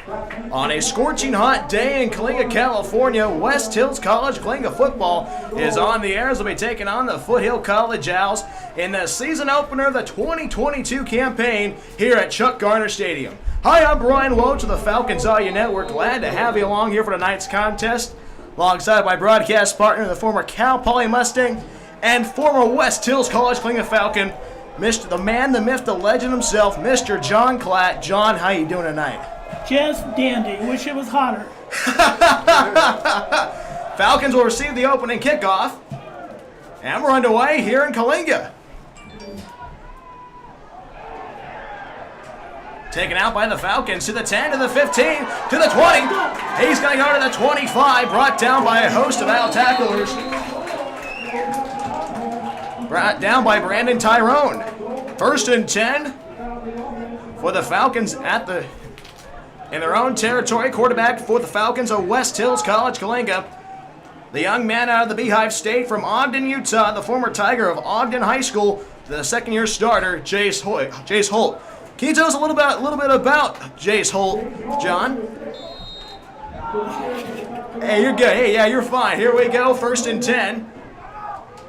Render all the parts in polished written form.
On a scorching hot day in Kalinga, California, West Hills College Kalinga football is on the air as they'll be taking on the Foothill College Owls in the season opener of the 2022 campaign here at Chuck Garner Stadium. Hi, I'm Brian Loach of the Falcons Audio Network. Glad to have you along here for tonight's contest, alongside my broadcast partner, the former Cal Poly Mustang and former West Hills College Kalinga Falcon, Mr. the man, the myth, the legend himself, Mr. John Klatt. John, how you doing tonight? Just dandy. Wish it was hotter. Falcons will receive the opening kickoff, and we're underway here in Kalinga. Taken out by the Falcons to the 10, to the 15, to the 20. He's going to go to the 25, brought down by a host of out tacklers. Brought down by Brandon Tyrone. 1st and 10 for the Falcons in their own territory. Quarterback for the Falcons of West Hills College Kalinga, the young man out of the Beehive State from Ogden, Utah, the former Tiger of Ogden High School, the second-year starter, Jace Holt. Can you tell us a little bit about Jace Holt, John? Hey, you're good. Hey, yeah, you're fine. Here we go. 1st and 10.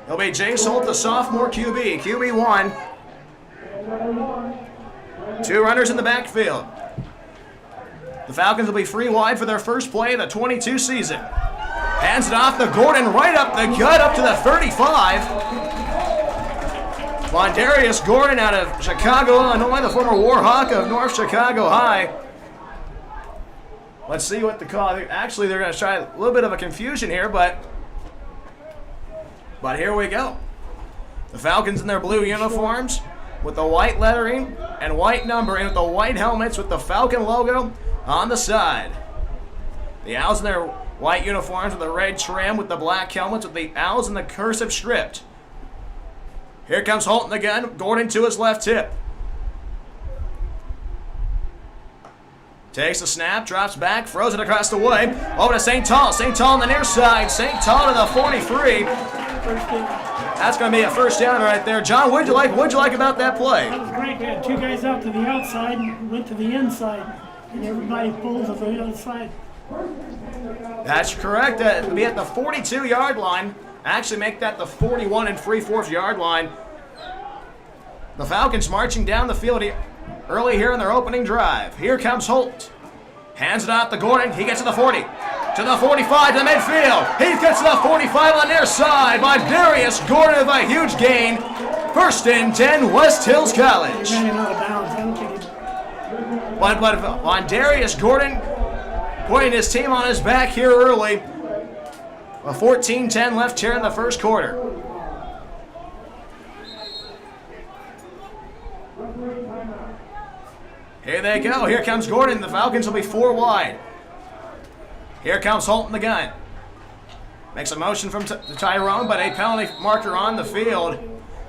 It'll be Jace Holt, the sophomore QB. QB1. 2 runners in the backfield. The Falcons will be free wide for their first play of the 22 season. Hands it off to Gordon, right up the gut, up to the 35. Mondarius Gordon out of Chicago, Illinois, the former Warhawk of North Chicago High. Let's see what the call. Actually, they're going to try a little bit of a confusion here, but here we go. The Falcons in their blue uniforms with the white lettering and white numbering, with the white helmets with the Falcon logo on the side. The Owls in their white uniforms with the red trim with the black helmets with the Owls in the cursive stripped. Here comes Holt in the gun. Gordon to his left hip. Takes the snap, drops back, throws it across the way. Over to St. Tall. St. Tall on the near side. St. Tall to the 43. That's going to be a first down right there. John, what'd you like about that play? That was great. We had 2 guys out to the outside and went to the inside. And everybody pulls to the other side. That's correct. It'll be at the 42-yard line. Actually make that the 41 and 3/4 yard line. The Falcons marching down the field early here in their opening drive. Here comes Holt. Hands it off to Gordon. He gets to the 40. To the 45, to the midfield. He gets to the 45 on the near side by Darius Gordon with a huge gain. 1st and 10, West Hills College. But on Darius Gordon putting his team on his back here early. A 14-10 left here in the first quarter. Here they go. Here comes Gordon. The Falcons will be 4 wide. Here comes Holt in the gun. Makes a motion from Tyrone, but a penalty marker on the field.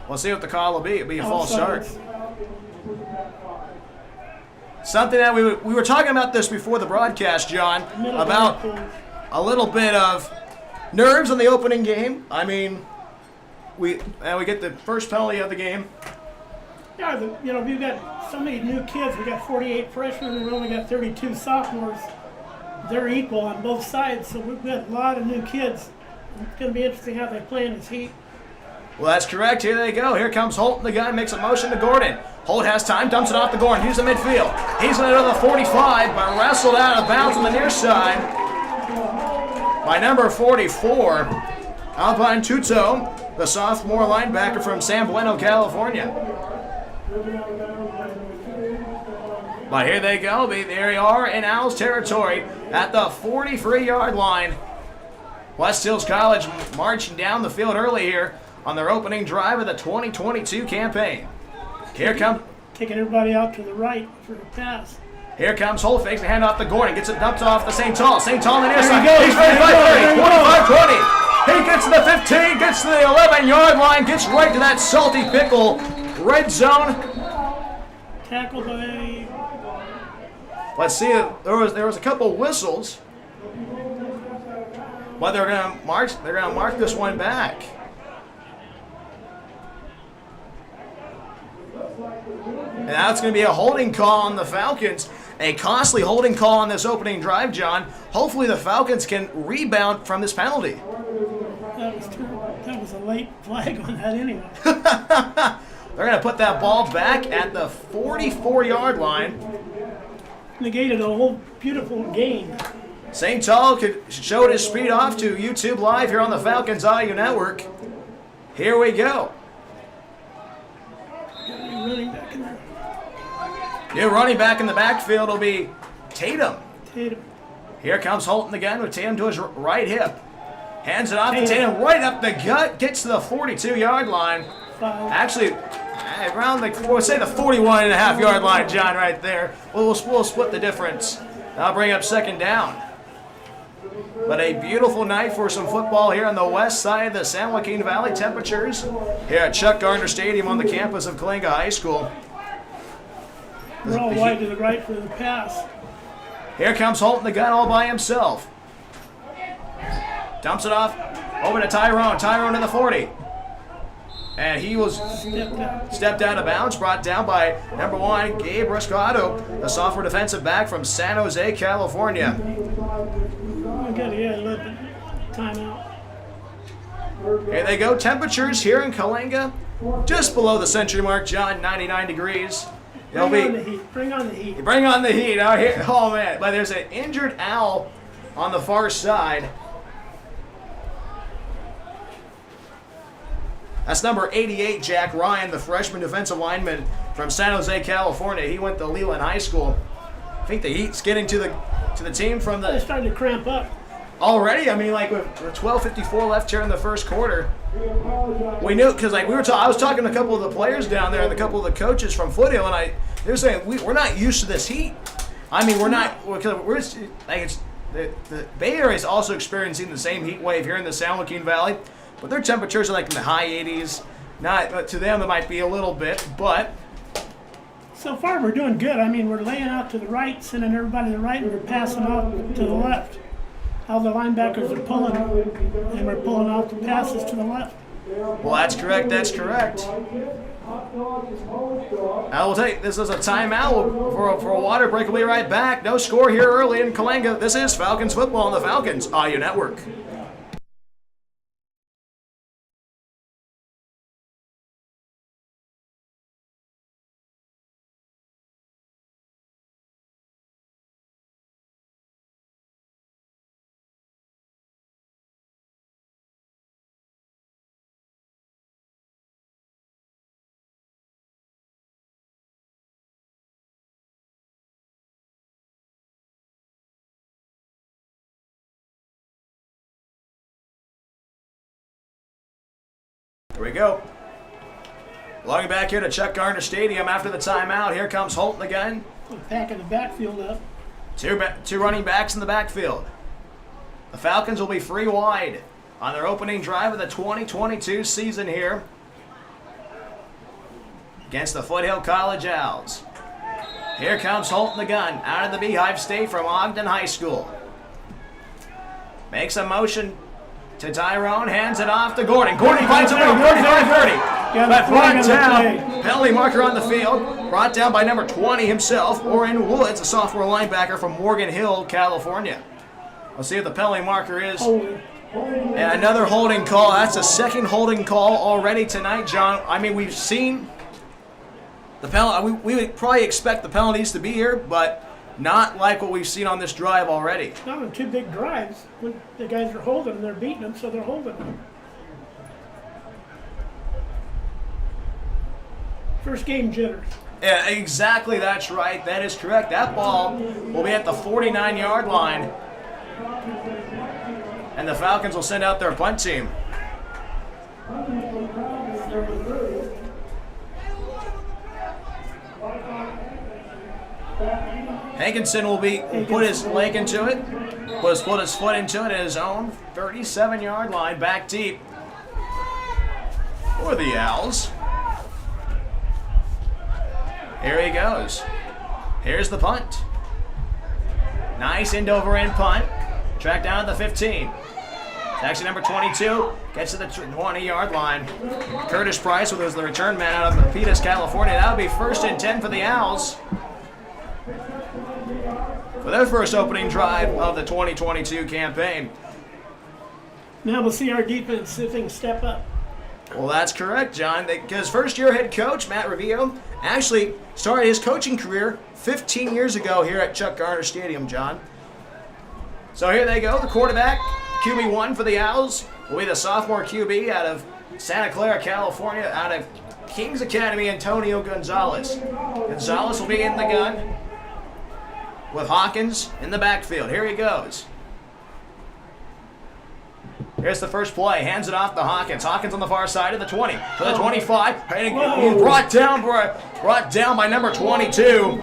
We'll see what the call will be. It'll be a false start. Something that we were talking about this before the broadcast, John, about a little bit of nerves in the opening game. I mean, we get the first penalty of the game. Yeah, we've got so many new kids. We got 48 freshmen and we only got 32 sophomores. They're equal on both sides, so we've got a lot of new kids. It's going to be interesting how they play in this heat. Well, that's correct. Here they go. Here comes Holt in the gun, makes a motion to Gordon. Holt has time, dumps it off to Gordon. He's the midfield. He's going to go to the 45, but wrestled out of bounds on the near side by number 44, Alpine Tuto, the sophomore linebacker from San Bueno, California. But here they go. There they are in Owls territory at the 43-yard line. West Hills College marching down the field early here on their opening drive of the 2022 campaign. Here comes... Taking everybody out to the right for the pass. Here comes Holt, fakes the handoff to Gordon, gets it dumped off to St. Tall. St. Tall on the near side. He's ready by 30, 25-20. He gets to the 15, gets to the 11-yard line, gets right to that salty pickle red zone. Tackled by... Let's see, there was a couple whistles, but they're gonna mark this one back. And now it's going to be a holding call on the Falcons A costly holding call on this opening drive, John. Hopefully the Falcons can rebound from this penalty. That was a late flag on that anyway. They're going to put that ball back at the 44-yard line. Negated a whole beautiful game. St. Tall showed his speed off to YouTube Live here on the Falcons Audio Network. Here we go. Running back in there. New running back in the backfield will be Tatum. Tatum. Here comes Holton again with Tatum to his right hip. Hands it off to Tatum right up the gut. Gets to the 42-yard line. Actually, around we'll say the 41.5-yard line, John, right there. We'll split the difference. That'll bring up second down. But a beautiful night for some football here on the west side of the San Joaquin Valley. Temperatures here at Chuck Gardner Stadium on the campus of Kalinga High School. We're all wide to the right for the pass. Here comes Holton, the gun, all by himself. Dumps it off over to Tyrone. Tyrone to the 40. And he was stepped out of bounds, brought down by number 1, Gabe Riscato, the sophomore defensive back from San Jose, California. Okay, yeah, a little bit. Timeout. Here they go. Temperatures here in Kalinga, just below the century mark, John, 99 degrees. Bring on the heat. Bring on the heat. Bring on the heat. Out here. Oh, man. But there's an injured owl on the far side. That's number 88, Jack Ryan, the freshman defensive lineman from San Jose, California. He went to Leland High School. I think the heat's getting to the team from the... They're starting to cramp up. Already, I mean, like with 12:54 left here in the first quarter, we knew because like I was talking to a couple of the players down there and a couple of the coaches from Foothill, and they were saying we're not used to this heat. I mean, we're not because we're like it's the Bay Area is also experiencing the same heat wave here in the San Joaquin Valley, but their temperatures are like in the high 80s. Not to them, it might be a little bit, but. So far, we're doing good. I mean, we're laying out to the right, sending everybody to the right, and we're passing off to the left. All the linebackers are pulling, and we're pulling off the passes to the left. Well, that's correct. That's correct. I will take this as a timeout for a water break. We'll be right back. No score here early in Kalinga. This is Falcons football on the Falcons Audio Network. Here we go. Logging back here to Chuck Gardner Stadium after the timeout. Here comes Holton again. Packing the backfield up. Two running backs in the backfield. The Falcons will be free wide on their opening drive of the 2022 season here against the Foothill College Owls. Here comes Holton the gun out of the Beehive State from Ogden High School. Makes a motion to Tyrone, hands it off to Gordon. Gordon finds a way, 45-30. But brought down, penalty marker on the field, brought down by number 20 himself, Orrin Woods, a sophomore linebacker from Morgan Hill, California. Let's see what the penalty marker is. And another holding call. That's the second holding call already tonight, John. I mean, we've seen the penalty. We would probably expect the penalties to be here, but not like what we've seen on this drive already. Not on two big drives. When the guys are holding them, they're beating them, so they're holding them. First game jitters. Yeah, exactly. That's right. That is correct. That ball will be at the 49-yard line, and the Falcons will send out their punt team. Hankinson will put his leg into it, put his foot into it at his own 37-yard line, back deep for the Owls. Here he goes. Here's the punt. Nice end-over-end punt. Tracked down at the 15. It's actually number 22. Gets to the 20-yard line. Curtis Price was the return man out of Milpitas, California. That would be 1st and 10 for the Owls. their first opening drive of the 2022 campaign. Now we'll see our defense see if they can step up. Well, that's correct, John, because first-year head coach Matt Revio actually started his coaching career 15 years ago here at Chuck Garner Stadium, John. So here they go. The quarterback, QB1 for the Owls, will be the sophomore QB out of Santa Clara, California, out of Kings Academy, Antonio Gonzalez. Gonzalez will be in the gun with Hawkins in the backfield. Here he goes. Here's the first play. Hands it off to Hawkins. Hawkins on the far side of the 20 to the 25. Brought down by number 22.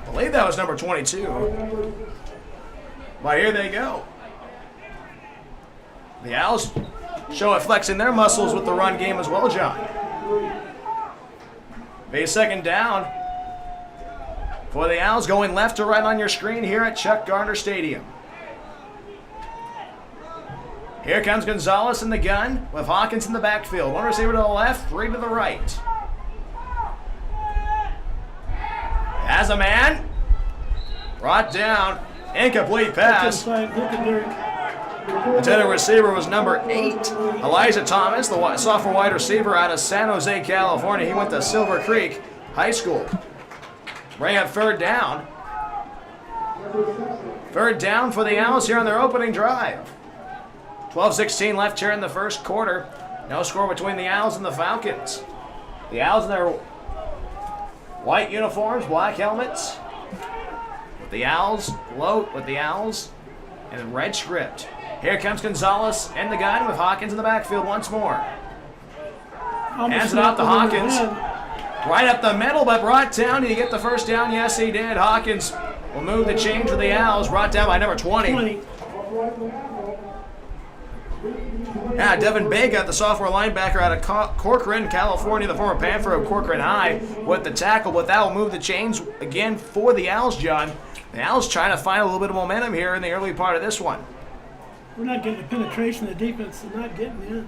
I believe that was number 22. But here they go. The Owls show it flexing their muscles with the run game as well, John. Be a second down for the Owls, going left to right on your screen here at Chuck Garner Stadium. Here comes Gonzalez in the gun with Hawkins in the backfield. One receiver to the left, three to the right. Has a man. Brought down. Incomplete pass. The intended receiver was number 8, Elijah Thomas, the sophomore wide receiver out of San Jose, California. He went to Silver Creek High School. Bring up third down. Third down for the Owls here on their opening drive. 12-16 left here in the first quarter. No score between the Owls and the Falcons. The Owls in their white uniforms, black helmets. With the Owls, float with the Owls, and red script. Here comes Gonzalez and the gun with Hawkins in the backfield once more. Hands it off to Hawkins. Right up the middle, but brought down. Did he get the first down? Yes, he did. Hawkins will move the change for the Owls. Brought down by number 20. Yeah, Devin Bega, the sophomore linebacker out of Corcoran, California, the former Panther of Corcoran High, with the tackle. But that will move the chains again for the Owls, John. The Owls trying to find a little bit of momentum here in the early part of this one. We're not getting the penetration. The defense is not getting it.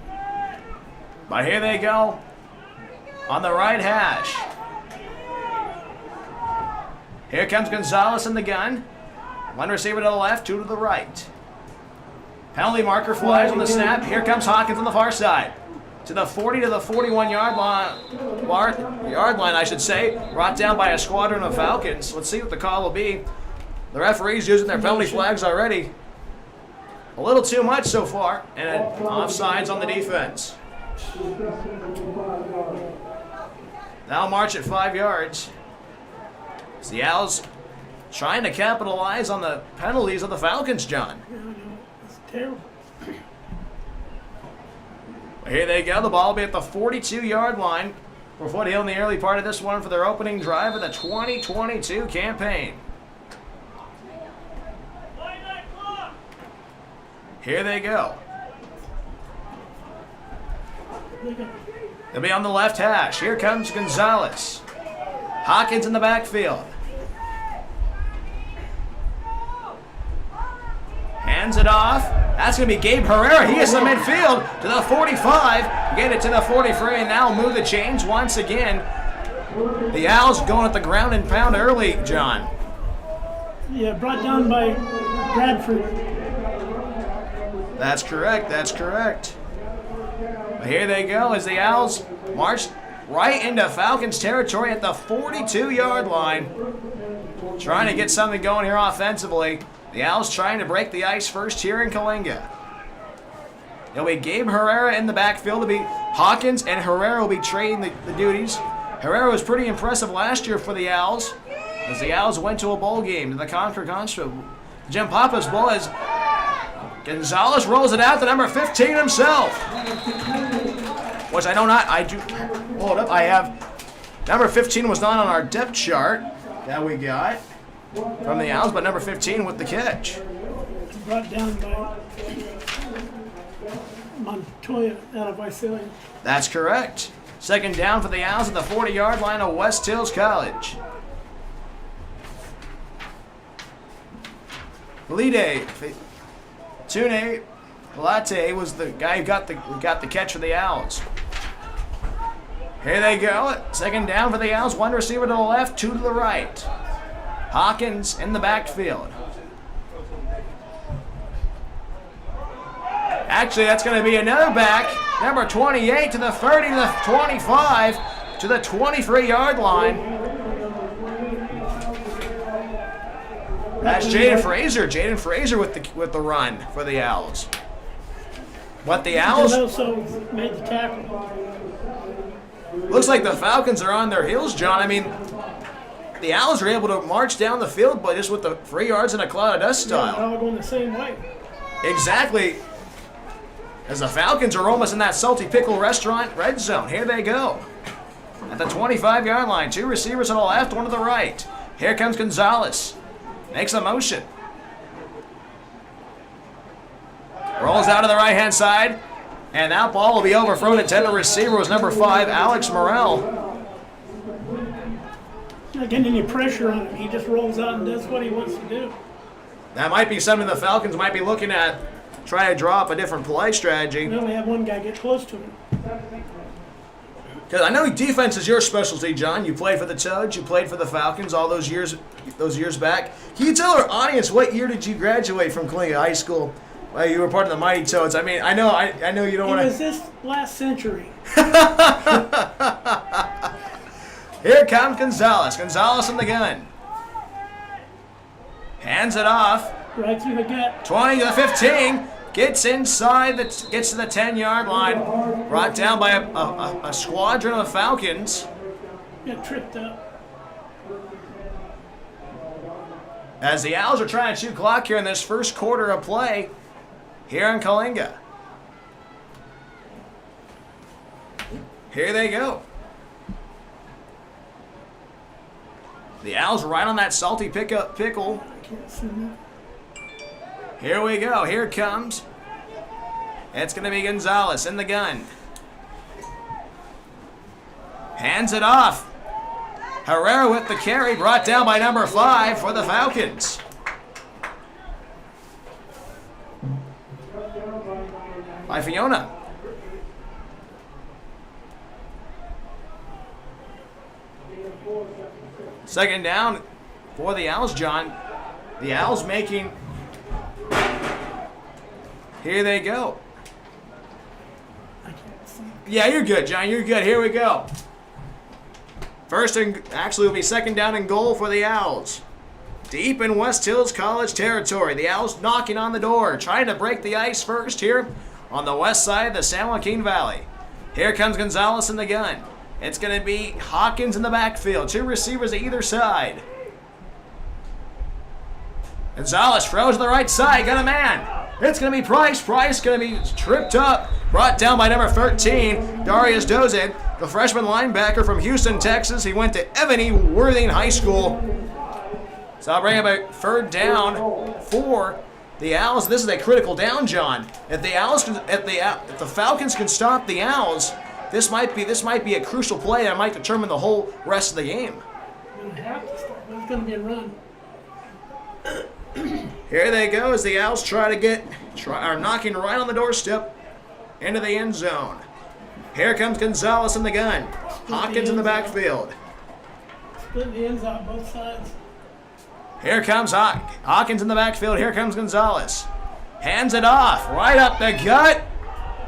But here they go on the right hash. Here comes Gonzalez in the gun. One receiver to the left, two to the right. Penalty marker flies on the snap. Here comes Hawkins on the far side. To the 40 to the 41 yard line, I should say. Brought down by a squadron of Falcons. Let's see what the call will be. The referee's using their penalty flags already. A little too much so far, and offsides on the defense. Now march at 5 yards. It's the Owls trying to capitalize on the penalties of the Falcons, John. It's terrible. Here they go. The ball will be at the 42-yard line for Foothill in the early part of this one for their opening drive of the 2022 campaign. Here they go. They'll be on the left hash. Here comes Gonzalez. Hawkins in the backfield. Hands it off. That's going to be Gabe Herrera. He is in midfield to the 45. Get it to the 43, and now move the chains once again. The Owls going at the ground and pound early, John. Yeah, brought down by Bradford. That's correct. That's correct. But here they go as the Owls march right into Falcons territory at the 42-yard line. Trying to get something going here offensively. The Owls trying to break the ice first here in Kalinga. It'll be Gabe Herrera in the backfield. It'll be Hawkins and Herrera will be trading the duties. Herrera was pretty impressive last year for the Owls as the Owls went to a bowl game to the Concord Contra. Jim Papa's Bowl as Gonzalez rolls it out to number 15 himself. Which I do hold up. I have number 15 was not on our depth chart that we got from the Owls, but number 15 with the catch. Brought down by Montoya out of Visalia. That's correct. Second down for the Owls at the 40-yard line of West Hills College. Lide Tune Latte was the guy who got the catch for the Owls. Here they go. Second down for the Owls. One receiver to the left, two to the right. Hawkins in the backfield. Actually, that's going to be another back. Number 28 to the 30 to the 25 to the 23-yard line. That's Jaden Frazier. Jaden Frazier with the run for the Owls. But the Owls also made the tackle. Looks like the Falcons are on their heels, John. I mean, the Owls are able to march down the field, but just with the 3 yards in a cloud of dust style. Yeah, they're all going the same way. Exactly. As the Falcons are almost in that Salty Pickle restaurant red zone. Here they go. At the 25-yard line, two receivers on the left, one to the right. Here comes Gonzalez. Makes a motion. Rolls out to the right-hand side. And that ball will be overthrown. Intended receiver was number 5, Alex Morrell. Not getting any pressure on him. He just rolls out and does what he wants to do. That might be something the Falcons might be looking at. Try to draw up a different play strategy. We only have one guy get close to him. Because I know defense is your specialty, John. You played for the Toads. You played for the Falcons all those years back. Can you tell our audience what year did you graduate from Kalinga High School? You were part of the Mighty Toads. I mean, I know you don't want to. It was this last century. Here comes Gonzalez. Gonzalez in the gun. Hands it off. Right through the gut. 20 to the 15. Gets inside. Gets to the 10-yard line. Brought down by a squadron of Falcons. Got tripped up. As the Owls are trying to shoot clock here in this first quarter of play here in Kalinga. Here they go. The Owls right on that salty pickle. I can't see that. Here we go. Here it comes. It's going to be Gonzalez in the gun. Hands it off. Herrera with the carry, brought down by number 5 for the Falcons. By Fiona. Second down for the Owls, John. The Owls making... Here they go. I can't see. Yeah, you're good, John. You're good. Here we go. First and actually will be second down and goal for the Owls. Deep in West Hills College territory. The Owls knocking on the door, trying to break the ice first here on the west side of the San Joaquin Valley. Here comes Gonzalez in the gun. It's going to be Hawkins in the backfield. Two receivers at either side. Gonzalez throws to the right side. Got a man. It's going to be Price. Price going to be tripped up. Brought down by number 13, Darius Dozin, the freshman linebacker from Houston, Texas. He went to Evan E. Worthing High School. So I'll bring up a third down for the Owls. This is a critical down, John. If the Falcons can stop the Owls, this might be a crucial play that might determine the whole rest of the game. It's going to be a run. Here they go as the Owls are knocking right on the doorstep into the end zone. Here comes Gonzalez in the gun. Hawkins in the backfield. Split the ends out both sides. Here comes Hawkins in the backfield. Here comes Gonzalez. Hands it off. Right up the gut.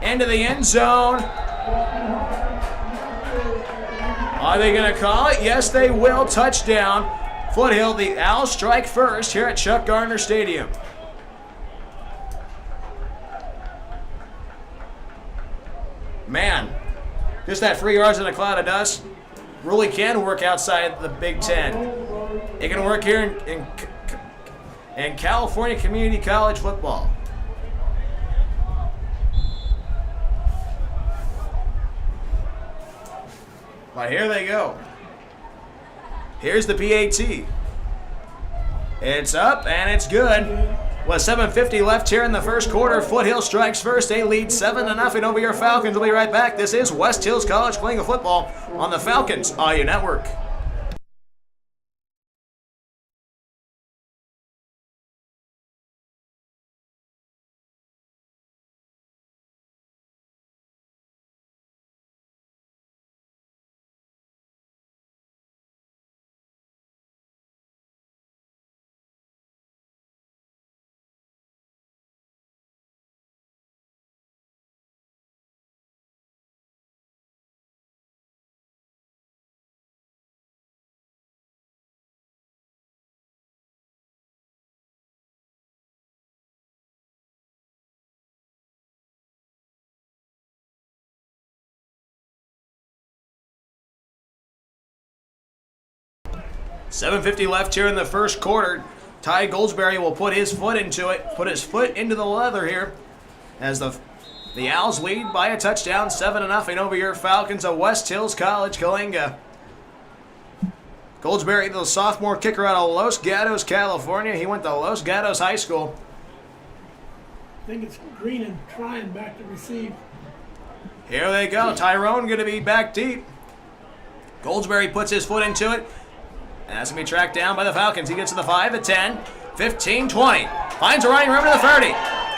Into the end zone. Are they going to call it? Yes, they will. Touchdown. Foothill, the Owls strike first here at Chuck Gardner Stadium. Man, just that 3 yards in a cloud of dust really can work outside the Big Ten. It can work here in California Community College football. But here they go. Here's the PAT. It's up and it's good. With 7:50 left here in the first quarter, Foothill strikes first. They lead 7-0 over your Falcons. We'll be right back. This is West Hills College Kalinga football on the Falcons Audio Network. 7:50 left here in the first quarter. Ty Goldsberry will put his foot into it, put his foot into the leather here as the Owls lead by a touchdown, 7-0 over your Falcons of West Hills College, Kalinga. Goldsberry, the sophomore kicker out of Los Gatos, California. He went to Los Gatos High School. I think it's Green and trying back to receive. Here they go. Tyrone going to be back deep. Goldsberry puts his foot into it. And that's going to be tracked down by the Falcons. He gets to the 5, the 10, 15, 20. Finds a running room to the 30.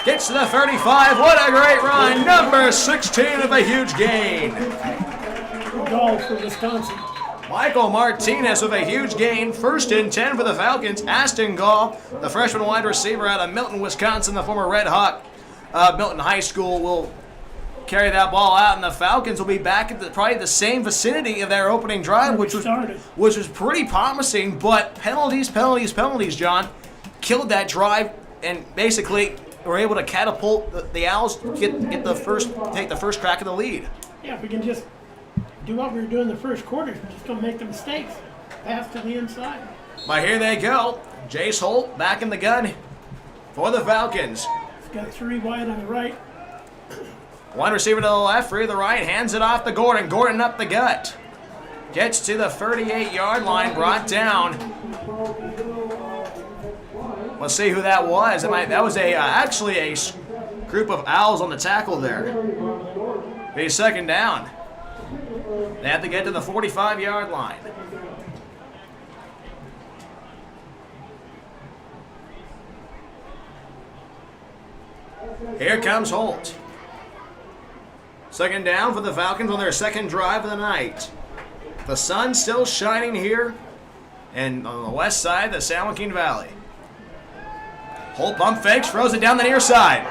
Gets to the 35. What a great run. Number 16 of a huge gain. Goal for Wisconsin. Michael Martinez with a huge gain. 1st and 10 for the Falcons. Aston Gall, the freshman wide receiver out of Milton, Wisconsin, the former Red Hawk Milton High School, will carry that ball out, and the Falcons will be back at probably the same vicinity of their opening drive, which was pretty promising. But penalties, John, killed that drive, and basically were able to catapult the Owls to take the first crack of the lead. Yeah, if we can just do what we were doing the first quarter, just don't make the mistakes. Pass to the inside. But here they go. Jace Holt back in the gun for the Falcons. He's got 3 wide on the right. One receiver to the left, 3 to the right, hands it off to Gordon. Gordon up the gut. Gets to the 38-yard line, brought down. Let's see who that was. That was actually a group of Owls on the tackle there. Be 2nd down. They have to get to the 45-yard line. Here comes Holt. 2nd down for the Falcons on their 2nd drive of the night. The sun's still shining here and on the west side of the San Joaquin Valley. Holt pump fakes, throws it down the near side.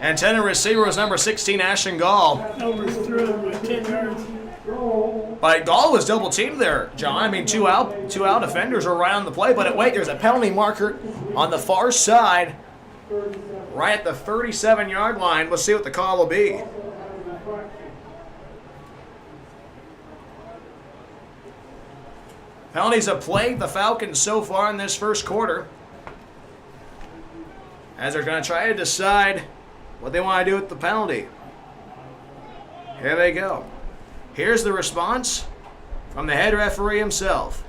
Intended receiver was number 16, Ashton Gall. Overthrew him by 10 yards. But Gall was double teamed there, John. I mean, two out defenders are right on the play. But wait, there's a penalty marker on the far side, right at the 37-yard line. Let's see what the call will be. Penalties have plagued the Falcons so far in this first quarter, as they're going to try to decide what they want to do with the penalty. Here they go. Here's the response from the head referee himself.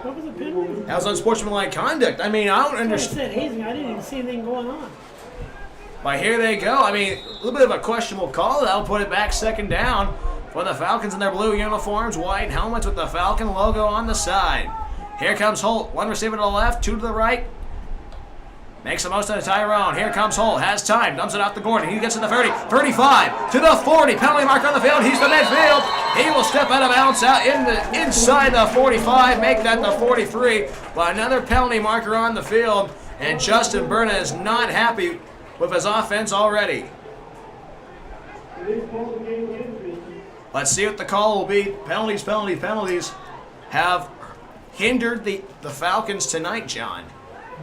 What was the penalty? That was unsportsmanlike conduct. I mean, I don't I understand. said hazing. I didn't even see anything going on. But here they go. I mean, a little bit of a questionable call. That'll put it back 2nd down for the Falcons in their blue uniforms, white helmets with the Falcon logo on the side. Here comes Holt. 1 receiver to the left, 2 to the right. Makes the most of Tyrone. Here comes Holt. Has time. Dumps it off to Gordon. He gets to the 30, 35, to the 40. Penalty marker on the field. He's the midfield. He will step out of bounds out inside the 45. Make that the 43. But another penalty marker on the field. And Justin Berna is not happy with his offense already. Let's see what the call will be. Penalties have hindered the Falcons tonight, John.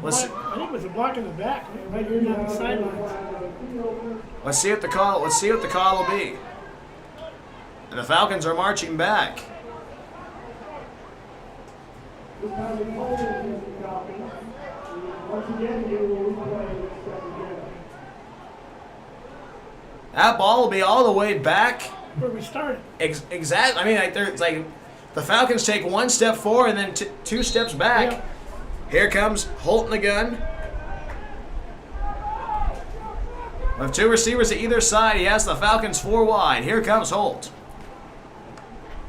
I think it was a block in the back, right here down the sidelines. Let's see what the call will be. And the Falcons are marching back. That ball will be all the way back. Where we started. Exactly. I mean, it's like the Falcons take 1 step forward and then 2 steps back. Yep. Here comes Holt in the gun. With 2 receivers at either side, he has the Falcons 4 wide. Here comes Holt.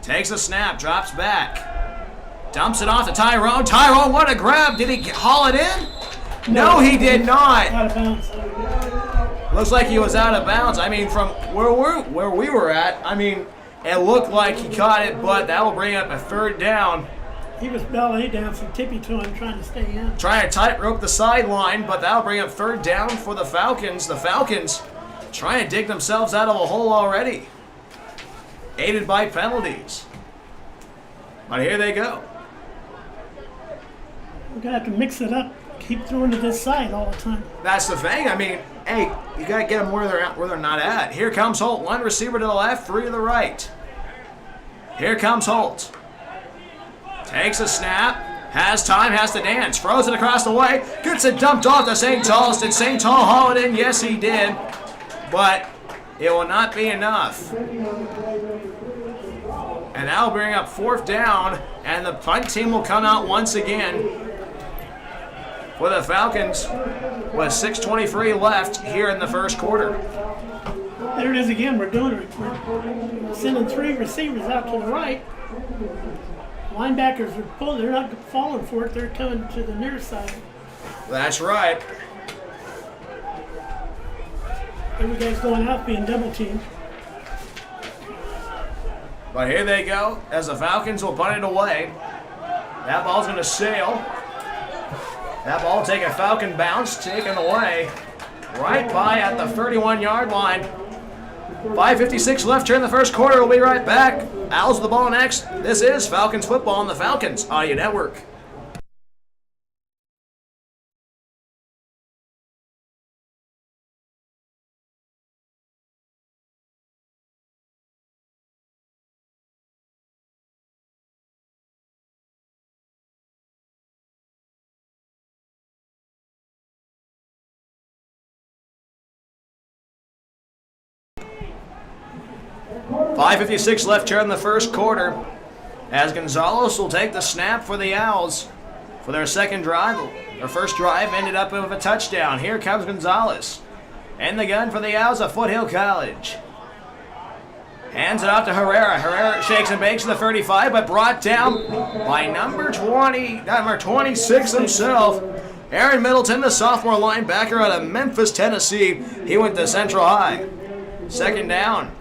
Takes a snap, drops back. Dumps it off to Tyrone. Tyrone, what a grab. Did he haul it in? No, he did not. Out of bounds. Looks like he was out of bounds. I mean, from where we were at, I mean, it looked like he caught it, but that will bring up a 3rd down. He was ballet dancing tippy to him, trying to stay in. Trying to tightrope the sideline, but that'll bring up 3rd down for the Falcons. The Falcons trying to dig themselves out of a hole already, aided by penalties. But here they go. We're going to have to mix it up. Keep throwing to this side all the time. That's the thing. I mean, hey, you got to get them where they're not at. Here comes Holt. One receiver to the left, three to the right. Here comes Holt. Takes a snap. Has time, has to dance. Throws it across the way. Gets it dumped off to St. Tall's. Did St. Tall haul it in? Yes, he did. But it will not be enough. And that'll bring up 4th down. And the punt team will come out once again for the Falcons with 6:23 left here in the first quarter. There it is again. We're doing it. We're sending 3 receivers out to the right. Linebackers are pulling. They're not falling for it. They're coming to the near side. That's right. Every guy's going out being double teamed. But here they go as the Falcons will punt it away. That ball's going to sail. That ball take a Falcon bounce, taken away right by at the 31-yard line. 5:56 left here in the first quarter. We'll be right back. Owls with the ball next. This is Falcons football on the Falcons Audio Network. .56 left here in the first quarter as Gonzalez will take the snap for the Owls for their second drive. Their first drive ended up with a touchdown. Here comes Gonzalez. And the gun for the Owls at Foothill College. Hands it off to Herrera. Herrera shakes and bakes to the 35, but brought down by number 26 himself. Aaron Middleton, the sophomore linebacker out of Memphis, Tennessee. He went to Central High. Second down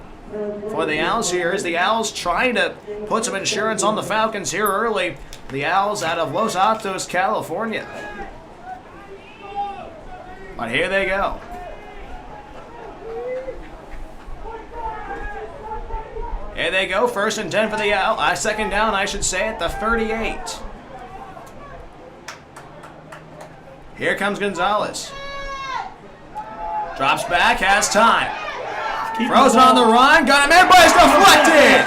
for the Owls here as the Owls trying to put some insurance on the Falcons here early. The Owls out of Los Altos, California. But here they go. Here they go, 1st and 10 for the Owls. Second down, I should say, at the 38. Here comes Gonzalez. Drops back, has time. Throws it on the run, got him in, but it's deflected!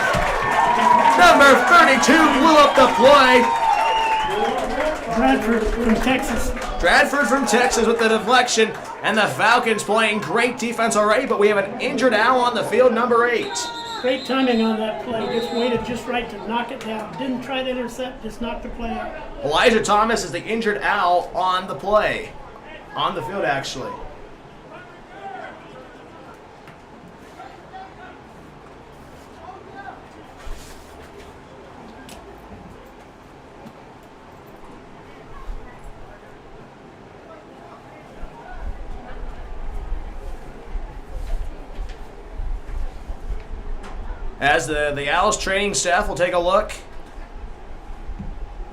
Number 32 blew up the play. Bradford from Texas with the deflection, and the Falcons playing great defense already, but we have an injured Owl on the field, number 8. Great timing on that play. Just waited just right to knock it down. Didn't try to intercept, just knocked the play out. Elijah Thomas is the injured Owl on the play. On the field, actually. As the Owls training staff will take a look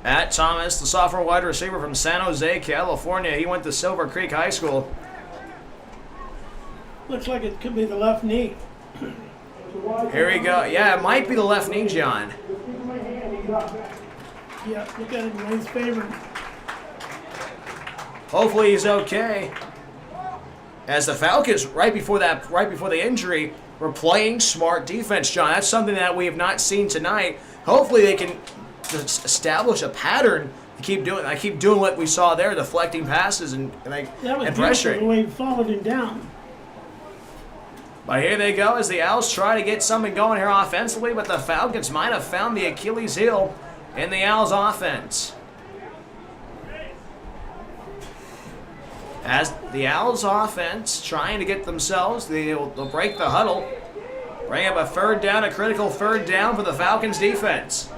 at Thomas, the sophomore wide receiver from San Jose, California. He went to Silver Creek High School. Looks like it could be the left knee. Here we go. Yeah, it might be the left knee, John. Yeah, look at it in his favor. Hopefully he's okay. As the Falcons, right before the injury, were playing smart defense, John. That's something that we have not seen tonight. Hopefully they can establish a pattern to keep doing. I keep doing what we saw there, deflecting passes and pressuring. The way he followed him down. But here they go as the Owls try to get something going here offensively, but the Falcons might have found the Achilles heel in the Owls offense. As the Owls offense trying to get themselves, they'll break the huddle. Bring up a third down, a critical third down for the Falcons defense.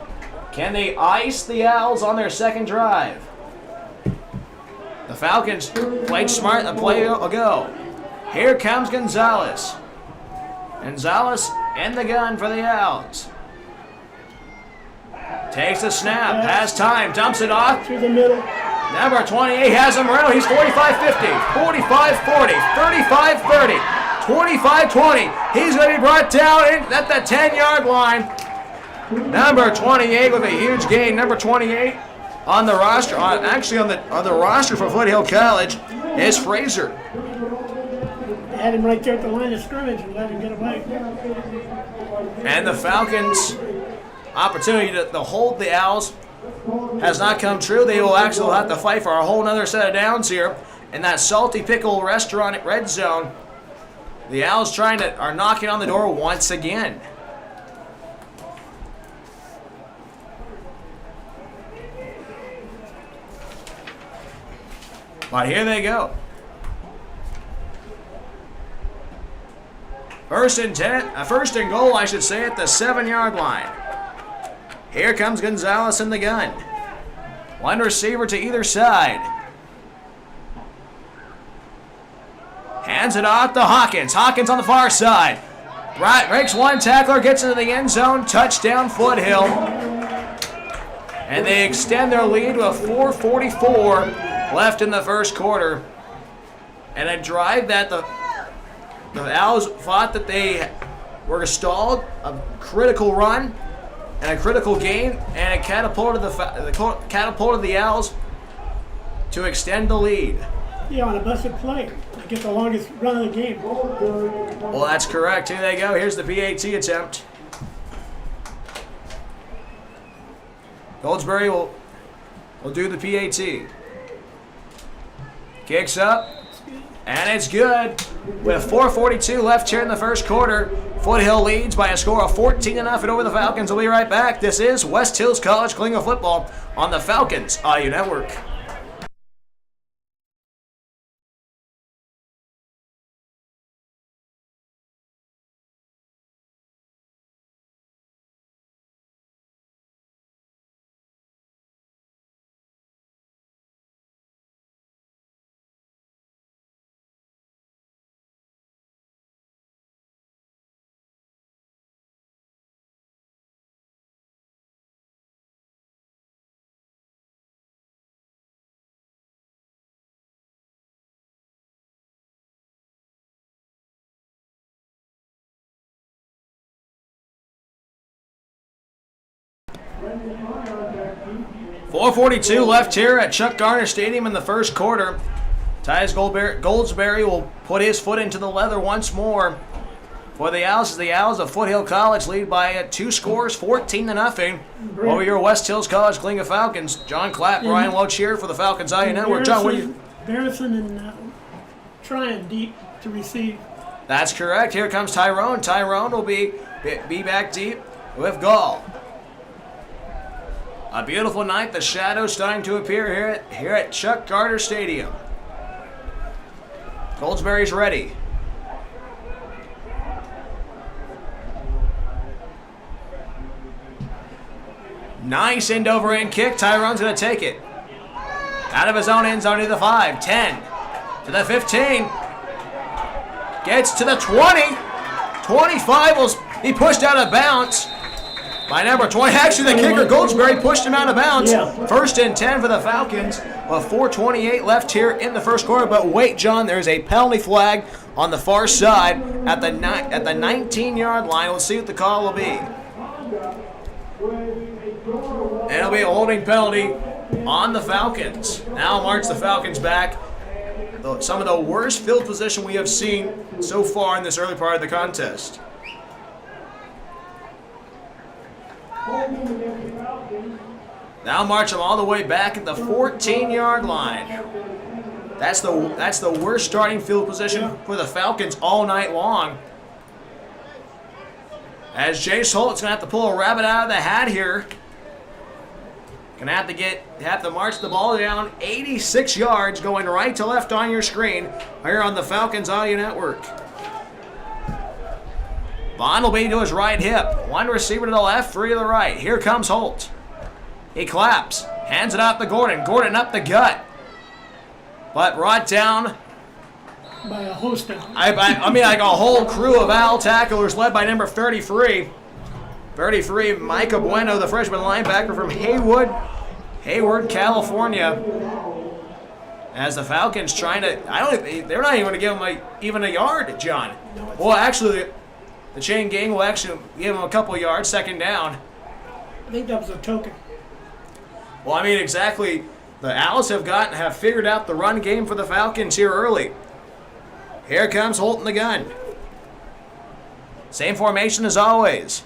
Can they ice the Owls on their second drive? The Falcons played smart a play ago. Here comes Gonzalez. Gonzalez in the gun for the Owls. Takes the snap, has time, dumps it off. Through the middle. Number 28 has him around. He's 45-50, 45-40, 35-30, 25-20. He's going to be brought down at the 10-yard line. Number 28 with a huge gain. Number 28 on the roster, actually on the roster for Foothill College, is Fraser. They had him right there at the line of scrimmage and let him get away. And the Falcons' opportunity to hold the Owls has not come true. They will actually have to fight for a whole other set of downs here in that Salty Pickle restaurant at Red Zone. The Owls are knocking on the door once again. But here they go. First and goal, I should say, at the 7-yard line. Here comes Gonzalez in the gun. One receiver to either side. Hands it off to Hawkins. Hawkins on the far side. Breaks one tackler, gets into the end zone. Touchdown Foothill. And they extend their lead with 4:44 left in the first quarter. And a drive that the Owls thought that they were stalled. A critical run and a critical gain. And it catapulted the Owls to extend the lead. Yeah, on a busted play. They get the longest run of the game. Well, that's correct. Here they go. Here's the PAT attempt. Goldsberry will do the PAT. Kicks up, and it's good. With 4:42 left here in the first quarter, Foothill leads by a score of 14-0 over the Falcons. We'll be right back. This is West Hills College Klinga football on the Falcons IU Network. .442 left here at Chuck Garner Stadium in the first quarter. Tyus Goldsberry will put his foot into the leather once more for the Owls. The Owls of Foothill College lead by 2 scores, 14-0 over your West Hills College Klinga Falcons. John Clapp, Brian Loach here for the Falcons IU Network. John, what do you? Barrison and trying deep to receive. That's correct. Here comes Tyrone. Tyrone will be back deep with Gall. A beautiful night. The shadows starting to appear here at Chuck Garner Stadium. Goldsberry's ready. Nice end-over-end kick. Tyrone's going to take it. Out of his own end zone to the 5, 10, to the 15. Gets to the 20. 25 will be pushed out of bounds by number 20. Actually, the kicker, Goldsberry, pushed him out of bounds. Yeah. First and 10 for the Falcons with 4:28 left here in the first quarter. But wait, John, there's a penalty flag on the far side at the 19-yard line. We'll see what the call will be. And it'll be a holding penalty on the Falcons. Now march the Falcons back. Some of the worst field position we have seen so far in this early part of the contest. Now march them all the way back at the 14-yard line. That's the worst starting field position for the Falcons all night long. As Jace Holt's gonna have to pull a rabbit out of the hat here. Gonna have to march the ball down 86 yards, going right to left on your screen here on the Falcons Audio Network. Bond will be to his right hip. One receiver to the left, 3 to the right. Here comes Holt. He claps, hands it off to Gordon. Gordon up the gut, but brought down by a host of I mean, like a whole crew of Owl tacklers led by number 33. 33, Micah Bueno, the freshman linebacker from Hayward, California. As the Falcons trying to, they're not even going to give him even a yard, John. Well, actually, the chain gang will actually give him a couple yards, second down. I think that was a token. Well, I mean, exactly. The Owls have figured out the run game for the Falcons here early. Here comes Holt in the gun. Same formation as always.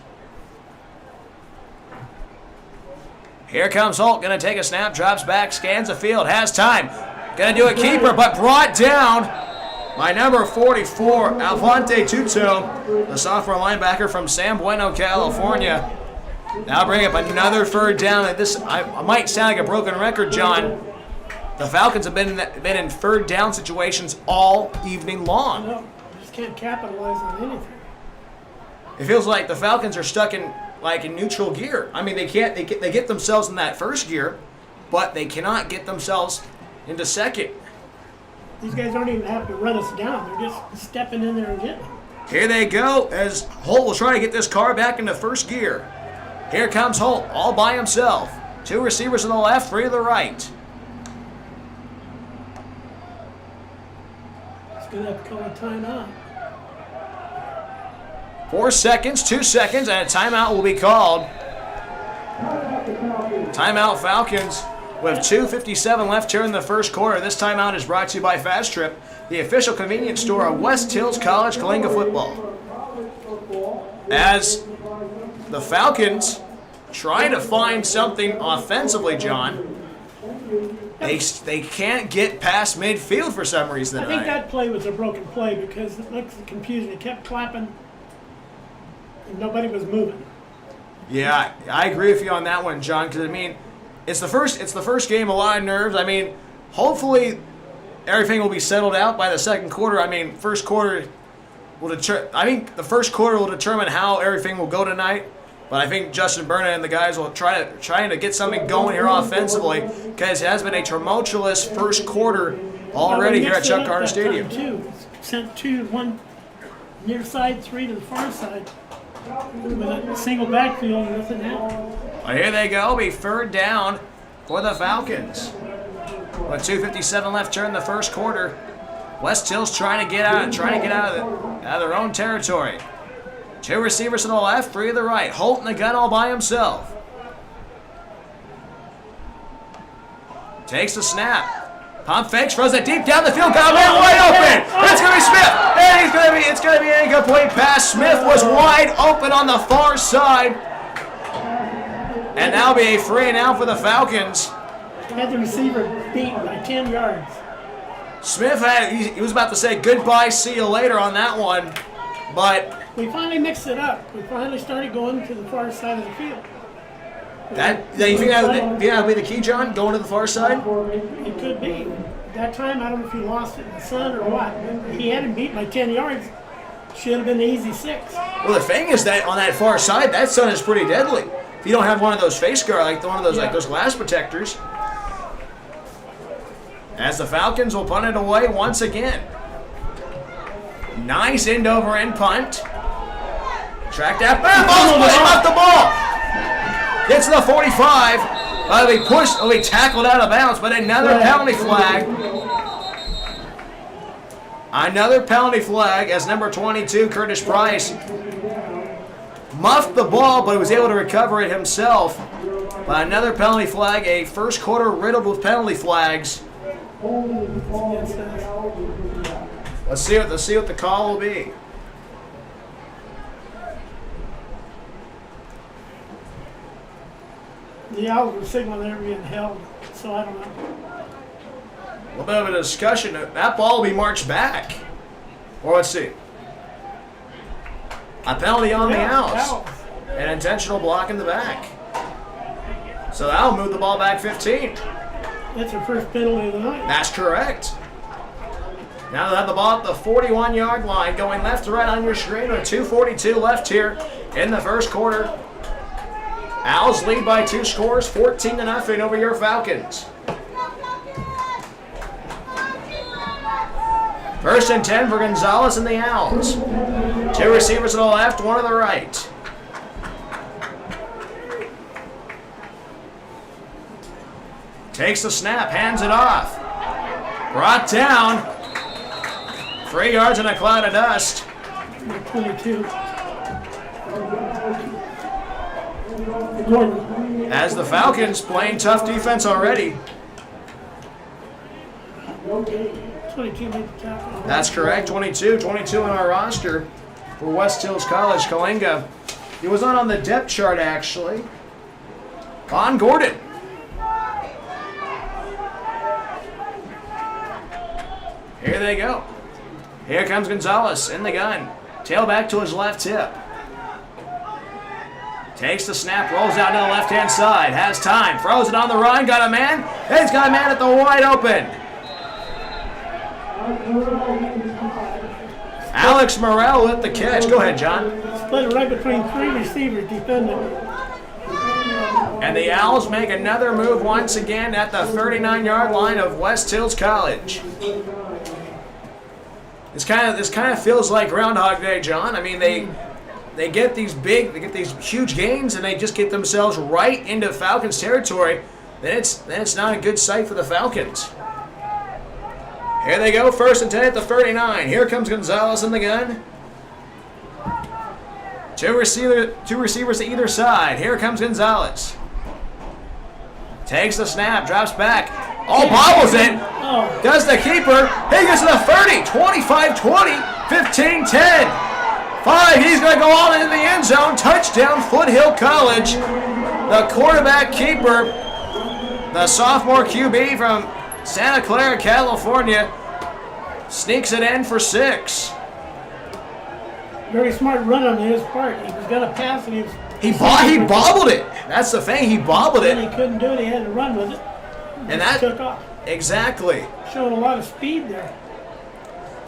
Here comes Holt, going to take a snap, drops back, scans the field, has time. Going to do a keeper, but brought down by number 44, Alfonte Tuto, the sophomore linebacker from San Bueno, California. Now bring up another third down. This I might sound like a broken record, John. The Falcons have been in third down situations all evening long. No, just can't capitalize on anything. It feels like the Falcons are stuck in neutral gear. I mean, they get themselves in that first gear, but they cannot get themselves into second. These guys don't even have to run us down. They're just stepping in there and getting it. Here they go as Holt will try to get this car back into first gear. Here comes Holt, all by himself. 2 receivers to the left, 3 to the right. He's going to have to call a timeout. 4 seconds, 2 seconds, and a timeout will be called. Timeout Falcons with 2:57 left here in the first quarter. This timeout is brought to you by Fast Trip, the official convenience store of West Hills College Kalinga football. As the Falcons trying to find something offensively, John, they can't get past midfield for some reason I think tonight. that play was a broken play because it looks confusing. It kept clapping and nobody was moving. Yeah, I agree with you on that one, John, because I mean, it's the first game, a lot of nerves. I mean, hopefully everything will be settled out by the second quarter. I mean, first quarter I think the first quarter will determine how everything will go tonight. But I think Justin Burnett and the guys will trying to get something going here offensively, because it has been a tumultuous first quarter already here at Chuck Carter Stadium. Sent 2, 1 near side, 3 to the far side with a single backfield and nothing happened. Well, here they go, be third down for the Falcons. With 2:57 left here in the first quarter, West Hill's trying to get out of their own territory. 2 receivers to the left, 3 to the right. Holt in the gun all by himself. Takes the snap. Pump fakes, throws it deep down the field. Got a man wide open. It's going to be Smith. And it's going to be an incomplete pass. Smith was wide open on the far side. And that'll be a 3 and out for the Falcons. Had the receiver beaten by 10 yards. Smith he was about to say goodbye, see you later on that one, but We finally mixed it up. We finally started going to the far side of the field. you think that would be the key, John, going to the far side? It could be. That time, I don't know if he lost it in the sun or what. He had him beat by 10 yards. Should have been the easy 6. Well, the thing is that on that far side, that sun is pretty deadly. If you don't have one of those face guards, like those glass protectors. As the Falcons will punt it away once again. Nice end-over-end punt. Track that. Off the ball. Gets to the 45. It'll be tackled out of bounds, but another penalty flag. Another penalty flag as number 22, Curtis Price, muffed the ball, but was able to recover it himself. But another penalty flag, a first quarter riddled with penalty flags. Let's see what the call will be. The Owls were signaling they're being held, so I don't know. A little bit of a discussion. That ball will be marched back. Or let's see. A penalty on the Owls. An intentional block in the back. So that'll move the ball back 15. That's their first penalty of the night. That's correct. Now they'll have the ball at the 41-yard line, going left to right on your screen with 2:42 left here in the first quarter. Owls lead by 2 scores, 14-0 over your Falcons. First and 10 for Gonzalez and the Owls. 2 receivers to the left, 1 to the right. Takes the snap, hands it off. Brought down. 3 yards in a cloud of dust. 22. Gordon. As the Falcons playing tough defense already. 22 made the tackle. That's correct, 22 in our roster for West Hills College. Kalinga, he was not on the depth chart actually. On Gordon. Here they go. Here comes Gonzalez in the gun. Tailback to his left hip. Takes the snap, rolls out to the left-hand side. Has time, throws it on the run, got a man. He's got a man at the wide open. Alex Morrell with the catch. Go ahead, John. Split it right between 3 receivers defending. And the Owls make another move once again at the 39-yard line of West Hills College. This kind of feels like Groundhog Day, John. I mean, they get these huge gains, and they just get themselves right into Falcons territory. Then it's not a good sight for the Falcons. Here they go, 1st and 10 at the 39. Here comes Gonzalez in the gun. Two receivers to either side. Here comes Gonzalez. Takes the snap, drops back. Oh, bobbles it. Does the keeper. He gets to the 30, 25-20, 15-10. 5, he's going to go all into the end zone. Touchdown, Foothill College. The quarterback keeper, the sophomore QB from Santa Clara, California, sneaks it in for 6. Very smart run on his part. He was going to pass and he bobbled it. That's the thing. He bobbled it. And he couldn't do it. He had to run with it. And that took off. Exactly. Showing a lot of speed there.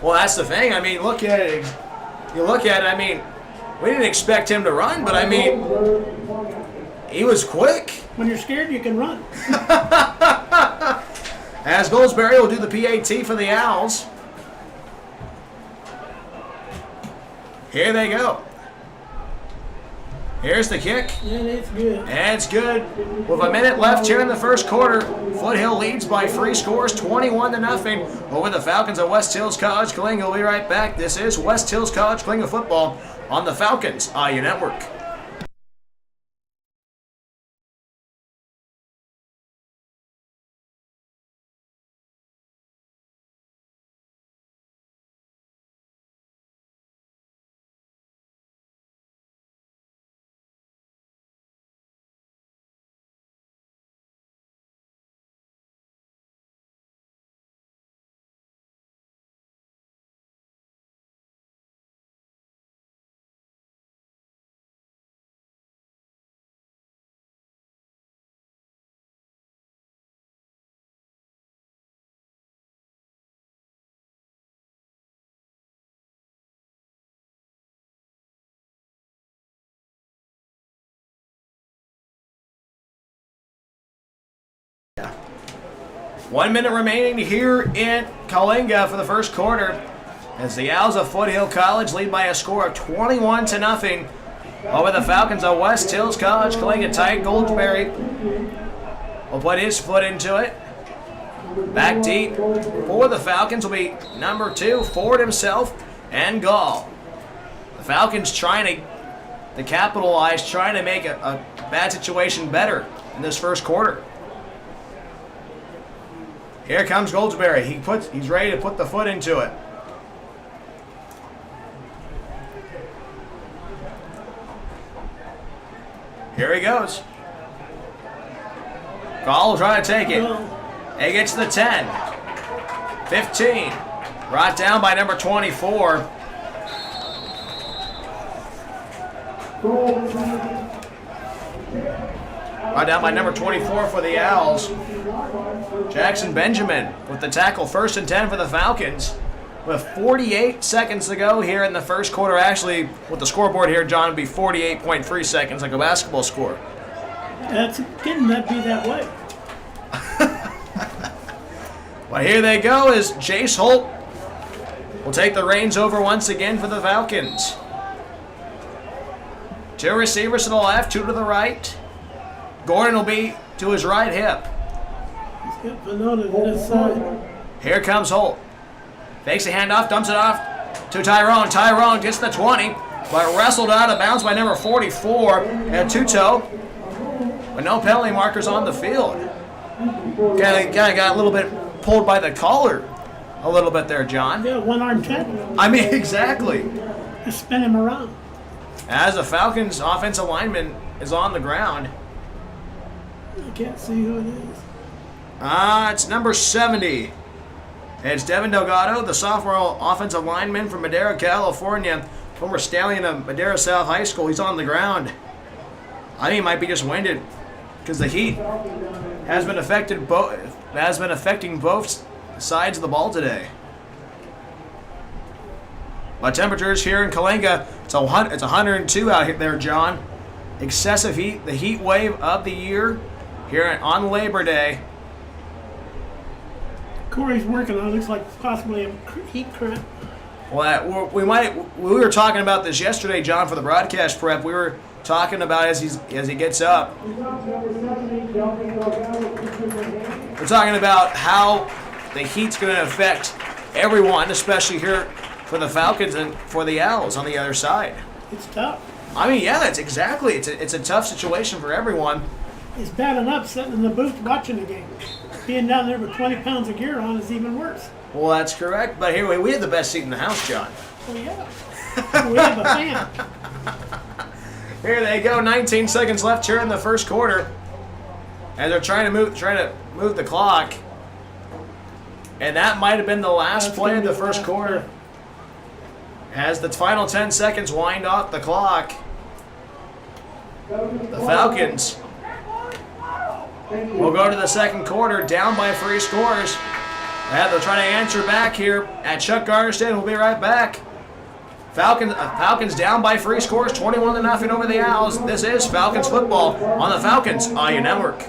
Well, that's the thing. I mean, look at it. You look at it. I mean, we didn't expect him to run, but I mean, he was quick. When you're scared, you can run. As Goldsberry will do the PAT for the Owls. Here they go. Here's the kick. And it's good. And it's good. With a minute left here in the first quarter, Foothill leads by 3 scores, 21-0 over the Falcons of West Hills College. Kalinga will be right back. This is West Hills College Kalinga football on the Falcons IU Network. Yeah. 1 minute remaining here in Kalinga for the first quarter as the Owls of Foothill College lead by a score of 21-0 over the Falcons of West Hills College. Kalinga tight. Goldsberry will put his foot into it. Back deep for the Falcons will be number 2, Ford himself, and Gall. The Falcons trying to capitalize, trying to make a bad situation better in this first quarter. Here comes Goldsberry. He's ready to put the foot into it. Here he goes. Gall will try to take it. He gets to the 10. 15. Brought down by number 24. Brought down by number 24 for the Owls. Jackson Benjamin with the tackle, 1st and 10 for the Falcons. With 48 seconds to go here in the first quarter. Actually, with the scoreboard here, John, would be 48.3 seconds like a basketball score. That's getting that be that way. Well, here they go as Jace Holt will take the reins over once again for the Falcons. 2 receivers to the left, 2 to the right. Gordon will be to his right hip. He's got Vanona to this side. Here comes Holt. Fakes the handoff, dumps it off to Tyrone. Tyrone gets the 20, but wrestled out of bounds by number 44 at two-toe. but no penalty markers on the field. Kind of got a little bit pulled by the collar a little bit there, John. Yeah, one-arm tackle. I mean, exactly. Just spin him around. As the Falcons offensive lineman is on the ground. I can't see who it is. It's number 70. It's Devin Delgado, the sophomore offensive lineman from Madera, California, former stallion of Madera South High School. He's on the ground. I think he might be just winded because the heat has been affecting both sides of the ball today. But temperatures here in Kalinga, it's 102 out there, John. Excessive heat, the heat wave of the year here on Labor Day. Corey's working on it. Looks like possibly a heat cramp. Well, we were talking about this yesterday, John, for the broadcast prep. We were talking about as he gets up. We're talking about how the heat's going to affect everyone, especially here for the Falcons and for the Owls on the other side. It's tough. I mean, yeah, that's exactly. It's a tough situation for everyone. It's bad enough sitting in the booth watching the game. Being down there with 20 pounds of gear on is even worse. Well, that's correct. But here we have the best seat in the house, John. Oh, yeah. We have a fan. Here they go. 19 seconds left here in the first quarter, and they're trying to move the clock. And that might have been the last play of the first quarter. As the final 10 seconds wind off the clock, the Falcons will go to the second quarter down by 3 scores. They're trying to answer back here at Chuck Gardner Stadium. We'll be right back. Falcons down by 3 scores, 21-0 over the Owls. This is Falcons football on the Falcons Audio Network.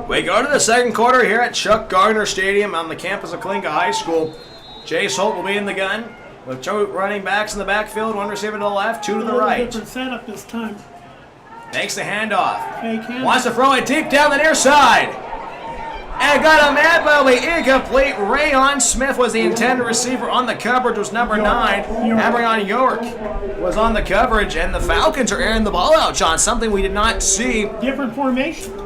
We go to the second quarter here at Chuck Gardner Stadium on the campus of Kalinga High School. Jace Holt will be in the gun with 2 running backs in the backfield, 1 receiver to the left, 2 to the right. Different setup this time. Makes the handoff. Fake handoff. Wants to throw it deep down the near side. And got a man, but will be incomplete. Rayon Smith was the intended receiver on the coverage, was number 9. Abrion York was on the coverage, and the Falcons are airing the ball out, John, something we did not see. Different formation.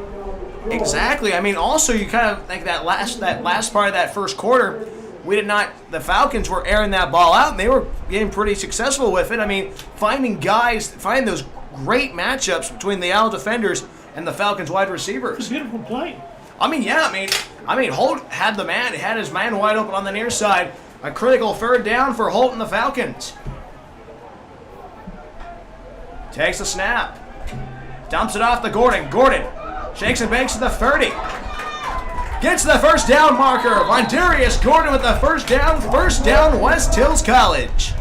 Exactly. I mean, also you kind of think that last part of that first quarter, the Falcons were airing that ball out, and they were getting pretty successful with it. I mean, finding those great matchups between the Owl defenders and the Falcons wide receivers. It's a beautiful play. I mean, yeah. I mean, Holt had his man wide open on the near side. A critical 3rd down for Holt and the Falcons. Takes the snap. Dumps it off to Gordon. Gordon shakes and bakes to the 30. Gets the first down marker. Vondarius Gordon with the first down. First down, West Hills College.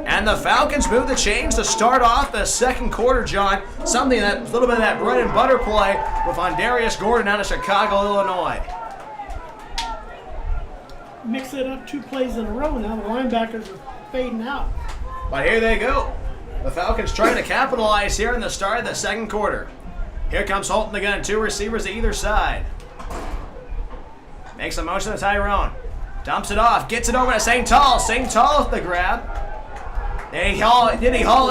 And the Falcons move the chains to start off the second quarter, John. Something that, a little bit of that bread and butter play with Vondarius Gordon out of Chicago, Illinois. Mix it up 2 plays in a row now. The linebackers are fading out. But here they go. The Falcons trying to capitalize here in the start of the second quarter. Here comes Holt in the gun. 2 receivers to either side. Makes a motion to Tyrone. Dumps it off. Gets it over to St. Tall. St. Tall with the grab. Did he haul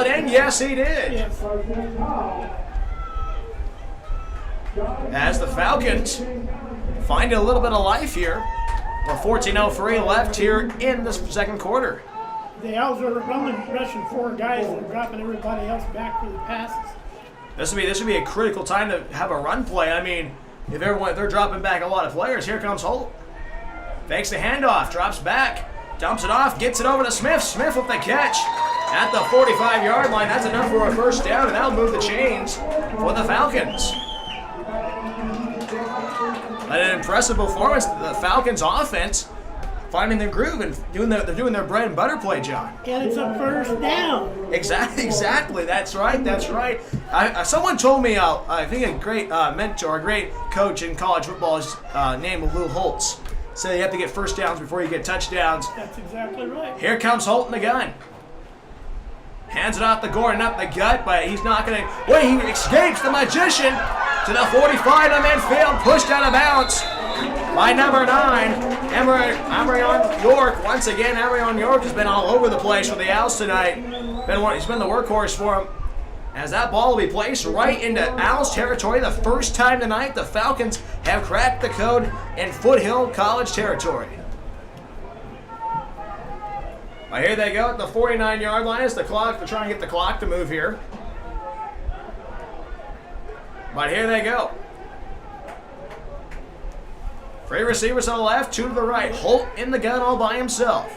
it in? Yes, he did. Yes. As the Falcons find a little bit of life here. With 14:03 left here in the second quarter. The Owls are rushing 4 guys and dropping everybody else back for the passes. This would be a critical time to have a run play. I mean, if they're dropping back a lot of players, here comes Holt. Fakes the handoff, drops back, dumps it off, gets it over to Smith. Smith with the catch at the 45-yard line. That's enough for a first down, and that'll move the chains for the Falcons. An impressive performance. The Falcons offense finding their groove and they're doing their bread and butter play, John. And it's a first down. Exactly. That's right. Someone told me, I think a great mentor, a great coach in college football is named Lou Holtz. So you have to get first downs before you get touchdowns. That's exactly right. Here comes Holt in the gun. Hands it off to Gordon up the gut, but he's not going to. Wait, he escapes the magician to the 45 to midfield, pushed out of bounds by number 9, Emryon York. Once again, Emryon York has been all over the place for the Owls tonight. He's been the workhorse for him. As that ball will be placed right into Owls territory, the first time tonight the Falcons have cracked the code in Foothill College territory. Well, here they go at the 49-yard line. It's the clock. They're trying to get the clock to move here. But here they go. 3 receivers on the left, 2 to the right. Holt in the gun all by himself.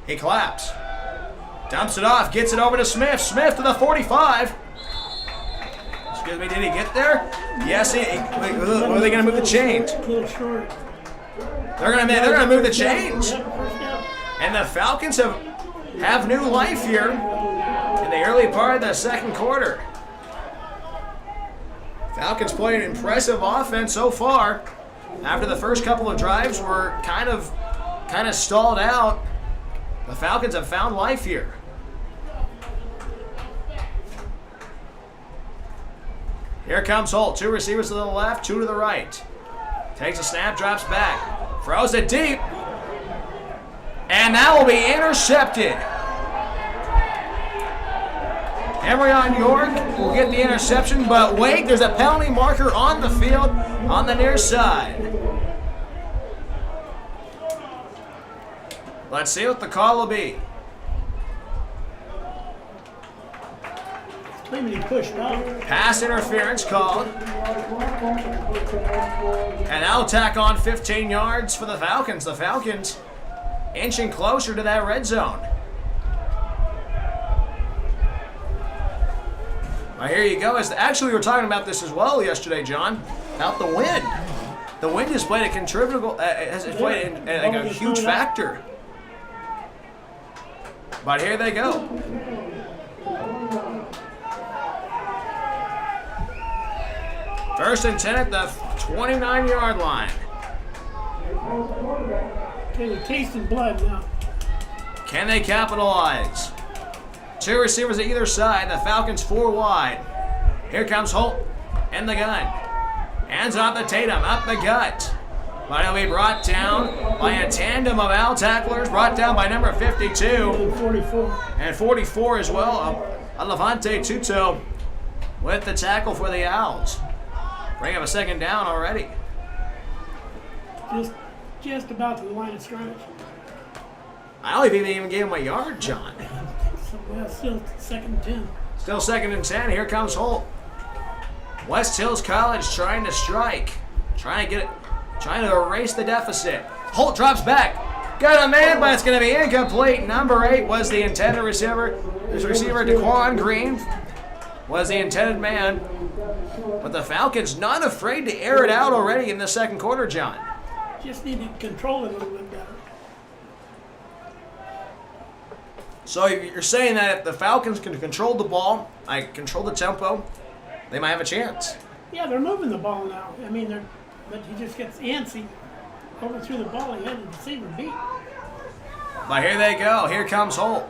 He claps. Dumps it off. Gets it over to Smith. Smith to the 45. Excuse me, did he get there? Yes, are they going to move the chains? A little short. They're going to move the chains. And the Falcons have new life here in the early part of the second quarter. Falcons played an impressive offense so far. After the first couple of drives were kind of stalled out, the Falcons have found life here. Here comes Holt. 2 receivers to the left, 2 to the right. Takes a snap, drops back. Throws it deep. And that will be intercepted. Emryon York will get the interception, but wait, there's a penalty marker on the field on the near side. Let's see what the call will be. Claiming he pushed off. Pass interference called. And that'll tack on 15 yards for the Falcons. The Falcons inching closer to that red zone. Well, here you go. Actually, we were talking about this as well yesterday, John, about the wind. The wind has played a huge factor. But here they go. First and 10 at the 29-yard line. Okay, we're tasting blood now. Can they capitalize? 2 receivers at either side. The Falcons 4 wide. Here comes Holt in the gun. Hands off the Tatum, up the gut. But it'll be brought down by a tandem of Owl tacklers, brought down by number 52. And 44. And 44 as well. Levante Tuto with the tackle for the Owls. Bring up a second down already. Just about to the line of scrimmage. I don't think they even gave him a yard, John. So, yeah, still second and 10. Still second and 10. Here comes Holt. West Hills College trying to strike. Trying to erase the deficit. Holt drops back. Got a man, but it's going to be incomplete. Number 8 was the intended receiver. This receiver, Daquan Green, was the intended man. But the Falcons not afraid to air it out already in the second quarter, John. Just need to control it a little bit better. So you're saying that if the Falcons can control the ball, control the tempo, they might have a chance. Yeah, they're moving the ball now. I mean, but he just gets antsy. Overthrew the ball, he had the receiver beat. But here they go. Here comes Holt.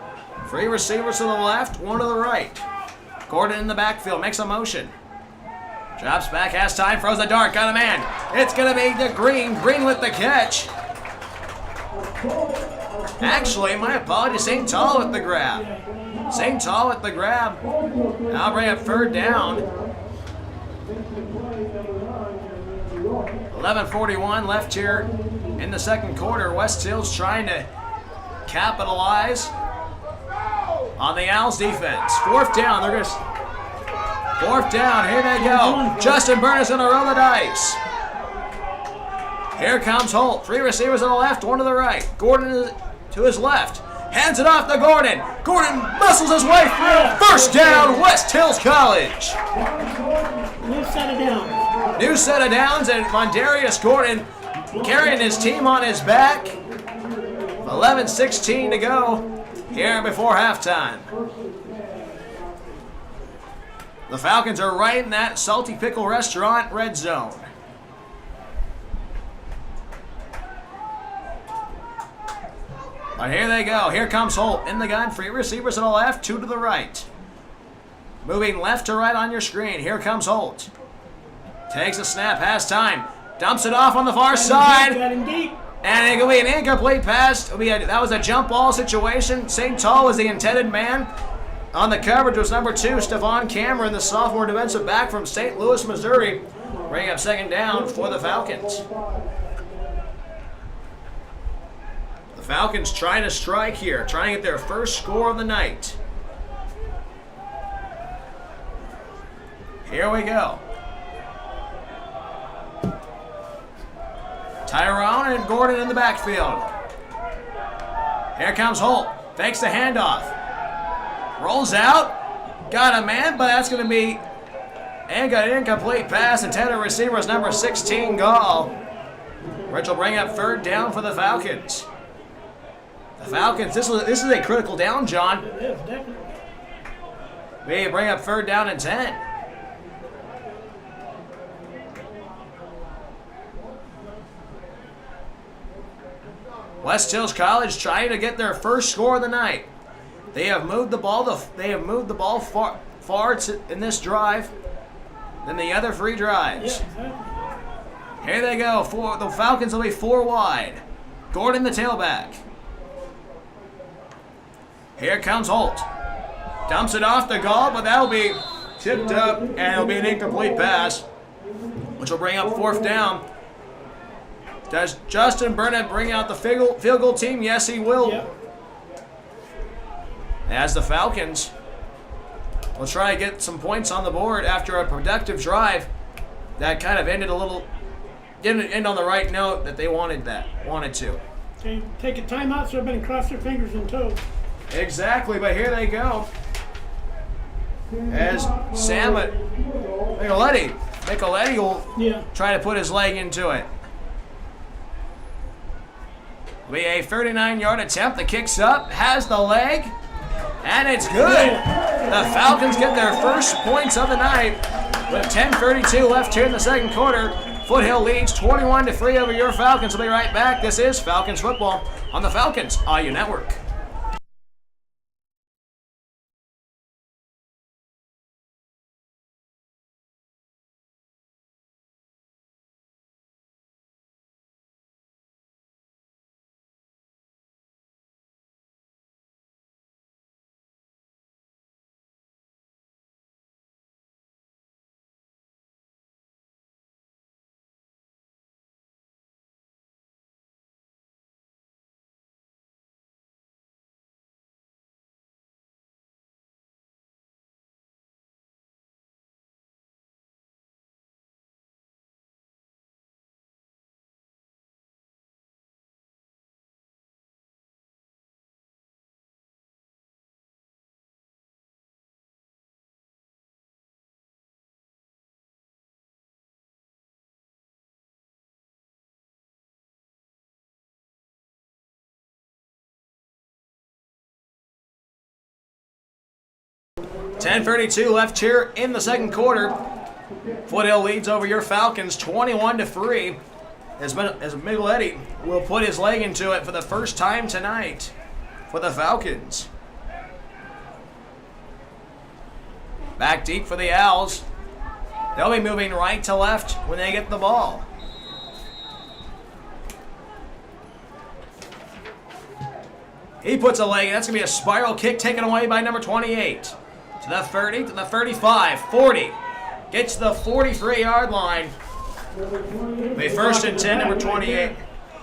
3 receivers to the left, 1 to the right. Gordon in the backfield, makes a motion. Drops back, has time, throws a dart, got a man. It's going to be the Green. Green with the catch. Actually, my apologies, St. Tall with the grab. St. Tall with the grab. Now bring up third down. 11:41 left here in the second quarter. West Hills trying to capitalize on the Owls defense. Fourth down. Fourth down. Here they go. Justin Byrne is going to roll the dice. Here comes Holt. 3 receivers on the left, 1 to the right. Gordon to his left. Hands it off to Gordon. Gordon muscles his way through. First down, West Hills College. We'll set it down. New set of downs, and Mondarius Gordon carrying his team on his back. 11:16 to go here before halftime. The Falcons are right in that Salty Pickle Restaurant red zone. But here they go. Here comes Holt in the gun. 3 receivers to the left, 2 to the right. Moving left to right on your screen. Here comes Holt. Takes a snap, has time. Dumps it off on the far side. Got him deep. And it will be an incomplete pass. That was a jump ball situation. St. Tall was the intended man. On the coverage was number 2, Stephon Cameron, the sophomore defensive back from St. Louis, Missouri. Bringing up second down for the Falcons. The Falcons trying to strike here, trying to get their first score of the night. Here we go. Tyrone and Gordon in the backfield. Here comes Holt. Fakes the handoff. Rolls out. Got a man, but that's going to be... And got an incomplete pass. Intended receiver is number 16, Gall. Which will bring up third down for the Falcons. The Falcons, this is a critical down, John. It is, definitely. We bring up third down and 10. West Hills College trying to get their first score of the night. They have moved the ball. Far in this drive than the other 3 drives. Yeah, exactly. Here they go. The Falcons will be 4 wide. Gordon the tailback. Here comes Holt. Dumps it off the Gall, but that'll be tipped up, and it'll be an incomplete pass, which will bring up fourth down. Does Justin Burnett bring out the field goal team? Yes, he will. Yep. As the Falcons will try to get some points on the board after a productive drive that kind of didn't end on the right note that they wanted to. Okay, take a timeout so everybody cross their fingers and toes. Exactly, but here they go. As Sam Nicoletti will try to put his leg into it. Be a 39-yard attempt. The kick's up, has the leg, and it's good. The Falcons get their first points of the night with 10:32 left here in the second quarter. Foothill leads 21-3 over your Falcons. We'll be right back. This is Falcons football on the Falcons Audio Network. .10:32 left here in the second quarter. Foothill leads over your Falcons 21-3. As Miggletti will put his leg into it for the first time tonight for the Falcons. Back deep for the Owls. They'll be moving right to left when they get the ball. He puts a leg, and that's going to be a spiral kick taken away by number 28. To the 30, to the 35, 40. Gets to the 43-yard line. Be first and 10, number 28.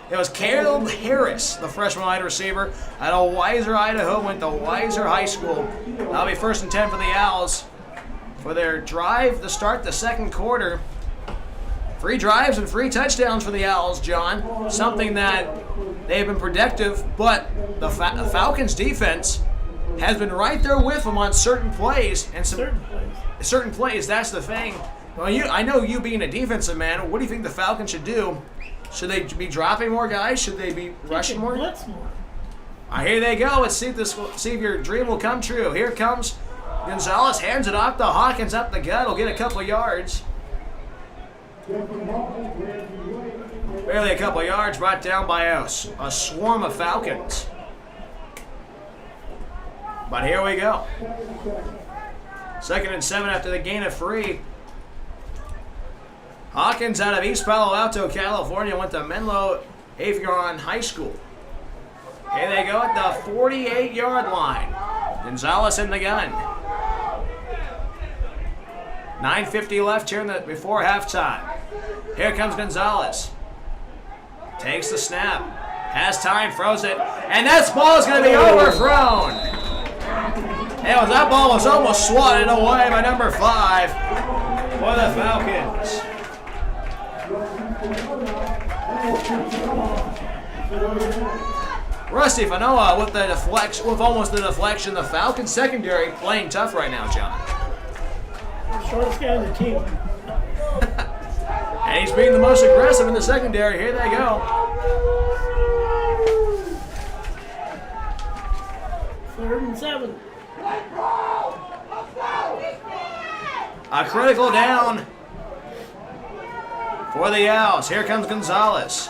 It was Caleb Harris, the freshman wide receiver out of Weiser, Idaho, went to Weiser High School. That'll be first and 10 for the Owls for their drive to start the second quarter. 3 drives and 3 touchdowns for the Owls, John. Something that they've been productive, but the Falcons' defense has been right there with them on certain plays. And certain plays, that's the thing. Well, I know you being a defensive man, what do you think the Falcons should do? Should they be dropping more guys? Should they be rushing more? Blitz more. Here they go. Let's see if your dream will come true. Here comes Gonzalez, hands it off to Hawkins up the gut. He'll get a couple yards. Barely a couple yards, brought down by a swarm of Falcons. But here we go. 2nd and 7 after the gain of 3. Hawkins out of East Palo Alto, California, went to Menlo Avion High School. Here they go at the 48-yard line. Gonzalez in the gun. 9:50 left here before halftime. Here comes Gonzalez. Takes the snap. Has time, throws it. And that ball is going to be overthrown. That ball was almost swatted away by number 5 for the Falcons. Rusty Fanoa with almost the deflection. The Falcons secondary playing tough right now, John. Shortest guy on the team. And he's being the most aggressive in the secondary. Here they go. 3rd and 7. A critical down for the Owls. Here comes Gonzalez.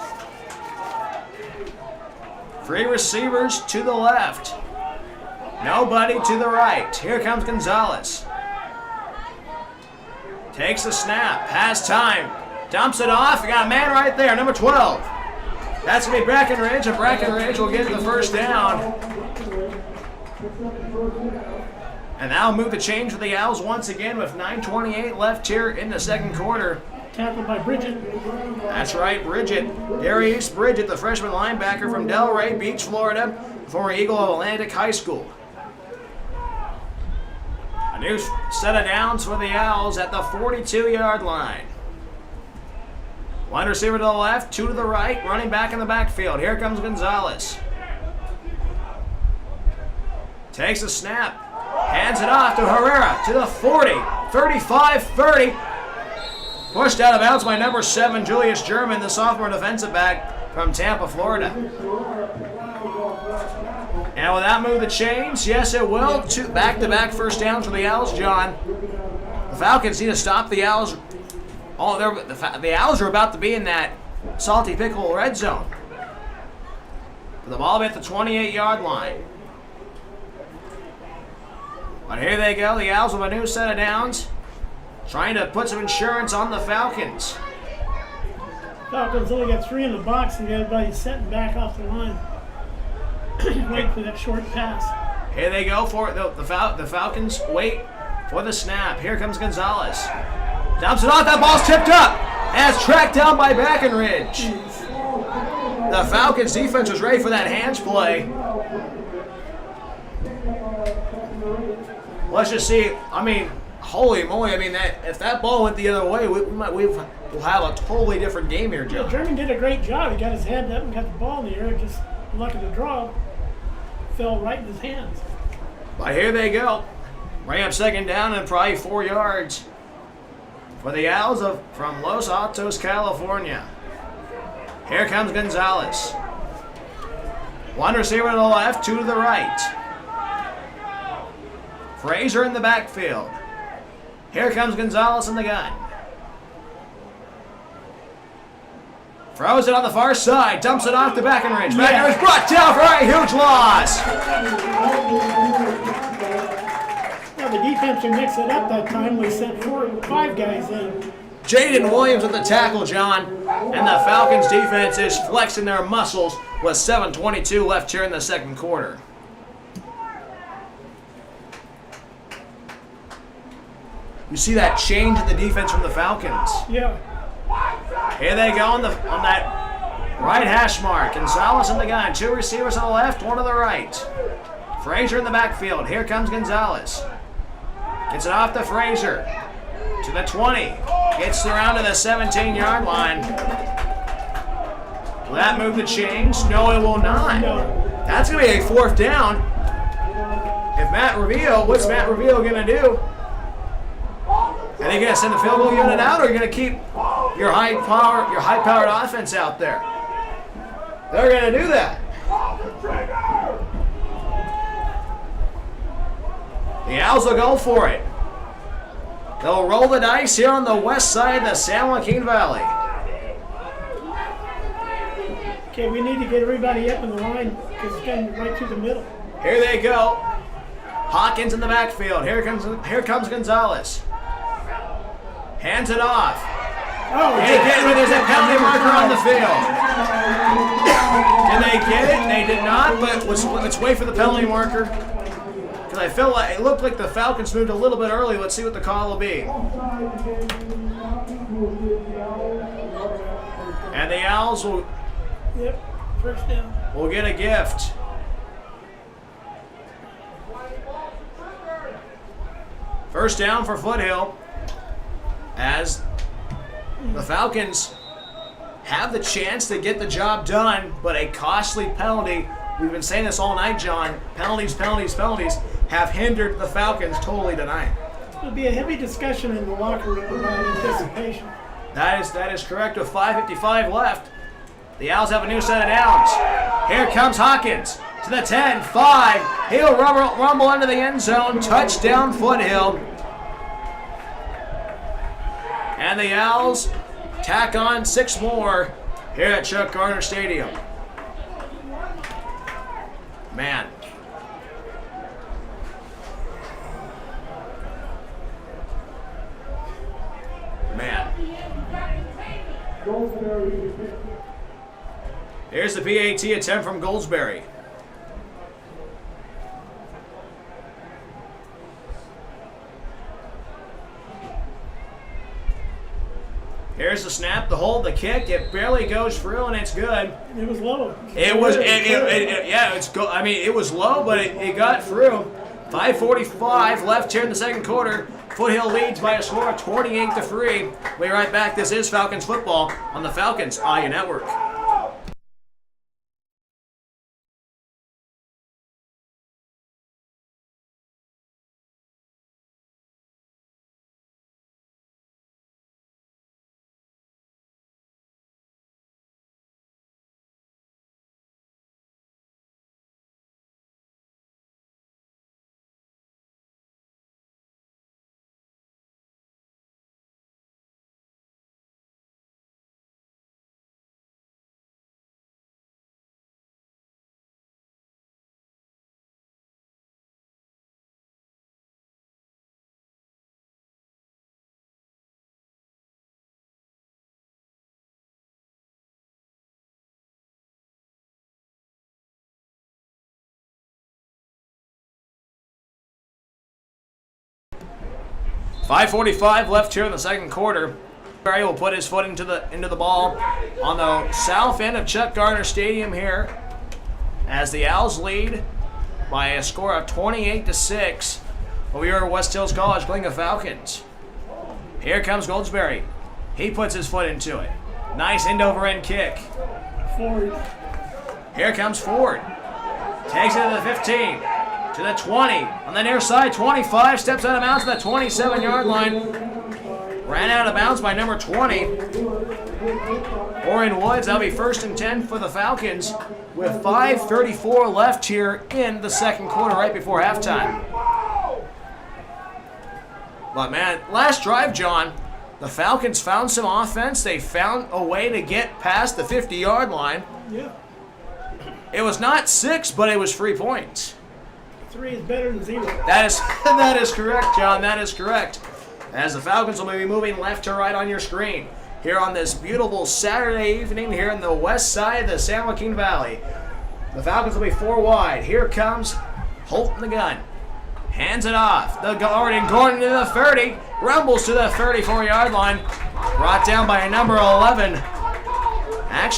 3 receivers to the left. Nobody to the right. Here comes Gonzalez. Takes the snap. Has time. Dumps it off. We got a man right there, number 12. That's going to be Brackenridge, and Brackenridge will get the first down. And that'll move the change for the Owls once again with 9:28 left here in the second quarter. Tackled by Bridget. That's right, Bridget. Darius Bridget, the freshman linebacker from Delray Beach, Florida, former Eagle of Atlantic High School. A new set of downs for the Owls at the 42-yard line. 1 receiver to the left, 2 to the right, running back in the backfield. Here comes Gonzalez. Takes a snap, hands it off to Herrera to the 40, 35, 30. Pushed out of bounds by number 7, Julius German, the sophomore defensive back from Tampa, Florida. And will that move the chains? Yes, it will. 2 back-to-back first downs for the Owls, John. The Falcons need to stop the Owls. The Owls are about to be in that salty pickle red zone. The ball at the 28-yard line. But here they go, the Owls with a new set of downs. Trying to put some insurance on the Falcons. Falcons only got 3 in the box and everybody's setting back off the line. Wait for that short pass. Here they go for it. The Falcons wait for the snap. Here comes Gonzalez. Dumps it off. That ball's tipped up. And it's tracked down by Brackenridge. The Falcons defense was ready for that hands play. Let's just see. I mean, holy moly! I mean, if that ball went the other way, we'll have a totally different game here, Joe. Yeah, German did a great job. He got his head up and got the ball in the air. Just lucky to draw, fell right in his hands. But here they go. Bring up second down and probably 4 yards for the Owls from Los Altos, California. Here comes Gonzalez. 1 receiver to the left, 2 to the right. Frazier in the backfield. Here comes Gonzalez in the gun. Throws it on the far side. Dumps it off to Brackenridge. Brackenridge brought down for a huge loss. Well, the defense would mix it up that time. We sent 5 guys in. Jaden Williams with the tackle, John. And the Falcons defense is flexing their muscles with 7:22 left here in the second quarter. You see that change in the defense from the Falcons. Yeah. Here they go on that right hash mark. Gonzalez in the gun. 2 receivers on the left, 1 to the right. Frazier in the backfield. Here comes Gonzalez. Gets it off to Frazier. To the 20. Gets around to the 17-yard line. Will that move the chains? No, it will not. No. That's going to be a 4th down. If what's Matt Reveal going to do? Are you going to send the field goal unit out, or are you going to keep your high-powered offense out there? They're going to do that. The Owls will go for it. They'll roll the dice here on the west side of the San Joaquin Valley. Okay, we need to get everybody up in the line because it's going right through the middle. Here they go. Hawkins in the backfield. Here comes Gonzalez. Hands it off. Oh, There's a penalty marker on the field. Did they get it? They did not, but let's wait for the penalty marker. Because I feel like it looked like the Falcons moved a little bit early. Let's see what the call will be. And the Owls will first down. Will get a gift. First down for Foothill as the Falcons have the chance to get the job done, but a costly penalty. We've been saying this all night, John. Penalties have hindered the Falcons totally tonight. There'll be a heavy discussion in the locker room about anticipation. That is correct. With 5:55 left, the Owls have a new set of downs. Here comes Hawkins to the 10, 5. He'll rumble under the end zone. Touchdown, Foothill. And the Owls tack on 6 more here at Chuck Garner Stadium. Man. Here's the PAT attempt from Goldsberry. Here's the snap, the hold, the kick. It barely goes through, and it's good. It was low. It was low, but it got through. 5:45 left here in the second quarter. Foothill leads by a score of 28-3. We'll be right back. This is Falcons football on the Falcons Audio Network. .545 left here in the second quarter. Barry will put his foot into the ball on the south end of Chuck Garner Stadium here as the Owls lead by a score of 28-6 over your West Hills College Klinga Falcons. Here comes Goldsberry. He puts his foot into it. Nice end-over-end kick. Ford. Here comes Ford. Takes it to the 15. To the 20, on the near side, 25, steps out of bounds to the 27-yard line. Ran out of bounds by number 20. Orion Woods, that'll be 1st and 10 for the Falcons with 5:34 left here in the second quarter right before halftime. But man, last drive, John, the Falcons found some offense. They found a way to get past the 50-yard line. Yeah. It was not 6, but it was 3 points. 3 is better than 0. That is correct, John. That is correct. As the Falcons will be moving left to right on your screen here on this beautiful Saturday evening here in the west side of the San Joaquin Valley. The Falcons will be 4 wide. Here comes Holt in the gun. Hands it off. The Gordon to the 30. Rumbles to the 34-yard line. Brought down by a number 11. I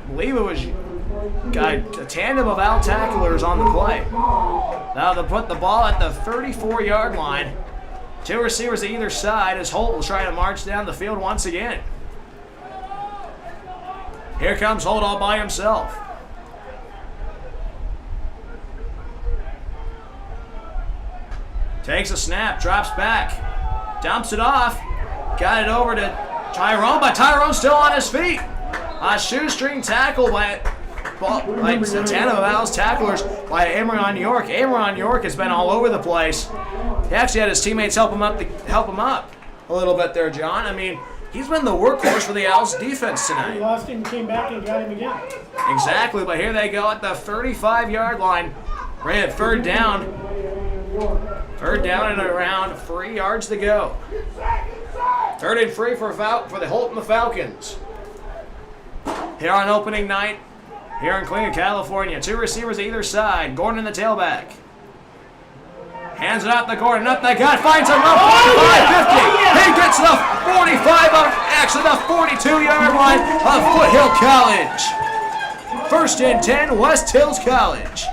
believe it was a tandem of out tacklers on the play. Now they'll put the ball at the 34-yard line. 2 receivers at either side as Holt will try to march down the field once again. Here comes Holt all by himself. Takes a snap, drops back, dumps it off, got it over to Tyrone, but Tyrone's still on his feet. A shoestring tackle by Santana Val's tacklers by Amron York. Amron York has been all over the place. He actually had his teammates help him up a little bit there, John. I mean, he's been the workhorse for the Owls defense He tonight. lost him, came back, and got him again. Exactly, but here they go at the 35-yard line. Right at third down. Third down and around 3 yards to go. 3rd and 3 for the Holt and the Falcons. Here on opening night, here in Clinton, California. 2 receivers either side. Gordon in the tailback. Hands it out to Gordon. Up they got. Finds him up 45, 50. He gets the 45 actually the 42-yard line of Foothill College. 1st and 10, West Hills College.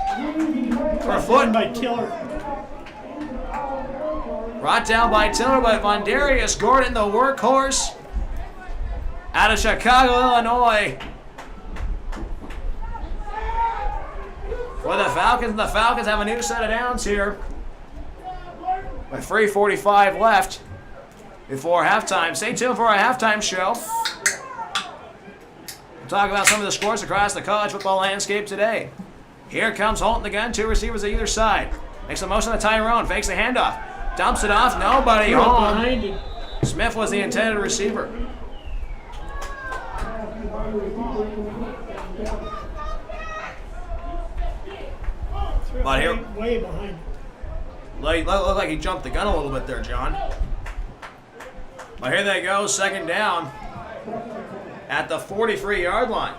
For Foot by Tiller. Brought down by Tiller by Vondarius Gordon, the workhorse out of Chicago, Illinois. For the Falcons have a new set of downs here. With 3:45 left before halftime. Stay tuned for our halftime show. We'll talk about some of the scores across the college football landscape today. Here comes Holt again, 2 receivers at either side. Makes the motion to Tyrone, fakes the handoff, dumps it off, nobody home. Behind him. Smith was the intended receiver. But here, Way behind him. looked like he jumped the gun a little bit there, John. But here they go, 2nd down at the 43-yard line.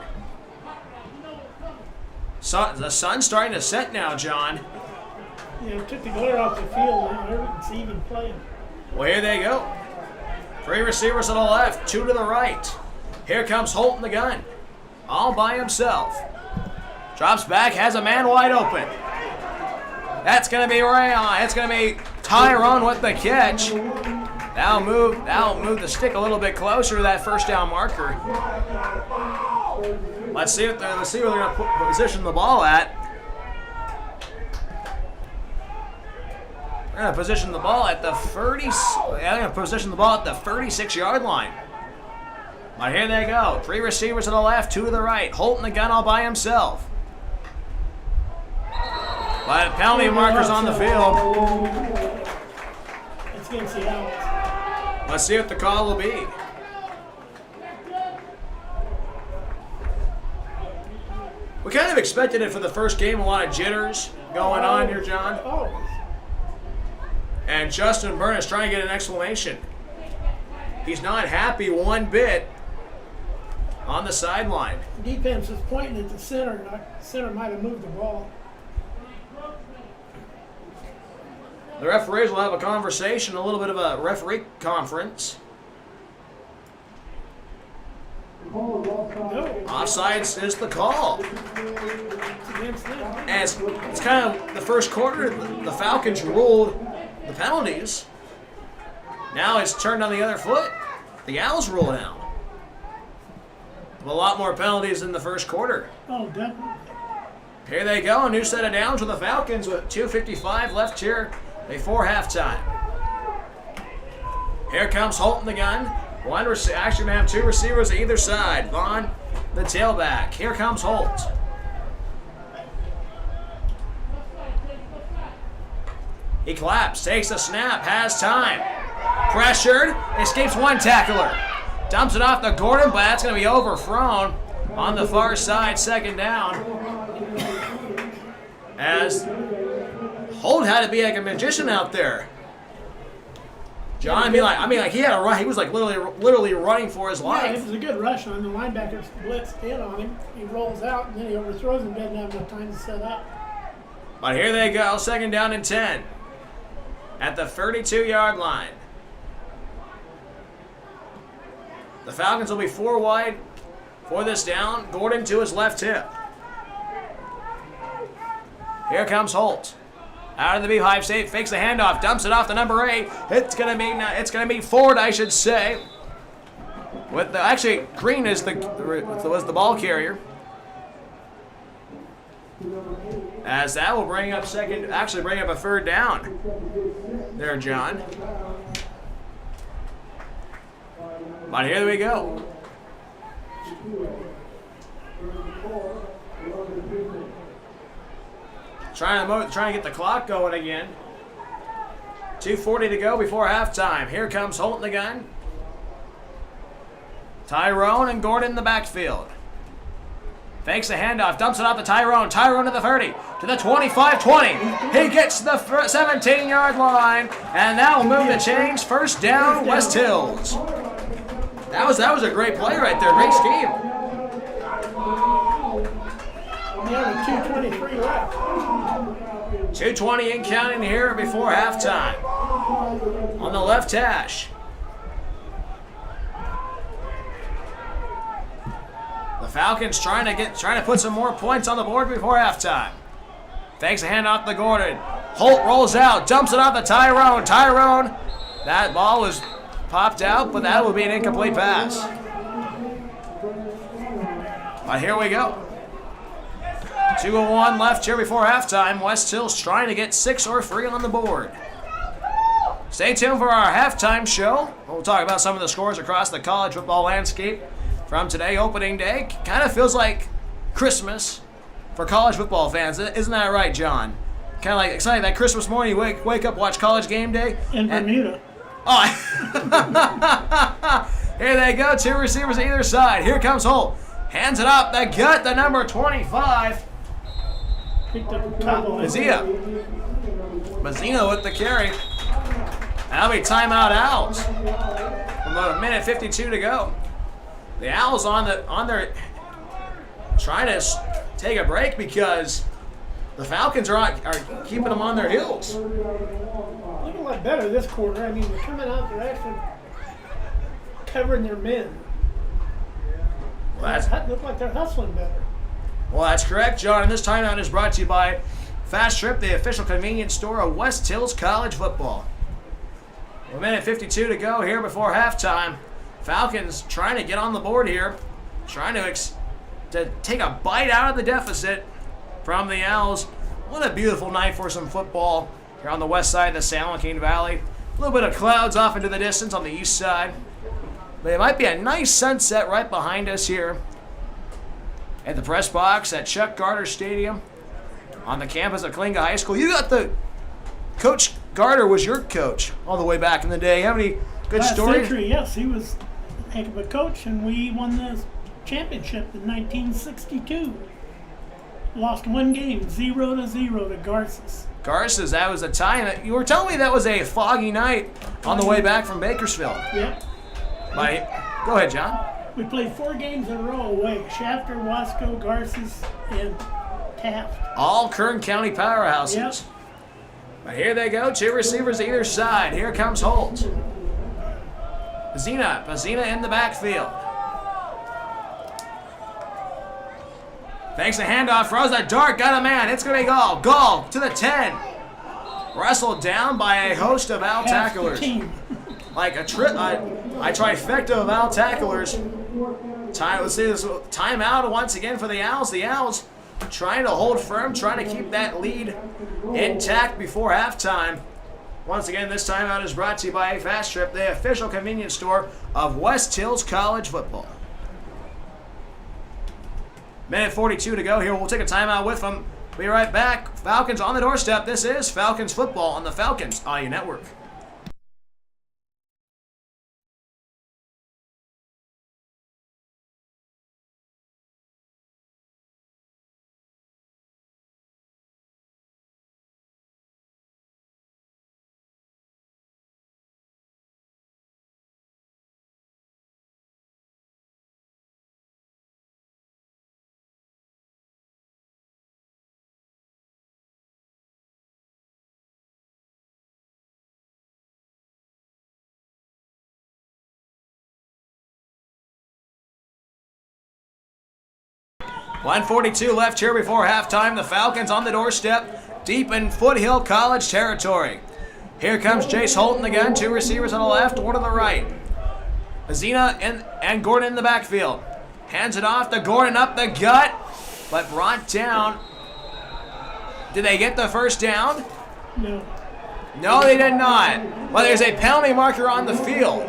The sun's starting to set now, John. Yeah, took the glare off the field. Now it's even playing. Well, here they go. 3 receivers to the left, 2 to the right. Here comes Holt in the gun, all by himself. Drops back, has a man wide open. That's going to be Rayon. It's going to be Tyrone with the catch. That'll move the stick a little bit closer to that 1st down marker. Let's see where they're going to position the ball at. They're going to position the ball at the 36-yard line. But here they go. 3 receivers to the left, 2 to the right. Holt in the gun all by himself. But penalty markers on the field. It's against the Owls. Let's see what the call will be. We kind of expected it for the first game. A lot of jitters going on here, John. Always. And Justin Byrne is trying to get an explanation. He's not happy one bit on the sideline. Defense is pointing at the center. The center might have moved the ball. The referees will have a conversation, a little bit of a referee conference. No. Offsides is the call. It's against them. And it's kind of the first quarter, the Falcons ruled the penalties. Now it's turned on the other foot. The Owls rule now. A lot more penalties in the first quarter. Oh, definitely. Here they go, a new set of downs for the Falcons with 2:55 left here before halftime. Here comes Holt in the gun. Actually going to have 2 receivers at either side. Vaughn, the tailback. Here comes Holt. He claps, takes a snap, has time. Pressured, escapes one tackler. Dumps it off to Gordon, but that's going to be overthrown on the far side, 2nd down. As Holt had to be like a magician out there. John, I mean, like he had a run. He was like literally running for his Yeah, life. it was a good rush on the linebackers blitzed in on him. He rolls out and then he overthrows him. Doesn't have enough time to set up. But here they go, 2nd down and 10 at the 32-yard line. The Falcons will be 4 wide for this down. Gordon to his left hip. Here comes Holt. Out of the beehive state, fakes the handoff, dumps it off to number 8. It's gonna be Ford, I should say. With the Green was the ball carrier. As that will bring up a 3rd down. there, John. But here we go. Trying to get the clock going again. 2:40 to go before halftime. Here comes Holt in the gun. Tyrone and Gordon in the backfield. Fakes the handoff, dumps it off to Tyrone. Tyrone to the 30, to the 25-20. He gets to the 17-yard line, and that will move the chains. First down, West Hills. That was a great play right there. Great scheme. Yeah, 2:23 left. 2:20 and counting here before halftime. On the left hash. The Falcons trying to put some more points on the board before halftime. Fakes a handoff to Gordon. Holt rolls out, dumps it off to Tyrone. Tyrone, that ball was popped out, but that will be an incomplete pass. But here we go. 2:01 left here before halftime. West Hills trying to get 6 or 3 on the board. Stay tuned for our halftime show. We'll talk about some of the scores across the college football landscape from today, opening day. Kind of feels like Christmas for college football fans. Isn't that right, John? Kind of like excited that Christmas morning you wake up, watch College Game Day. In Bermuda. Oh, here they go. 2 receivers either side. Here comes Holt. Hands it up. The gut, the number 25. Mazzina with the carry. That'll be timeout Owls. About a minute 52 to go. The Owls on their trying to take a break because the Falcons are keeping them on their heels. Looking a lot better this quarter. I mean, they're coming out, they're actually covering their men. Well, that look like they're hustling better. Well, that's correct, John. And this timeout is brought to you by Fast Trip, the official convenience store of West Hills College football. A minute 52 to go here before halftime. Falcons trying to get on the board here, trying to take a bite out of the deficit from the Owls. What a beautiful night for some football here on the west side of the San Joaquin Valley. A little bit of clouds off into the distance on the east side. But it might be a nice sunset right behind us here at the press box at Chuck Garter Stadium on the campus of Kalinga High School. You got Coach Garter was your coach all the way back in the day. You have any good stories? Century, yes, he was a heck of a coach, and we won the championship in 1962. Lost 1 game, 0-0 to Garces. Garces, that was a time. You were telling me that was a foggy night on the way back from Bakersfield. Yep. Go ahead, John. We played 4 games in a row away. Shafter, Wasco, Garces, and Taft. All Kern County powerhouses. Yep. But here they go, 2 receivers either side. Here comes Holt. Pazina in the backfield. Fakes a handoff, throws a dart, got a man. It's going to be Gall. Gall to the 10. Wrestled down by a host of Owl tacklers. Like a trifecta of Owl tacklers. Let's see this timeout once again for the Owls. The Owls trying to hold firm, trying to keep that lead intact before halftime. Once again, this timeout is brought to you by Fast Trip, the official convenience store of West Hills College football. Minute 42 to go here. We'll take a timeout with them. Be right back. Falcons on the doorstep. This is Falcons football on the Falcons Audio Network. .142 left here before halftime. The Falcons on the doorstep, deep in Foothill College territory. Here comes Jace Holt again. 2 receivers on the left, 1 on the right. Azina and Gordon in the backfield. Hands it off to Gordon up the gut, but brought down. Did they get the first down? No. No, they did not. Well, there's a penalty marker on the field.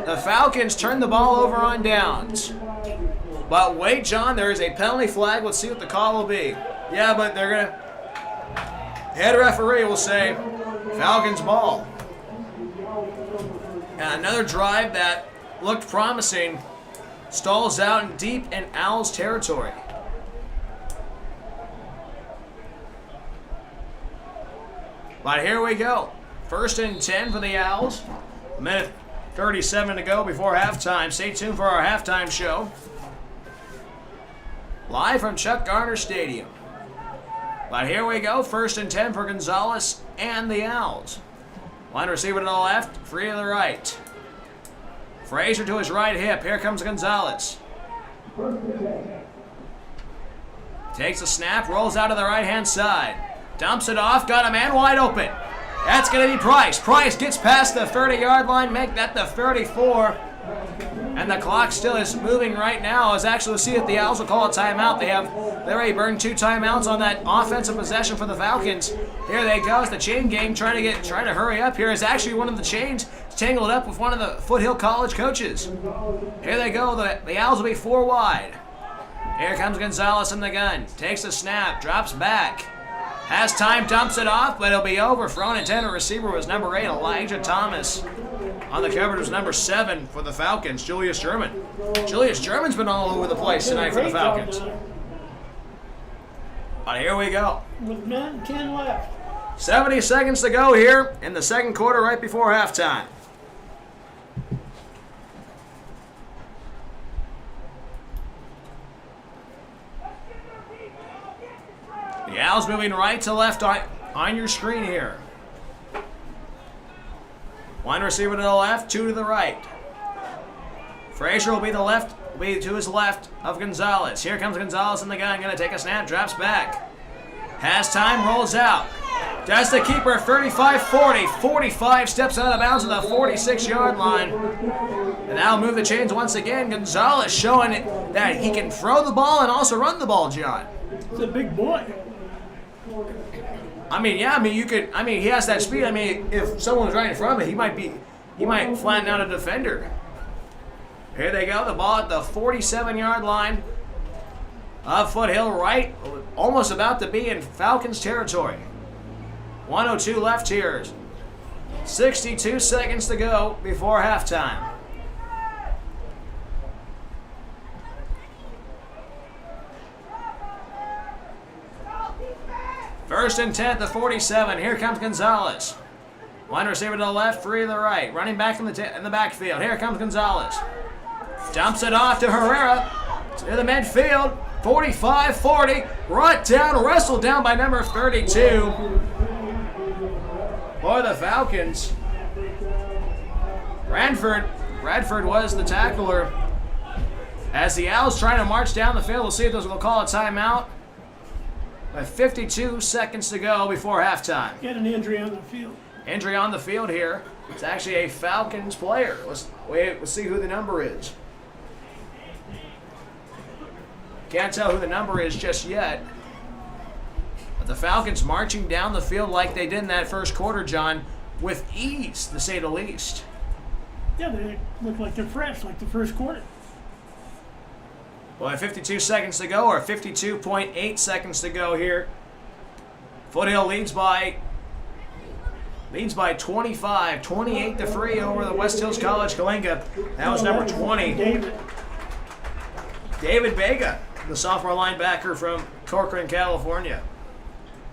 The Falcons turned the ball over on downs. But wait, John, there is a penalty flag. Let's see what the call will be. Yeah, but they're going to... Head referee will say, Falcons ball. And another drive that looked promising stalls out in deep in Owls territory. But here we go. 1st and 10 for the Owls. A minute 37 to go before halftime. Stay tuned for our halftime show. Live from Chuck Garner Stadium. But here we go. 1st and 10 for Gonzalez and the Owls. Wide receiver to the left, free to the right. Frazier to his right hip. Here comes Gonzalez. Takes a snap, rolls out to the right-hand side. Dumps it off, got a man wide open. That's going to be Price. Price gets past the 30-yard line, make that the 34. And the clock still is moving right now. As actually we'll see if the Owls will call a timeout. They already burned 2 timeouts on that offensive possession for the Falcons. Here they go. It's the chain gang trying to hurry up here. Is actually one of the chains tangled up with one of the Foothill College coaches. Here they go. The Owls will be 4 wide. Here comes Gonzalez in the gun. Takes a snap, drops back. Has time, dumps it off, but it'll be overthrown. Intended receiver was number 8, Elijah Thomas. On the cover was number 7 for the Falcons, Julius German. Julius German's been all over the place tonight for the Falcons. But here we go. With 10 left. 70 seconds to go here in the second quarter right before halftime. The Owls moving right to left on your screen here. 1 receiver to the left, 2 to the right. Frazier will be to his left of Gonzalez. Here comes Gonzalez in the gun, going to take a snap, drops back. Has time, rolls out. Does the keeper, 35-40. 45 steps out of bounds at the 46-yard line. And now move the chains once again. Gonzalez showing that he can throw the ball and also run the ball, John. He's a big boy. He has that speed. If someone was right in front of him, he might flatten out a defender. Here they go, the ball at the 47-yard line of Foothill, right, almost about to be in Falcons territory. 1:02 left here. 62 seconds to go before halftime. First and 10 at the 47. Here comes Gonzalez. 1 receiver to the left, 3 to the right. Running back in the backfield. Here comes Gonzalez. Dumps it off to Herrera. To the midfield. 45-40. Brought down, wrestled down by number 32. For the Falcons. Bradford was the tackler. As the Owls trying to march down the field, we'll see if they'll call a timeout. With 52 seconds to go before halftime. Get an injury on the field. Injury on the field here. It's actually a Falcons player. Let's see who the number is. Can't tell who the number is just yet. But the Falcons marching down the field like they did in that first quarter, John, with ease, to say the least. Yeah, they look like they're fresh, like the first quarter. Well, 52 seconds to go, or 52.8 seconds to go here. Foothill leads by 25, 28-3 over the West Hills College Kalinga. That was number 20. David Vega, the sophomore linebacker from Corcoran, California.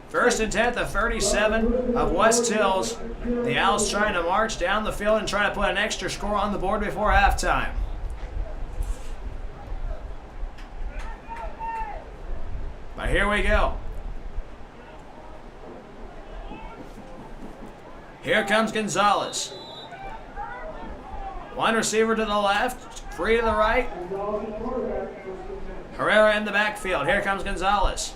First and 10 at the 37 of West Hills. The Owls trying to march down the field and try to put an extra score on the board before halftime. But here we go. Here comes Gonzalez. 1 receiver to the left, 3 to the right. Herrera in the backfield. Here comes Gonzalez.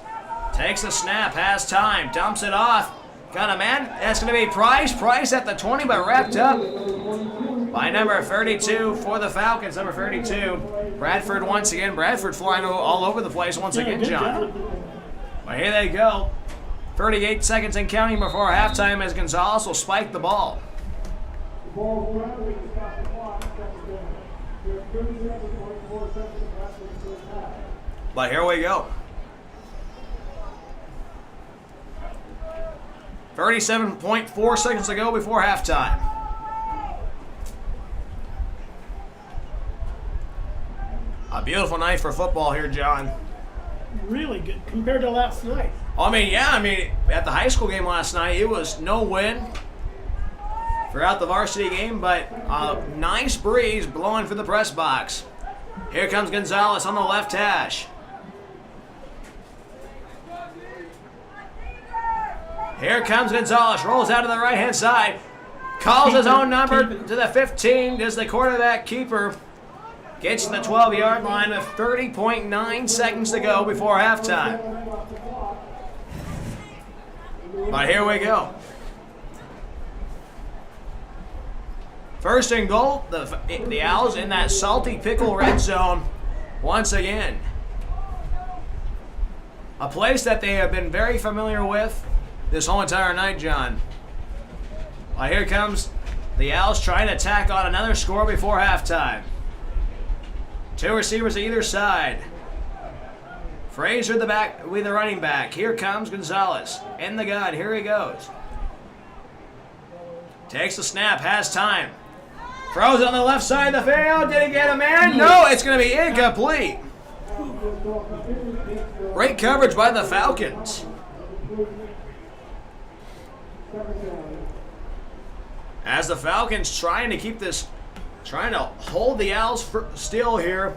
Takes a snap, has time, dumps it off. Got a man. That's going to be Price. Price at the 20, but wrapped up by number 32 for the Falcons. Number 32, Bradford once again. Bradford flying all over the place once again, John. Well, here they go. 38 seconds and counting before halftime as Gonzalez will spike the ball. But here we go. 37.4 seconds to go before halftime. A beautiful night for football here, John. Really good compared to last night. At the high school game last night, it was no win throughout the varsity game, but a nice breeze blowing through the press box. Here comes Gonzalez on the left hash. Here comes Gonzalez, rolls out to the right-hand side, calls his own number to the 15 as the quarterback keeper gets to the 12-yard line with 30.9 seconds to go before halftime. But here we go. First and goal, the Owls in that salty pickle red zone once again. A place that they have been very familiar with this whole entire night, John. Well, here comes the Owls trying to tack on another score before halftime. Two receivers to either side. Frazier the back with the running back. Here comes Gonzalez in the gun. Here he goes. Takes the snap, has time. Throws on the left side of the field. Did he get a man? No, it's going to be incomplete. Great coverage by the Falcons. As the Falcons trying to hold the Owls still here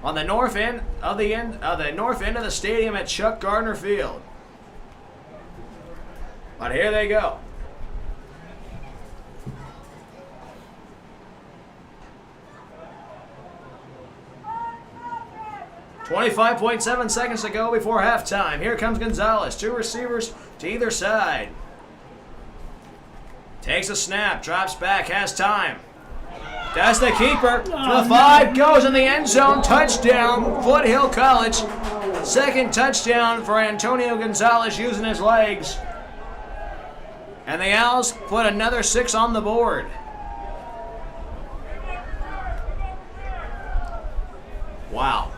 on the north end of the stadium at Chuck Gardner Field. But here they go. .7 seconds to go before halftime. Here comes Gonzalez. Two receivers to either side. Takes a snap, drops back, has time. That's the keeper. To the 5, goes in the end zone. Touchdown, Foothill College. Second touchdown for Antonio Gonzalez using his legs. And the Owls put another 6 on the board. Wow.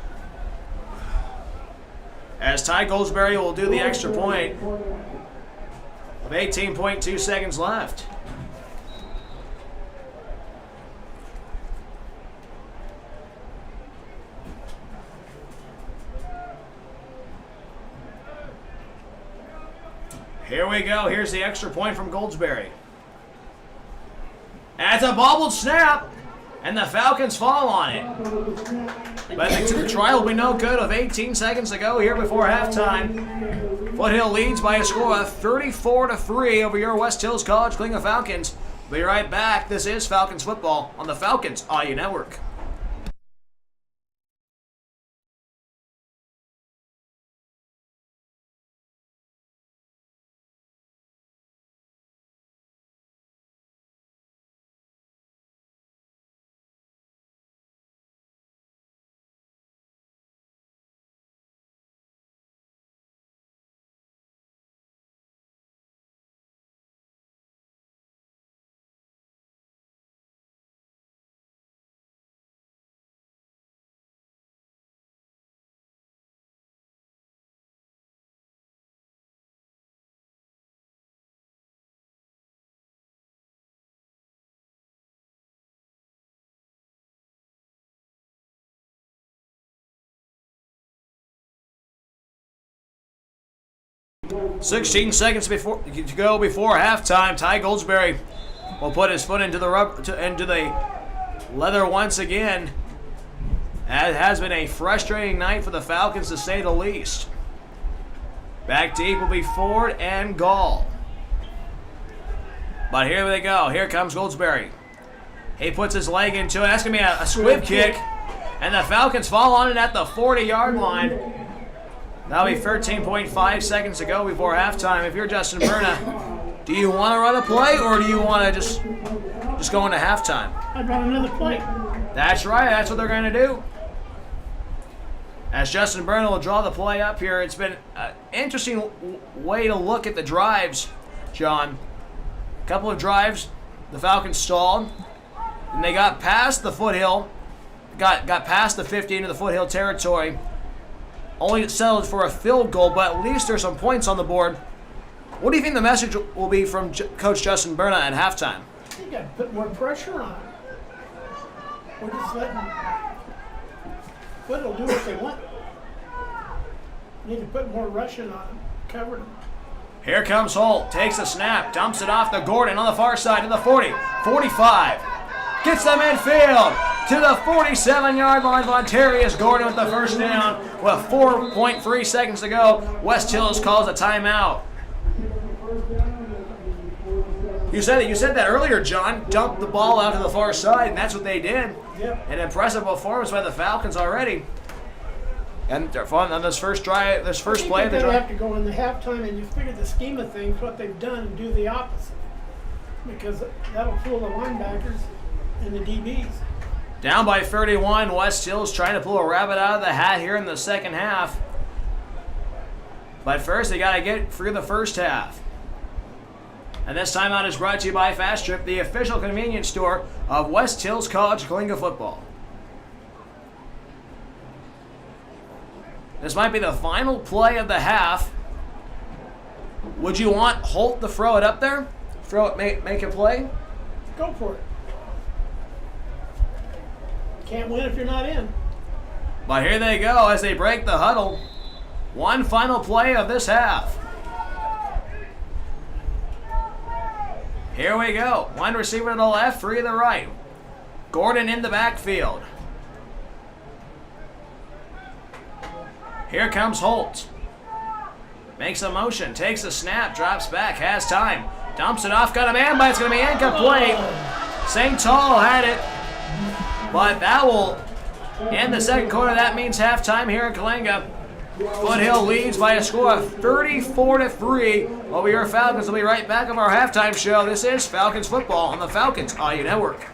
As Ty Goldsberry will do the extra point with 18.2 seconds left. Here we go. Here's the extra point from Goldsberry. That's a bobbled snap, and the Falcons fall on it. But the try will be no good with 18 seconds to go here before halftime. Foothill leads by a score of 34-3 over your West Hills College Klinga Falcons. We'll be right back. This is Falcons football on the Falcons Audio Network. .16 seconds to go before halftime. Ty Goldsberry will put his foot into the leather once again. It has been a frustrating night for the Falcons, to say the least. Back deep will be Ford and Gall. But here they go. Here comes Goldsberry. He puts his leg into it. That's going to be a squib kick. And the Falcons fall on it at the 40-yard line. That'll be 13.5 seconds to go before halftime. If you're Justin Berna, do you want to run a play, or do you want to just go into halftime? I'd run another play. That's right. That's what they're going to do. As Justin Byrne will draw the play up here. It's been an interesting way to look at the drives, John. A couple of drives, the Falcons stalled, and they got past the Foothill, got past the 50 into the Foothill territory. Only settled for a field goal, but at least there's some points on the board. What do you think the message will be from Coach Justin Byrne at halftime? You got to put more pressure on them. We're just letting Foothill do what they want. Need to put more rushing on them, cover them. Here comes Holt, takes a snap, dumps it off to Gordon on the far side to the 40, 45. Gets them midfield to the 47-yard line. Vontarius Gordon with the first down with 4.3 seconds to go. West Hills calls a timeout. You said that earlier, John. Dumped the ball out to the far side, and that's what they did. Yep. An impressive performance by the Falcons already. And they're fun on this first drive, this first play of the drive. They drive. have to go in the halftime and you figure the scheme of things, what they've done, and do the opposite. Because that'll fool the linebackers and the DBs. Down by 31, West Hills trying to pull a rabbit out of the hat here in the second half. But first, they got to get through the first half. And this timeout is brought to you by Fast Trip, the official convenience store of West Hills College Kalinga football. This might be the final play of the half. Would you want Holt to throw it up there? Throw it, make a play? Go for it. Can't win if you're not in. But here they go as they break the huddle. One final play of this half. Here we go. One receiver to the left, three to the right. Gordon in the backfield. Here comes Holt. Makes a motion, takes a snap, drops back, has time. Dumps it off, got a man, but it's going to be incomplete. St. Tall had it. But that will end the second quarter. That means halftime here in Kalinga. Foothill leads by a score of 34-3. While we are Falcons, we'll be right back of our halftime show. This is Falcons football on the Falcons Audio Network.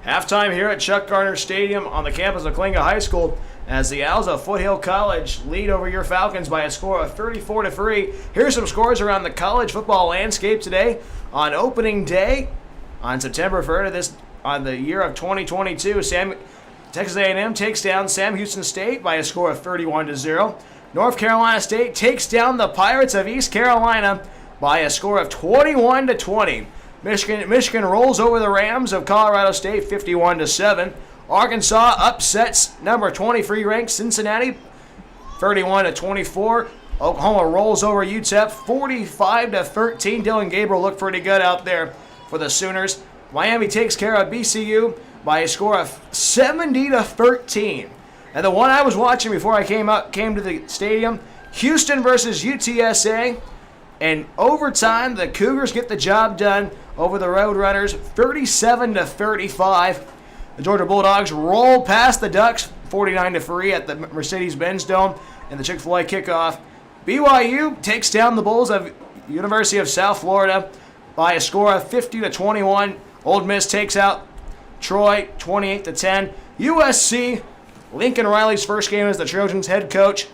Halftime here at Chuck Garner Stadium on the campus of Kalinga High School as the Owls of Foothill College lead over your Falcons by a score of 34-3. Here's some scores around the college football landscape today on opening day on September 3rd on the year of 2022. Texas A&M takes down Sam Houston State by a score of 31-0. North Carolina State takes down the Pirates of East Carolina by a score of 21-20. Michigan rolls over the Rams of Colorado State 51-7. Arkansas upsets number 23 ranked Cincinnati 31-24. Oklahoma rolls over UTEP 45-13. Dylan Gabriel looked pretty good out there for the Sooners. Miami takes care of BCU by a score of 70-13. And the one I was watching before I came to the stadium, Houston versus UTSA. In overtime, the Cougars get the job done over the Roadrunners, 37-35. The Georgia Bulldogs roll past the Ducks, 49-3 at the Mercedes-Benz Dome in the Chick-fil-A kickoff. BYU takes down the Bulls of University of South Florida by a score of 50-21. Ole Miss takes out Troy, 28-10. USC, Lincoln Riley's first game as the Trojans head coach,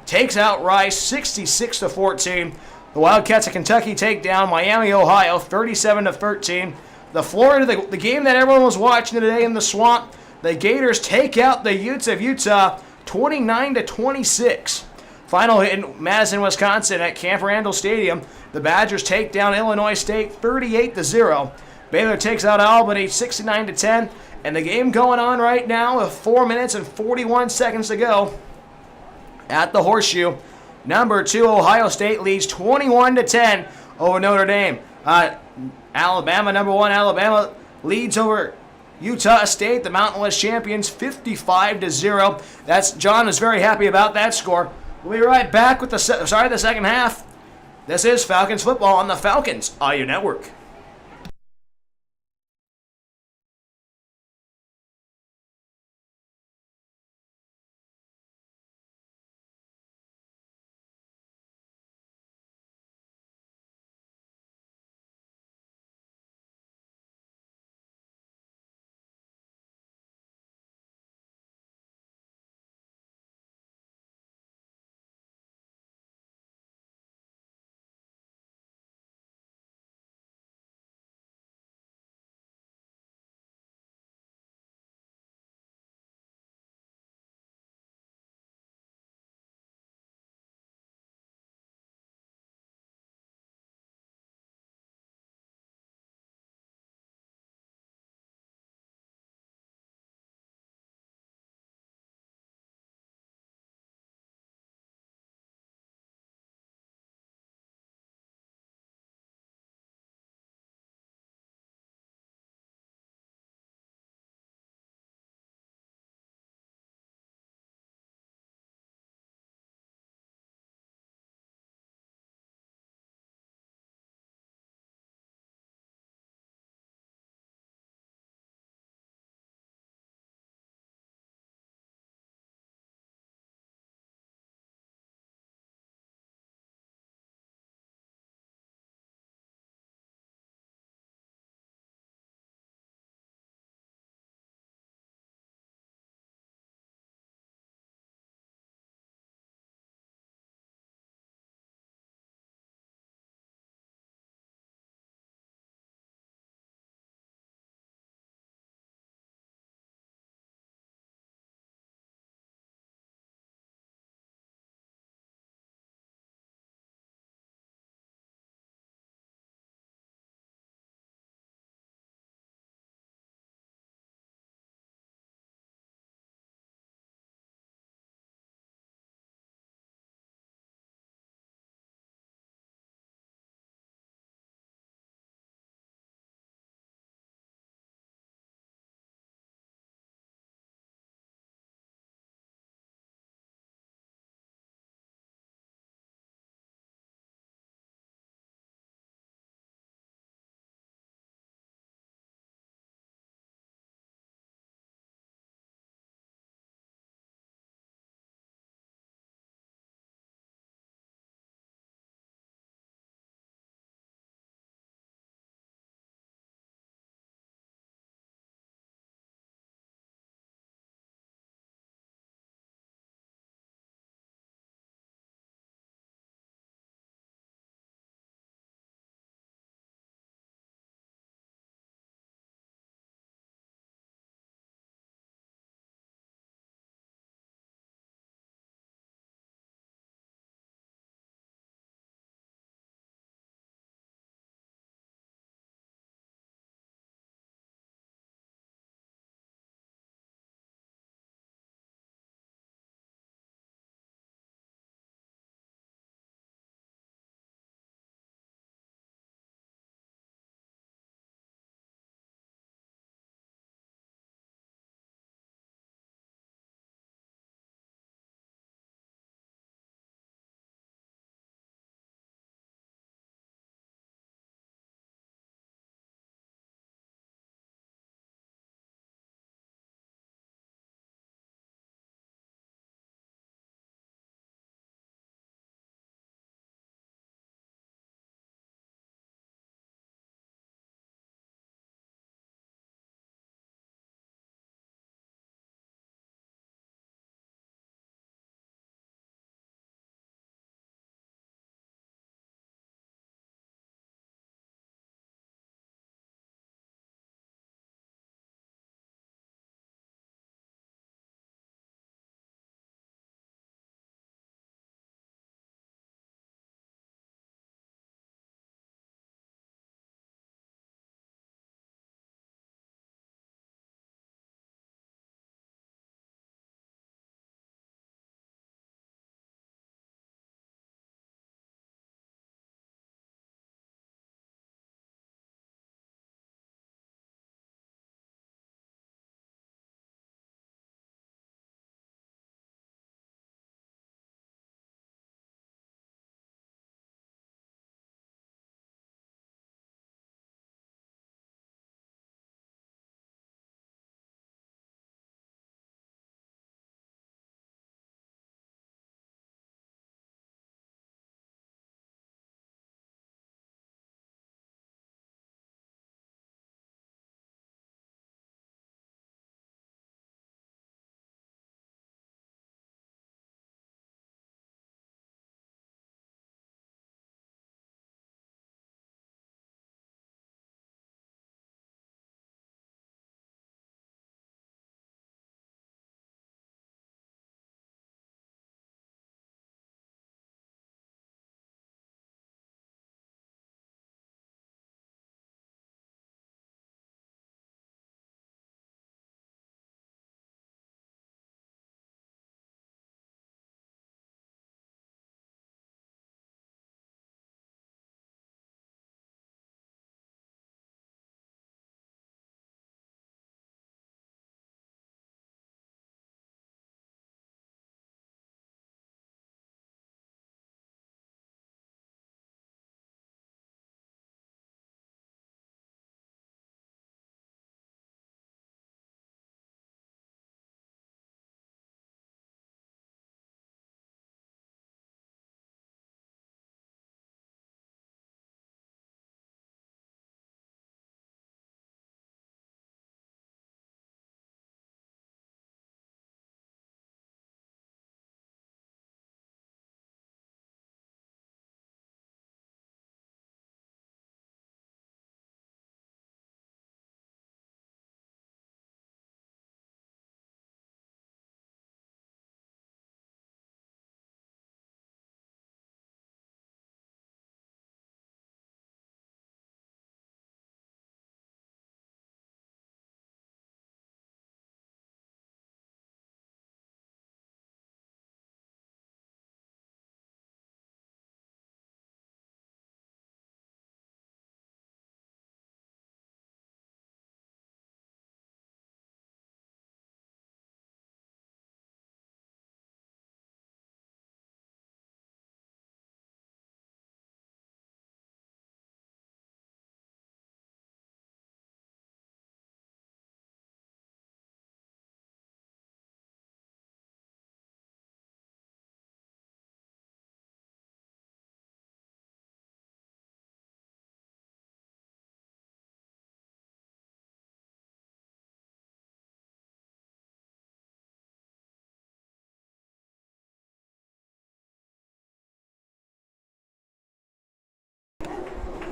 takes out Rice, 66-14. The Wildcats of Kentucky take down Miami, Ohio, 37-13. The game that everyone was watching today in the Swamp, the Gators take out the Utes of Utah, 29-26. Final in Madison, Wisconsin at Camp Randall Stadium, the Badgers take down Illinois State, 38-0. Baylor takes out Albany, 69-10. And the game going on right now with 4 minutes and 41 seconds to go at the Horseshoe. Number 2, Ohio State leads 21-10 over Notre Dame. Alabama, number 1, Alabama leads over Utah State, the Mountain West champions, 55-0. John is very happy about that score. We'll be right back with the second half. This is Falcons football on the Falcons Audio Network.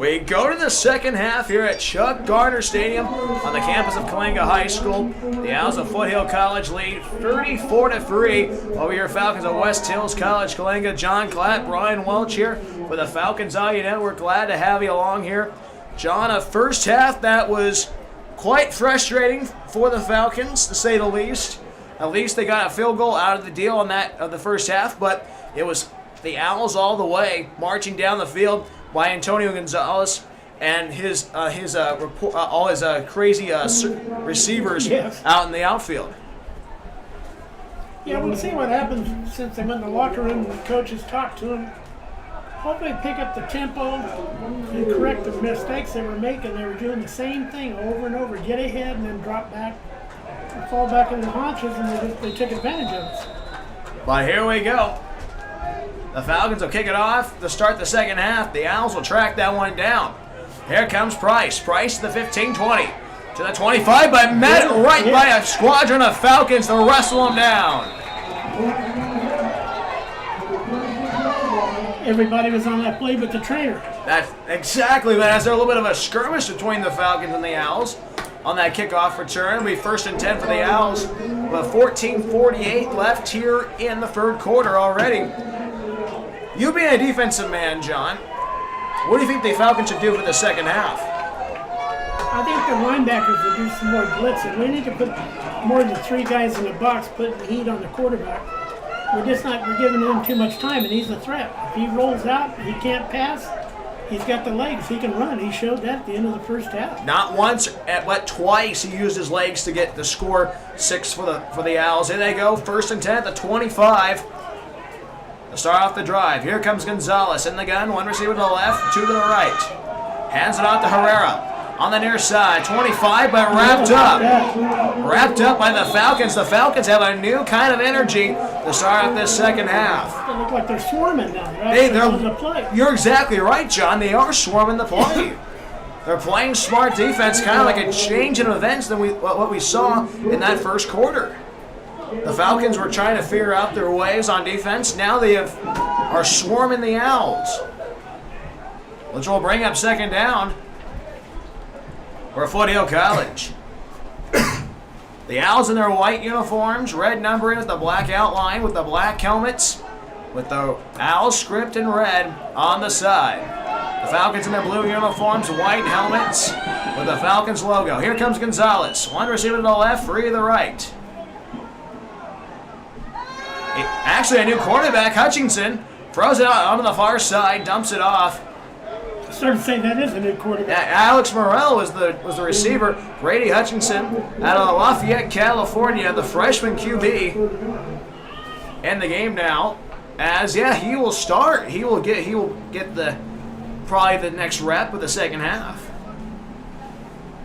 We go to the second half here at Chuck Garner Stadium on the campus of Kalinga High School. The Owls of Foothill College lead 34-3 over your Falcons of West Hills College Kalinga. John Clapp, Brian Welch here with the Falcons Audio Network. Glad to have you along here. John, a first half that was quite frustrating for the Falcons, to say the least. At least they got a field goal out of the deal on that of the first half, but it was the Owls all the way, marching down the field by Antonio Gonzalez and all his crazy receivers out in the outfield. Yeah, we'll see what happens since they went in the locker room and the coaches talked to them. Hopefully pick up the tempo and correct the mistakes they were making. They were doing the same thing over and over. Get ahead and then drop back and fall back in the haunches, and they took advantage of us. But here we go. The Falcons will kick it off to start the second half. The Owls will track that one down. Here comes Price. Price to the 15-20. To the 25, but met right by a squadron of Falcons to wrestle him down. Everybody was on that play but the trainer. That's exactly that. As there a little bit of a skirmish between the Falcons and the Owls on that kickoff return. It'll be 1st and 10 for the Owls. With 14:48 left here in the third quarter already. You being a defensive man, John, what do you think the Falcons should do for the second half? I think the linebackers will do some more blitzing. We need to put more than 3 guys in the box putting the heat on the quarterback. We're giving him too much time, and he's a threat. If he rolls out, he can't pass. He's got the legs. He can run. He showed that at the end of the first half. Not once, but twice he used his legs to get the score 6 for the Owls. Here they go, 1st and 10 at the 25. To start off the drive, here comes Gonzalez in the gun. 1 receiver to the left, 2 to the right. Hands it off to Herrera. On the near side, 25, but wrapped up. Wrapped up by the Falcons. The Falcons have a new kind of energy to start off this second half. They look like they're swarming now. Right? You're exactly right, John. They are swarming the play. They're playing smart defense, kind of like a change in events than what we saw in that first quarter. The Falcons were trying to figure out their ways on defense. Now they are swarming the Owls, which will bring up second down for Foothill College. The Owls in their white uniforms, red numbering with the black outline, with the black helmets, with the Owl script in red on the side. The Falcons in their blue uniforms, white helmets, with the Falcons logo. Here comes Gonzalez. 1 receiver to the left, 3 to the right. Actually, a new quarterback, Hutchinson, throws it out onto the far side, dumps it off. I started saying that is a new quarterback. Alex Morrell was the receiver. Brady Hutchinson out of Lafayette, California, the freshman QB in the game now. As he will start. He will get probably the next rep of the second half.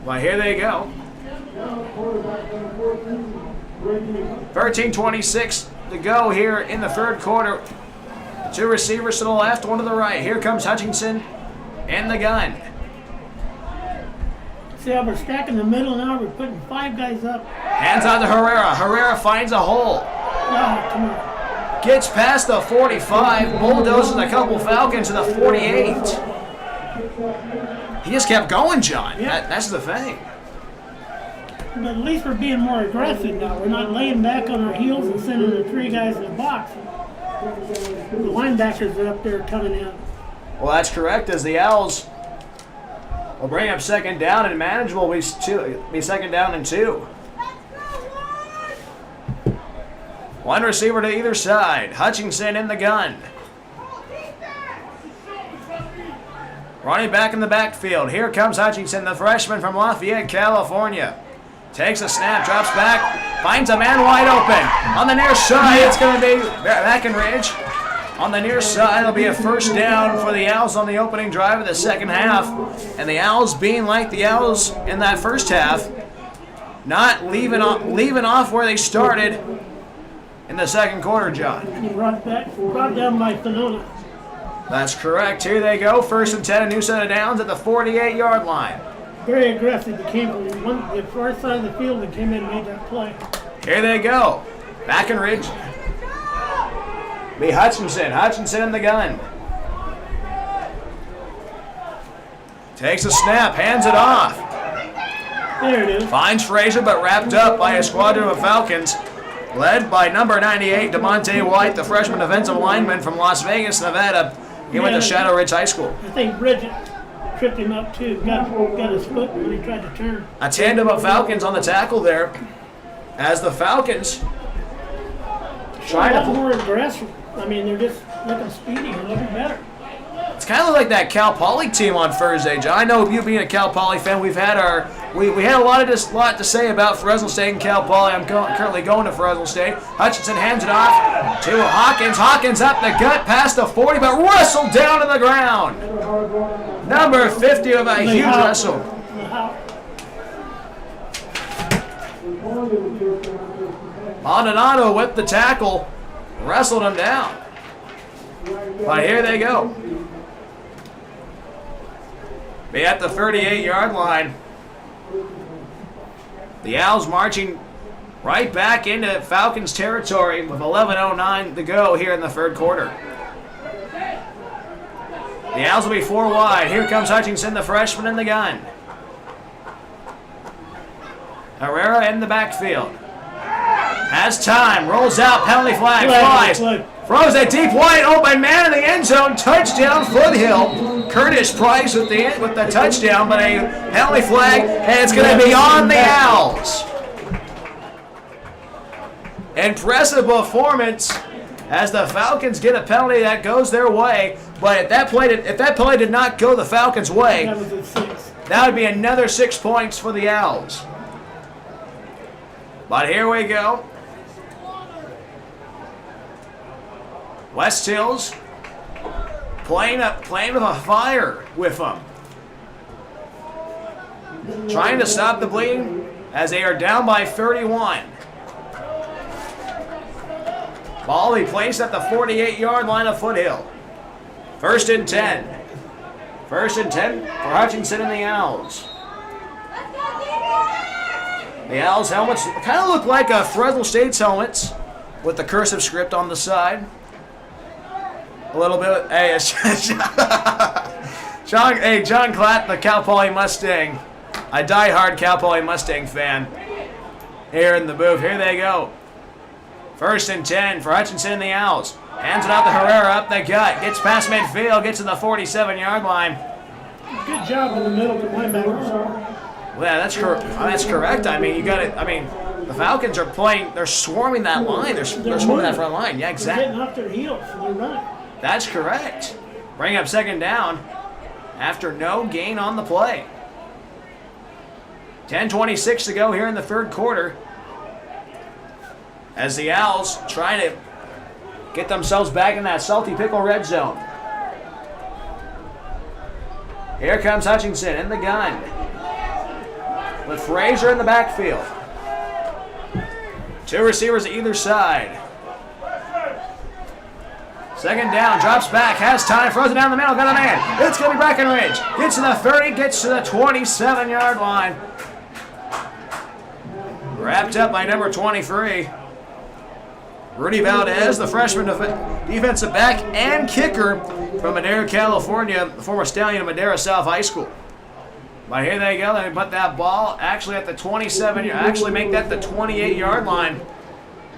Well, here they go. 13:26 to go here in the third quarter. 2 receivers to the left, 1 to the right. Here comes Hutchinson in the gun. See how we're stacking the middle now? We're putting 5 guys up. Hands out to Herrera. Herrera finds a hole. Come on. Gets past the 45. Bulldozes a couple Falcons to the 48. He just kept going, John. Yeah. That's the thing. But at least we're being more aggressive now. We're not laying back on our heels and sending the 3 guys in the box. The linebackers are up there coming in. Well, that's correct, as the Owls will bring up second down, and manageable will be second down and 2. 1 receiver to either side. Hutchinson in the gun. Running back in the backfield. Here comes Hutchinson, the freshman from Lafayette, California. Takes a snap, drops back, finds a man wide open. On the near side, it's going to be Breckenridge. On the near side, it'll be a first down for the Owls on the opening drive of the second half. And the Owls being like the Owls in that first half, not leaving off where they started in the second quarter, John. He brought down by Sonona. That's correct. Here they go. 1st and 10, a new set of downs at the 48-yard line. Very aggressive. He came from the far side of the field and came in and made that play. Here they go. Breckenridge. Be Hutchinson. Hutchinson in the gun. Takes a snap, hands it off. There it is. Finds Frazier, but wrapped up by a squadron of Falcons, led by number 98, DeMonte White, the freshman defensive lineman from Las Vegas, Nevada. He went to Shadow Ridge High School. I think Bridget tripped him up too. Got his foot when he tried to turn. A tandem of Falcons on the tackle there, as the Falcons try a lot to. more aggressive. I mean, they're just looking speedy and looking better. It's kind of like that Cal Poly team on Thursday, John. I know you being a Cal Poly fan, we had a lot to say about Fresno State and Cal Poly. I'm currently going to Fresno State. Hutchinson hands it off to Hawkins. Hawkins up the gut past the 40, but wrestled down to the ground. Number 50 of a huge wrestle. Maldonado with the tackle, wrestled him down. But here they go. Be at the 38-yard line. The Owls marching right back into Falcons territory with 11:09 to go here in the third quarter. The Owls will be 4 wide. Here comes Hutchinson, the freshman in the gun. Herrera in the backfield. Has time, rolls out, penalty flag, flies. Throws a deep wide open man in the end zone. Touchdown Foothill. Curtis Price with the touchdown, but a penalty flag, and it's going to be on the Owls. Impressive performance as the Falcons get a penalty that goes their way. But if that play did not go the Falcons' way, that would be another 6 points for the Owls. But here we go. West Hills playing with a fire with them. Trying to stop the bleeding as they are down by 31. Ball will be placed at the 48-yard line of Foothill. 1st and 10. 1st and 10 for Hutchinson and the Owls. The Owls' helmets kind of look like Fresno State's helmets with the cursive script on the side. A little bit. Hey, John Klatt, the Cal Poly Mustang. A die-hard Cal Poly Mustang fan. Here in the booth. Here they go. 1st and 10 for Hutchinson and the Owls. Hands it out to Herrera up the gut. Gets past midfield. Gets to the 47-yard line. Good job in the middle of the linebackers. Well, yeah, that's correct. I mean, you got it. I mean, the Falcons are playing. They're swarming that line. They're swarming that front line. Yeah, exactly. They're getting off their heels, so they're running. That's correct. Bring up 2nd down after no gain on the play. 10:26 to go here in the third quarter. As the Owls try to get themselves back in that salty pickle red zone. Here comes Hutchinson in the gun. With Frazier in the backfield. 2 receivers either side. 2nd down, drops back, has time, throws it down the middle, got a man. It's going to be Breckenridge. Gets to the 30, gets to the 27-yard line. Wrapped up by number 23. Rudy Valdez, the freshman defensive back and kicker from Madera, California, the former stallion of Madera South High School. But here they go. They put that ball actually at the 27, actually make that the 28-yard line.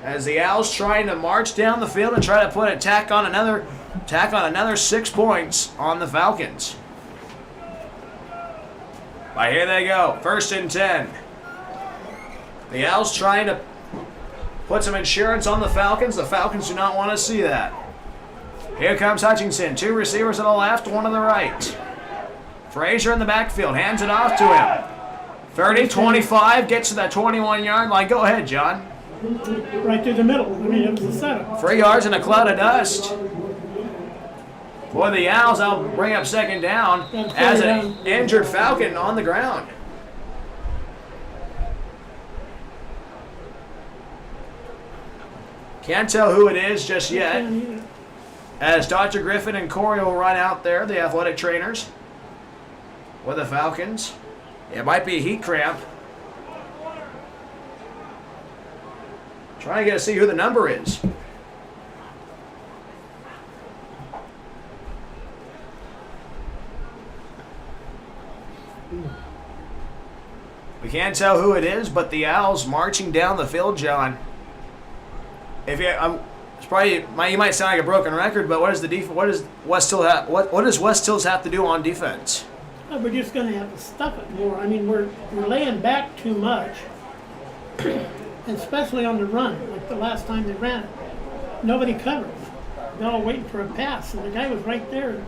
As the Owls trying to march down the field and try to put a tack on another 6 points on the Falcons. But here they go. 1st and 10. The Owls trying to put some insurance on the Falcons. The Falcons do not want to see that. Here comes Hutchinson. 2 receivers to the left, 1 to the right. Frazier in the backfield, hands it off to him. 30, 25, gets to that 21-yard line. Go ahead, John. Right through the middle. I mean, it was a setup. 3 yards in a cloud of dust. For the Owls, I'll bring up 2nd down as an injured Falcon on the ground. Can't tell who it is just yet. As Dr. Griffin and Corey will run out there, the athletic trainers, with the Falcons. It might be a heat cramp. Trying to get to see who the number is. We can't tell who it is, but the Owls marching down the field, John. If you, it's probably you might sound like a broken record, but what does West Hills have? What does West Hills have to do on defense? Well, we're just going to have to stuff it more. I mean, we're laying back too much, especially on the run. Like the last time they ran it, nobody covered. They're all waiting for a pass, and the guy was right there.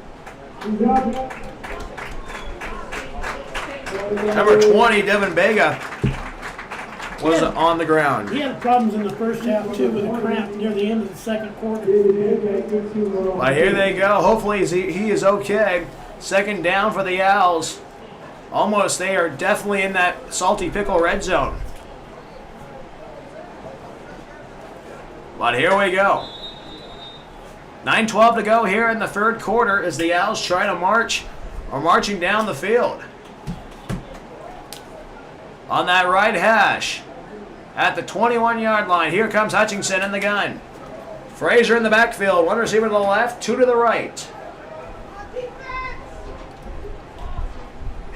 Number 20, Devin Vega, was on the ground. He had problems in the first half, too, with a cramp near the end of the second quarter. But here they go. Hopefully he is okay. Second down for the Owls. Almost, they are definitely in that salty pickle red zone. But here we go. 9:12 to go here in the third quarter as the Owls try to marching down the field. On that right hash, at the 21-yard line, here comes Hutchinson in the gun. Frazier in the backfield, one receiver to the left, two to the right.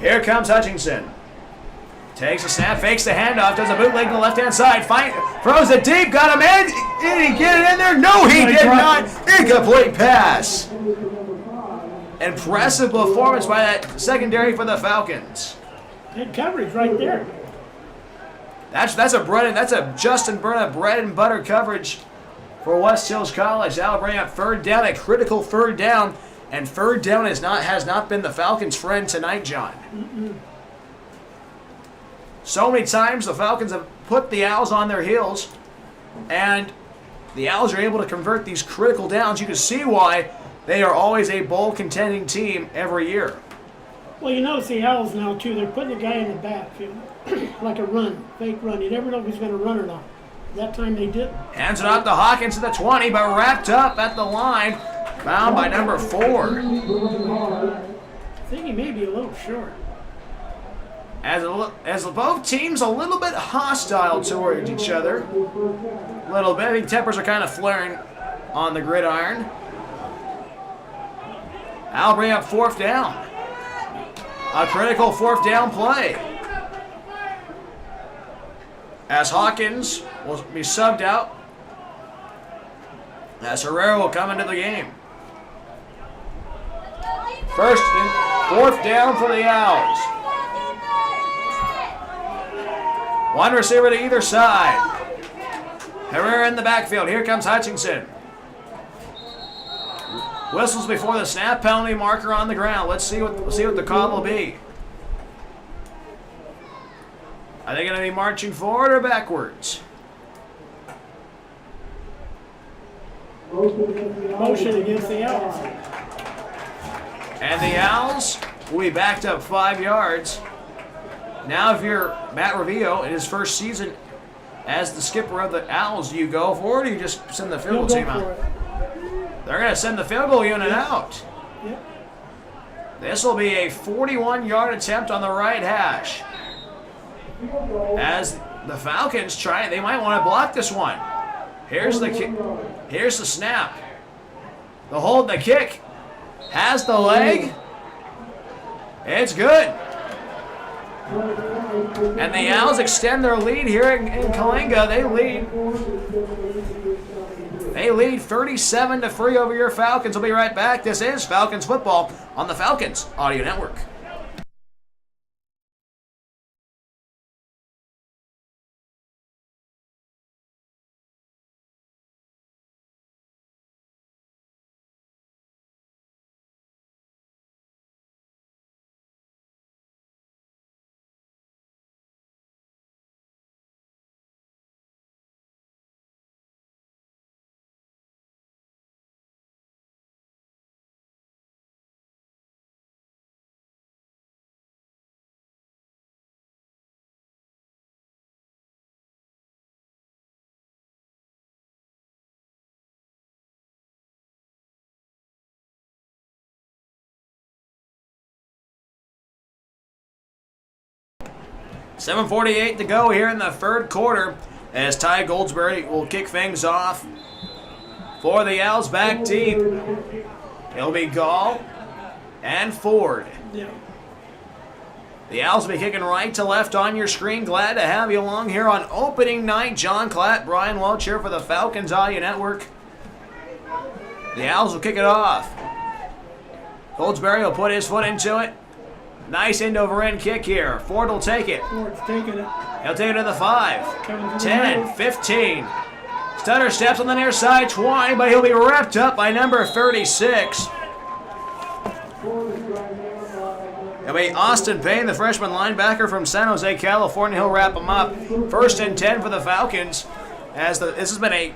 Here comes Hutchinson. Takes a snap, fakes the handoff, does a bootleg to the left-hand side, throws it deep, got him in. Did he get it in there? No, he did not. Incomplete pass. Impressive performance by that secondary for the Falcons. Good coverage right there. That's a Justin Burnett bread and butter coverage for West Hills College. That'll bring up third down, a critical third down, and third down has not been the Falcons' friend tonight, John. So many times the Falcons have put the Owls on their heels, and the Owls are able to convert these critical downs. You can see why they are always a bowl contending team every year. Well, you notice the Owls now, too. They're putting the guy in the backfield, like a fake run. You never know if he's going to run or not. That time they did. Hands it off to Hawkins to the 20, but wrapped up at the line. Found by number 4. I think he may be a little short. As both teams a little bit hostile towards each other. A little bit. I think tempers are kind of flaring on the gridiron. I'll bring up fourth down. A critical fourth down play. As Hawkins will be subbed out. As Herrera will come into the game. Fourth down for the Owls. One receiver to either side. Herrera in the backfield. Here comes Hutchinson. Whistles before the snap, penalty marker on the ground. Let's see what the call will be. Are they going to be marching forward or backwards? Motion against the Owls. And the Owls will be backed up 5 yards. Now if you're Matt Revio in his first season as the skipper of the Owls, do you go for it or do you just send the field goal team out? They're going to send the field goal unit out. Yep. This will be a 41-yard attempt on the right hash. As the Falcons they might want to block this one. Here's the snap. The hold, the kick. Has the leg. It's good. And the Owls extend their lead here in Kalinga. They lead 37-3 over your Falcons. We'll be right back. This is Falcons football on the Falcons Audio Network. $7:48 to go here in the third quarter as Ty Goldsberry will kick things off for the Owls back deep. It'll be Gall and Ford. Yeah. The Owls will be kicking right to left on your screen. Glad to have you along here on opening night. John Klatt, Brian Welch here for the Falcons Audio Network. The Owls will kick it off. Goldsberry will put his foot into it. Nice end-over-end kick here. Ford will take it. Ford's taking it. He'll take it to the 5, 10, 15. Stutter steps on the near side, 20, but he'll be wrapped up by number 36. It'll be Austin Payne, the freshman linebacker from San Jose, California. He'll wrap him up. 1st and 10 for the Falcons. This has been a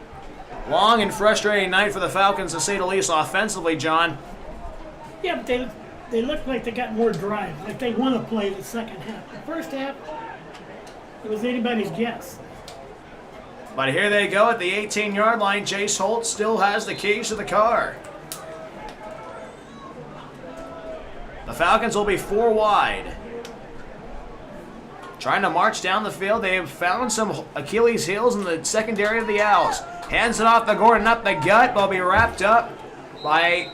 long and frustrating night for the Falcons, to say the least, offensively, John. Yeah, but they look like they got more drive, like they want to play the second half. The first half, it was anybody's guess. But here they go at the 18-yard line. Jace Holt still has the keys to the car. The Falcons will be 4 wide. Trying to march down the field. They have found some Achilles heels in the secondary of the Owls. Hands it off to Gordon up the gut, but will be wrapped up by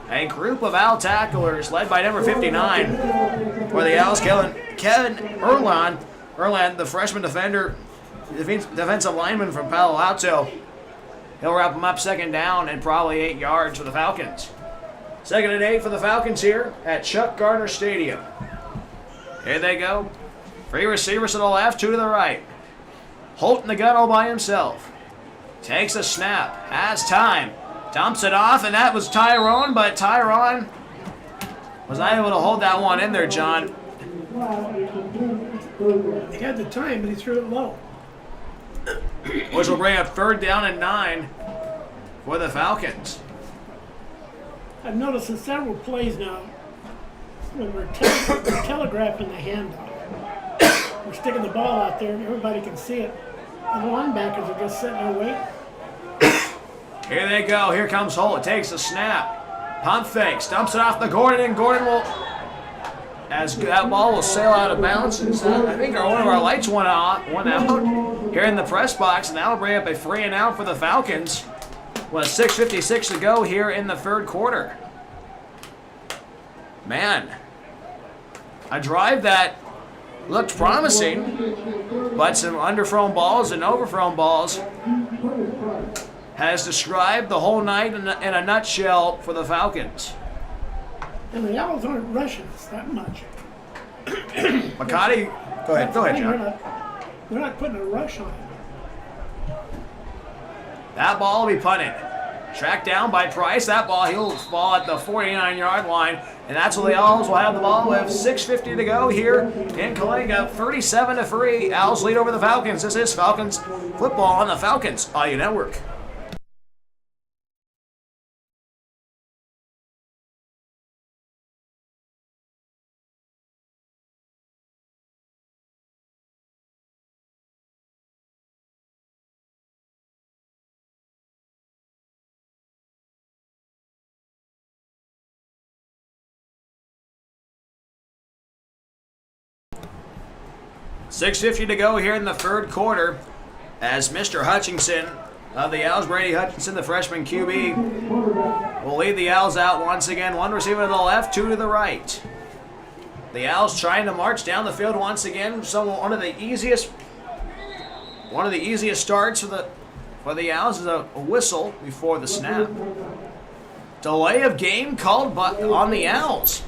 a group of Owl tacklers led by number 59. For the Owls, Kevin Erland, the freshman defensive lineman from Palo Alto. He'll wrap them up 2nd down and probably 8 yards for the Falcons. 2nd and 8 for the Falcons here at Chuck Gardner Stadium. Here they go. 3 receivers to the left, 2 to the right. Holt in the gun all by himself. Takes a snap, has time, dumps it off, and that was Tyrone, but Tyrone was not able to hold that one in there, John. He had the time, but he threw it low. Which will bring up 3rd down and 9 for the Falcons. I've noticed in several plays now, when we're telegraphing the handoff, we're sticking the ball out there and everybody can see it. And the linebackers are just sitting there waiting. Here they go. Here comes Holt. Takes a snap. Pump fakes. Dumps it off the Gordon, and Gordon will, as that ball will sail out of bounds. I think one of our lights went out here in the press box, and that will bring up a 3 and out for the Falcons. With 6:56 to go here in the 3rd quarter. Man, a drive that looked promising, but some underthrown balls and overthrown balls has described the whole night in a nutshell for the Falcons. And the Owls aren't rushing us that much. McCarty, go ahead, John. They're not putting a rush on it. That ball will be punted. Tracked down by Price. That ball, he'll fall at the 49-yard line. And that's where the Owls will have the ball with 6:50 to go here in Kalinga. 37-3. Owls lead over the Falcons. This is Falcons football on the Falcons Audio Network. $6:50 to go here in the 3rd quarter as Mr. Hutchinson of the Owls, Brady Hutchinson, the freshman QB, will lead the Owls out once again. 1 receiver to the left, 2 to the right. The Owls trying to march down the field once again. One of the easiest starts for the Owls is a whistle before the snap. Delay of game called on the Owls.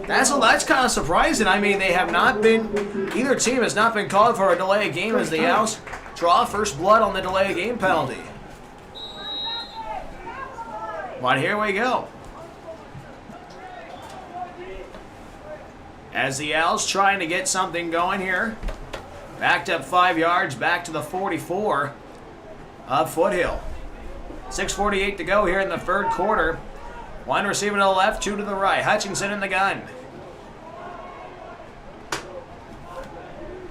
That's kind of surprising. I mean, either team has not been called for a delay of game as the Owls draw first blood on the delay of game penalty. But here we go. As the Owls trying to get something going here. Backed up 5 yards, back to the 44 of Foothill. 6:48 to go here in the 3rd quarter. 1 receiver to the left, 2 to the right. Hutchinson in the gun.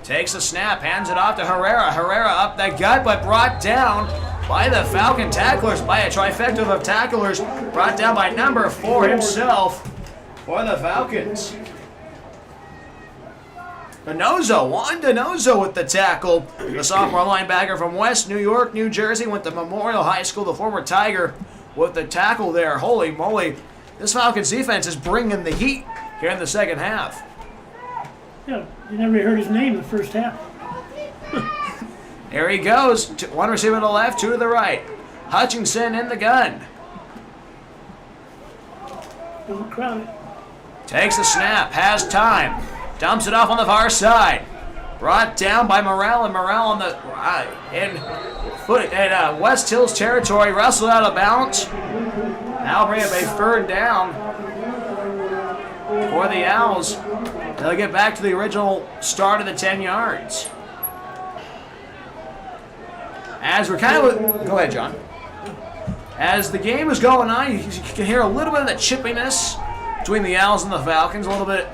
Takes a snap, hands it off to Herrera. Herrera up the gut, but brought down by the Falcon tacklers, by a trifecta of tacklers. Brought down by number 4 himself for the Falcons. Juan Donoso with the tackle. The sophomore linebacker from West New York, New Jersey, went to Memorial High School, the former Tiger, with the tackle there. Holy moly. This Falcons defense is bringing the heat here in the second half. Yeah, you never heard his name the first half. Here he goes. One receiver to the left, two to the right. Hutchinson in the gun. Don't crowd it. Takes the snap, has time. Dumps it off on the far side. Brought down by Morrell, and Morrell on the in West Hills territory, wrestled out of bounds. Now bring up a third down for the Owls. They'll get back to the original start of the 10 yards. As we're kind of... Go ahead, John. As the game is going on, you can hear a little bit of the chippiness between the Owls and the Falcons. A little bit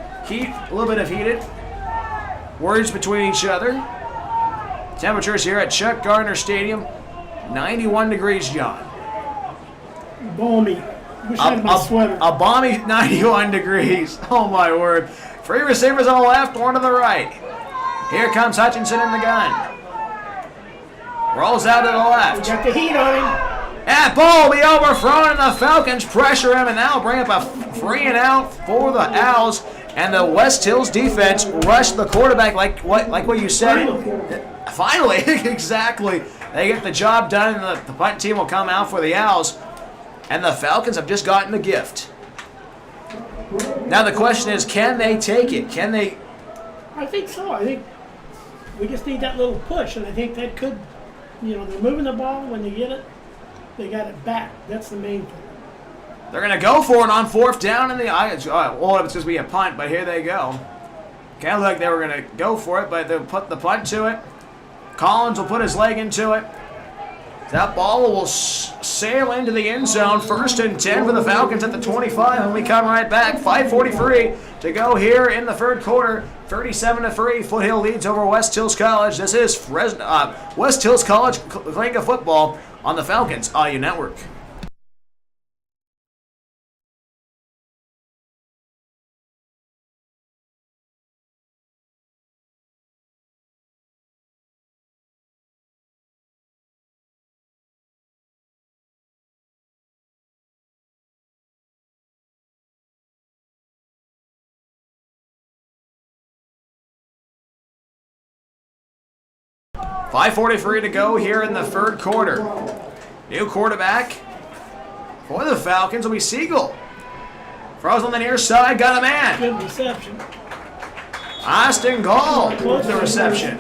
of heated words between each other. Temperatures here at Chuck Gardner Stadium, 91 degrees, John. Balmy. Wish I had my sweater. A balmy 91 degrees. Oh, my word. Three receivers on the left, one to the right. Here comes Hutchinson in the gun. Rolls out to the left. Got the heat on him. That ball will be overthrown, and the Falcons pressure him, and now bring up a 3 and out for the Owls. And the West Hills defense rushed the quarterback like what you said. Finally, exactly. They get the job done, and the punt team will come out for the Owls. And the Falcons have just gotten the gift. Now the question is, can they take it? Can they? I think so. I think we just need that little push, and I think that could, they're moving the ball. When they get it, they got it back. That's the main thing. They're going to go for it on fourth down in the it's going to be a punt, but here they go. Kind of looked like they were going to go for it, but they'll put the punt to it. Collins will put his leg into it. That ball will sail into the end zone. 1st and 10 for the Falcons at the 25, and we come right back. 5:43 to go here in the third quarter. 37-3. Foothill leads over West Hills College. This is West Hills College Kalinga football on the Falcons IU Network. .543 to go here in the third quarter. New quarterback for the Falcons will be Siegel. Throws on the near side, got a man. Good reception. Austin Gall with the reception.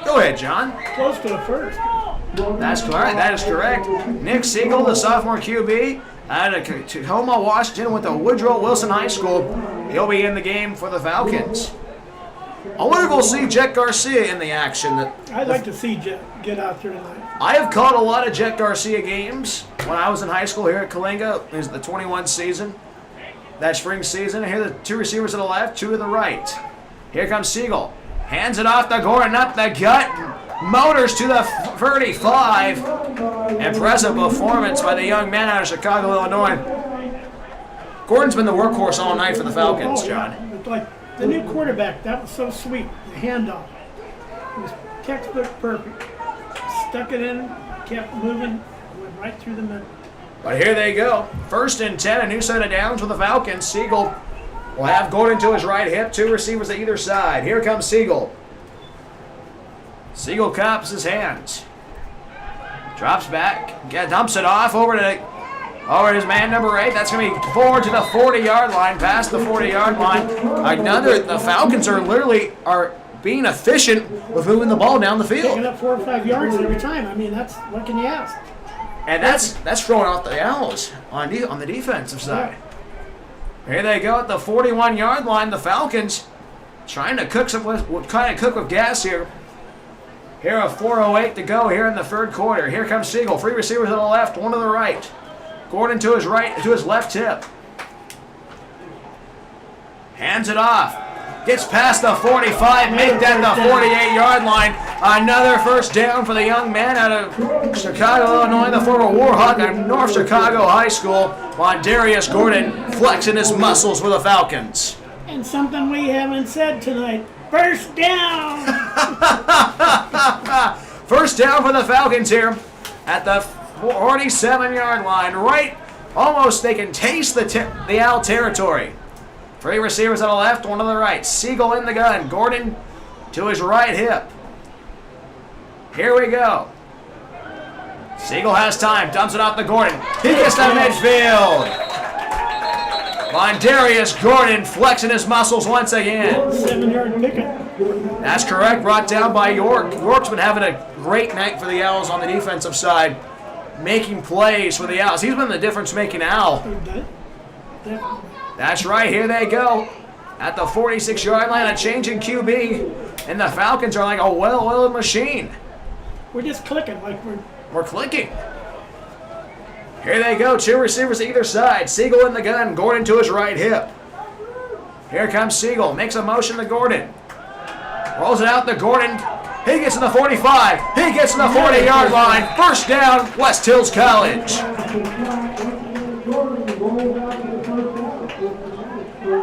Go ahead, John. Close to the first. That's correct. That is correct. Nick Siegel, the sophomore QB, out of Tacoma, Washington, went to Woodrow Wilson High School. He'll be in the game for the Falcons. I wonder if we'll see Jet Garcia in the action. I'd like to see Jet get out there tonight. I have caught a lot of Jet Garcia games when I was in high school here at Kalinga. It was the 21 season, that spring season. Here are the two receivers to the left, two to the right. Here comes Siegel. Hands it off to Gordon, up the gut. Motors to the 35. Impressive performance by the young man out of Chicago, Illinois. Gordon's been the workhorse all night for the Falcons, John. It's like the new quarterback, that was so sweet. The handoff. It was textbook perfect. Stuck it in, kept moving, went right through the middle. But here they go. 1st and 10, a new set of downs for the Falcons. Siegel will have Gordon to his right hip, two receivers at either side. Here comes Siegel. Siegel cups his hands. Drops back, dumps it off over to his man number 8. That's going to be forward to the 40-yard line, past the 40-yard line. The Falcons are being efficient with moving the ball down the field. Picking up 4 or 5 yards every time. I mean, what can you ask? And that's throwing off the Owls on the defensive side. Yeah. Here they go at the 41-yard line. The Falcons trying to cook with gas here. Here a 4:08 to go here in the third quarter. Here comes Siegel. 3 receivers to the left, one to the right. Gordon to his left hip. Hands it off. Gets past the 45, make that the 48-yard line. Another first down for the young man out of Chicago, Illinois, the former Warhawk at North Chicago High School. Darius Gordon flexing his muscles for the Falcons. And something we haven't said tonight. First down! First down for the Falcons here at the 47-yard line. Right, almost they can taste the Owl territory. Three receivers on the left, one on the right. Siegel in the gun. Gordon to his right hip. Here we go. Siegel has time. Dumps it out to Gordon. He gets to midfield. Mondarius Gordon flexing his muscles once again. 7-yard pickup. That's correct. Brought down by York. York's been having a great night for the Owls on the defensive side, making plays for the Owls. He's been the difference-making Owl. That's right. Here they go. At the 46-yard line, a change in QB. And the Falcons are like a well-oiled machine. We're just clicking like We're clicking. Here they go. Two receivers either side. Siegel in the gun. Gordon to his right hip. Here comes Siegel. Makes a motion to Gordon. Rolls it out to Gordon. He gets to the 45. He gets to the 40-yard line. First down, West Hills College.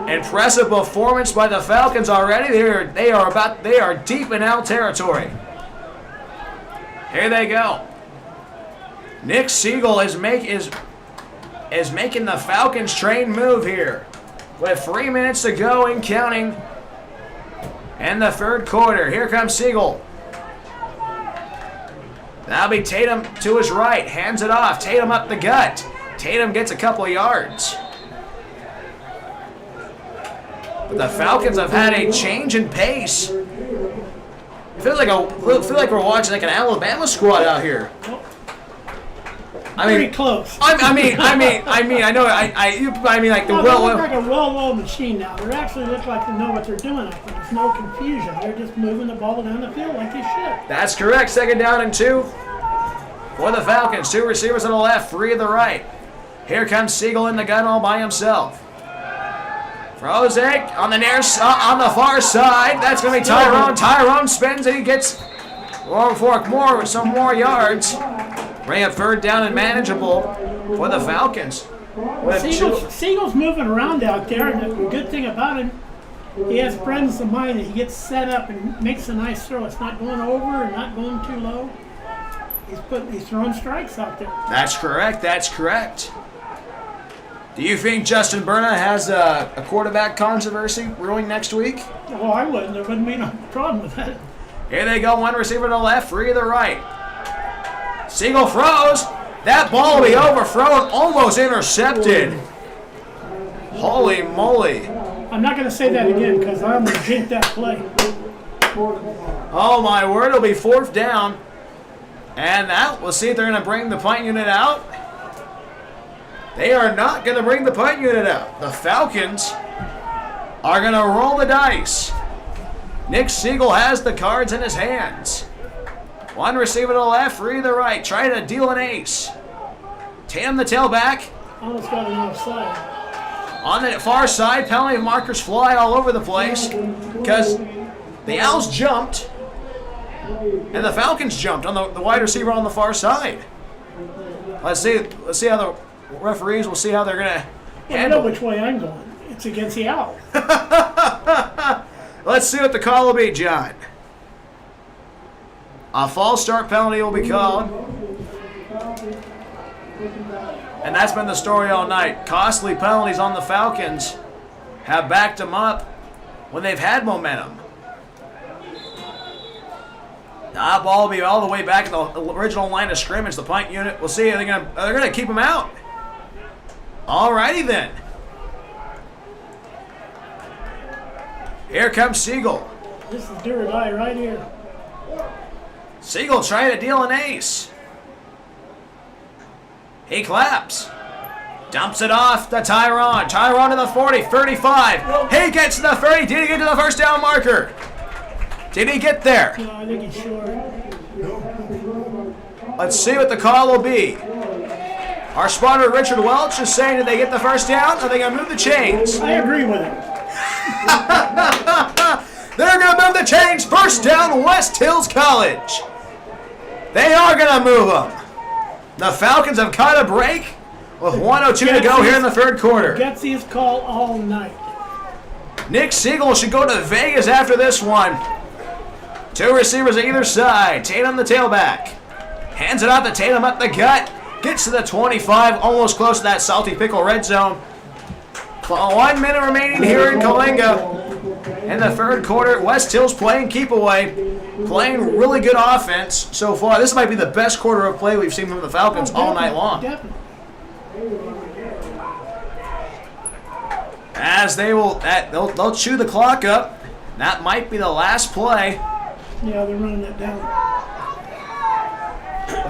Impressive performance by the Falcons already. They are deep in Owl territory. Here they go. Nick Siegel is making the Falcons train move here. With 3 minutes to go and counting in the third quarter. Here comes Siegel. That'll be Tatum to his right. Hands it off. Tatum up the gut. Tatum gets a couple of yards. But the Falcons have had a change in pace. It feels like we're watching like an Alabama squad out here. Pretty close. I mean, like the they look like a well-oiled machine now. They actually look like they know what they're doing up there. There's no confusion. They're just moving the ball down the field like they should. That's correct. Second down and 2 for the Falcons. Two receivers on the left, 3 on the right. Here comes Siegel in the gun all by himself. Throws it on the far side. That's going to be Tyrone. Tyrone spins and he gets some more yards. Bring up third down and manageable for the Falcons. Siegel's moving around out there, and the good thing about him, he has presence of mind that he gets set up and makes a nice throw. It's not going over and not going too low. He's throwing strikes out there. That's correct. That's correct. Do you think Justin Berna has a quarterback controversy brewing next week? Well, I wouldn't. There wouldn't be no problem with that. Here they go. One receiver to the left, 3 to the right. Siegel throws. That ball will be overthrown, almost intercepted. Holy moly. I'm not going to say that again because I'm going to jinx that play. Oh my word, it'll be fourth down. And we'll see if they're going to bring the punt unit out. They are not going to bring the punt unit out. The Falcons are going to roll the dice. Nick Siegel has the cards in his hands. One receiver to the left, 3 to the right. Trying to deal an ace. Tatum the tailback. Almost got an offside. On the far side, penalty markers fly all over the place because the Owls jumped and the Falcons jumped on the wide receiver on the far side. Let's see how the referees will see how they're going to handle. I know which way I'm going. It's against the Owls. Let's see what the call will be, John. A false start penalty will be called. And that's been the story all night. Costly penalties on the Falcons have backed them up when they've had momentum. That ball will be all the way back in the original line of scrimmage. The punt unit, we'll see. They're gonna keep them out. Alrighty then. Here comes Siegel. This is do or die right here. Siegel trying to deal an ace. He claps. Dumps it off to Tyrone. Tyrone to the 40, 35. He gets to the 30. Did he get to the first down marker? Did he get there? No, I think he's short. Let's see what the call will be. Our spotter Richard Welch is saying, did they get the first down? Are they going to move the chains? I agree with him. They're going to move the chains. First down, West Hills College. They are going to move them. The Falcons have caught a break with 1:02 to go here in the third quarter. Gutsiest call all night. Nick Siegel should go to Vegas after this one. Two receivers either side. Tatum the tailback. Hands it out to Tatum up the gut. Gets to the 25, almost close to that salty pickle red zone. 1 minute remaining here in Kalinga. In the third quarter, West Hill's playing keep away, playing really good offense so far. This might be the best quarter of play we've seen from the Falcons all night long. Definitely. As they'll chew the clock up. That might be the last play. Yeah, they're running it down.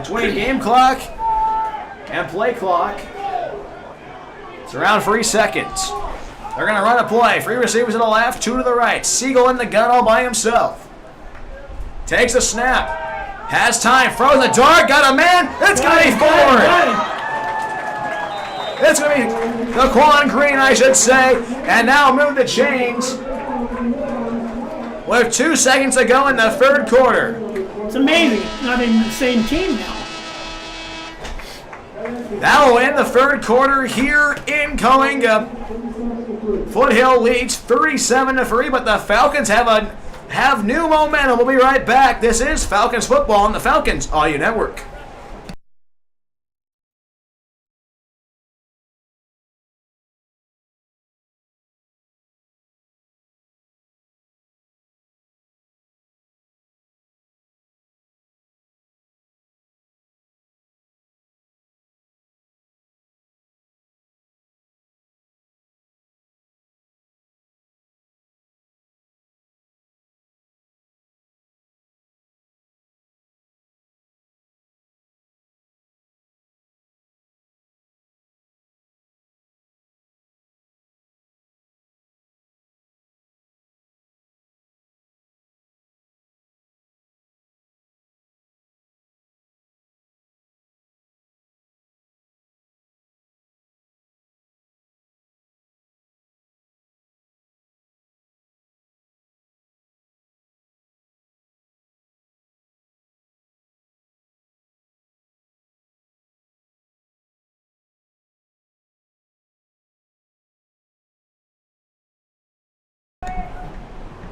Between game clock and play clock, it's around 3 seconds. They're going to run a play. 3 receivers to the left, 2 to the right. Siegel in the gun all by himself. Takes a snap. Has time. Throws a dart. Got a man. It's going to be 4. It's going to be Daquan Green, I should say. And now move the chains with 2 seconds to go in the third quarter. It's amazing. It's not even the same team now. That will end the third quarter here in Kalinga. Foothill leads 37-3, but the Falcons have new momentum. We'll be right back. This is Falcons football on the Falcons Audio Network.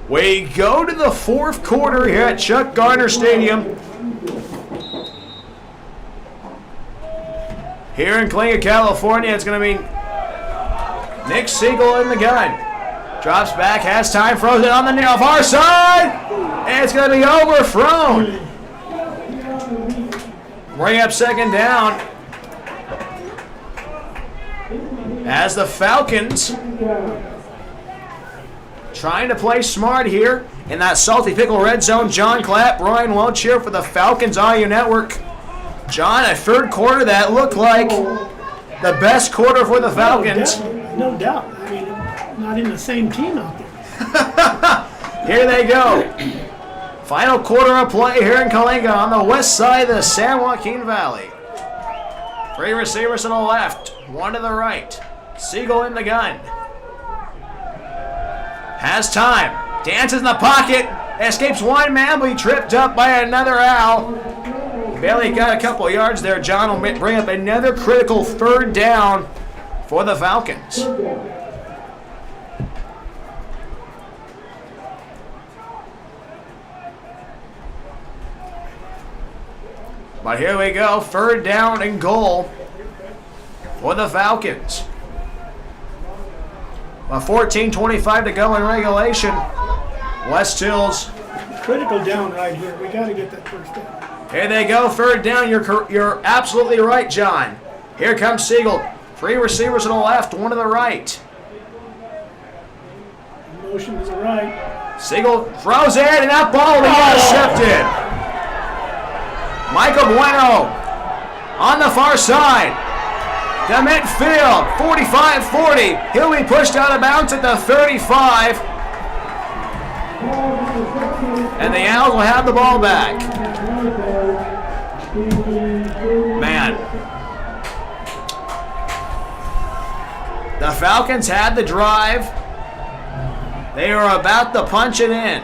We go to the fourth quarter here at Chuck Garner Stadium. Here in Kalinga, California, it's going to be Nick Siegel in the gun. Drops back, has time, throws it on the far side. And it's going to be overthrown. Bring up second down. As the Falcons trying to play smart here in that Salty Pickle Red Zone. John Clapp, Brian Welch here for the Falcons Audio Network. John, a third quarter that looked like the best quarter for the Falcons. No doubt. I mean, not in the same team out there. Here they go. Final quarter of play here in Kalinga on the west side of the San Joaquin Valley. 3 receivers to the left, 1 to the right. Siegel in the gun. Has time. Dances in the pocket. Escapes one man, but he tripped up by another owl. Barely got a couple yards there. John will bring up another critical third down for the Falcons. But here we go. Third down and goal for the Falcons. 14:25 to go in regulation. West Hills. Critical down right here. We got to get that first down. Here they go. Third down. You're absolutely right, John. Here comes Siegel. 3 receivers to the left, 1 to the right. Motion to the right. Siegel throws it, and that ball will be intercepted. Michael Bueno on the far side. To midfield, 45-40. He'll be pushed out of bounds at the 35. And the Owls will have the ball back. Man. The Falcons had the drive. They were about to punch it in.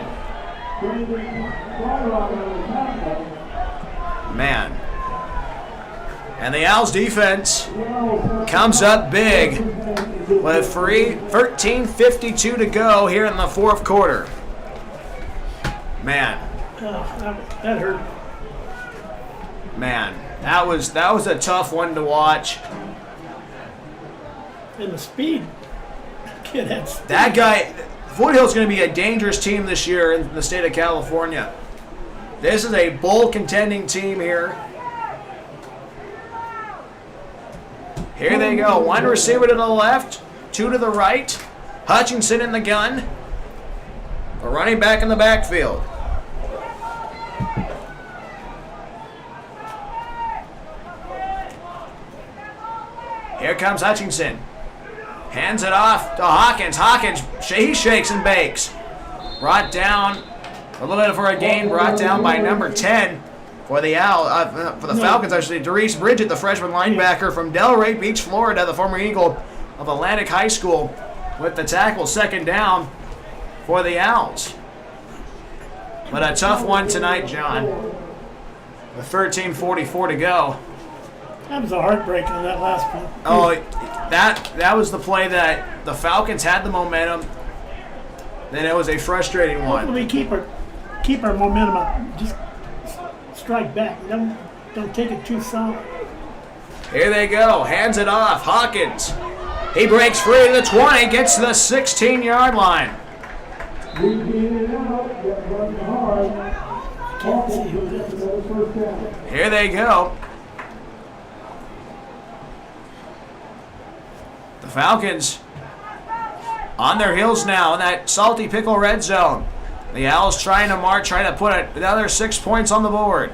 Man. And the Owls defense comes up big with 13:52 to go here in the fourth quarter. Man. That hurt. Man, that was a tough one to watch. And the speed. kid had speed. That guy, Foothill's going to be a dangerous team this year in the state of California. This is a bowl contending team here. Here they go. One receiver to the left, two to the right. Hutchinson in the gun. A running back in the backfield. Here comes Hutchinson. Hands it off to Hawkins. Hawkins, he shakes and bakes. Brought down, a little bit for a gain, brought down by number 10 for the Falcons, actually. Darice Bridget, the freshman linebacker from Delray Beach, Florida, the former Eagle of Atlantic High School, with the tackle. Second down for the Owls. But a tough one tonight, John. With 13:44 to go. That was a heartbreak on that last one. Oh, that was the play that the Falcons had the momentum. Then it was a frustrating one. We keep our momentum up. Just strike back. Don't take it too solid. Here they go. Hands it off. Hawkins. He breaks free to the 20. Gets to the 16-yard line. Can't see who it is. Here they go. The Falcons on their heels now in that salty pickle red zone. The Owls trying to march, trying to put another 6 points on the board.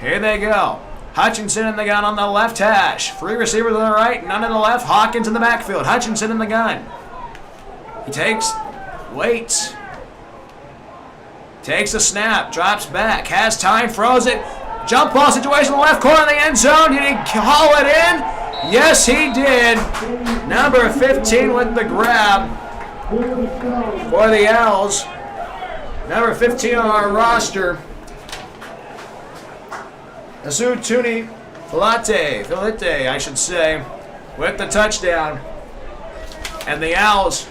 Here they go. Hutchinson in the gun on the left hash. Free receiver to the right, none to the left. Hawkins in the backfield. Hutchinson in the gun. He waits. Takes the snap, drops back, has time, throws it. Jump ball situation in the left corner of the end zone. Did he haul it in? Yes, he did. Number 15 with the grab for the Owls. Number 15 on our roster. Asutuni Filete, I should say, with the touchdown. And the Owls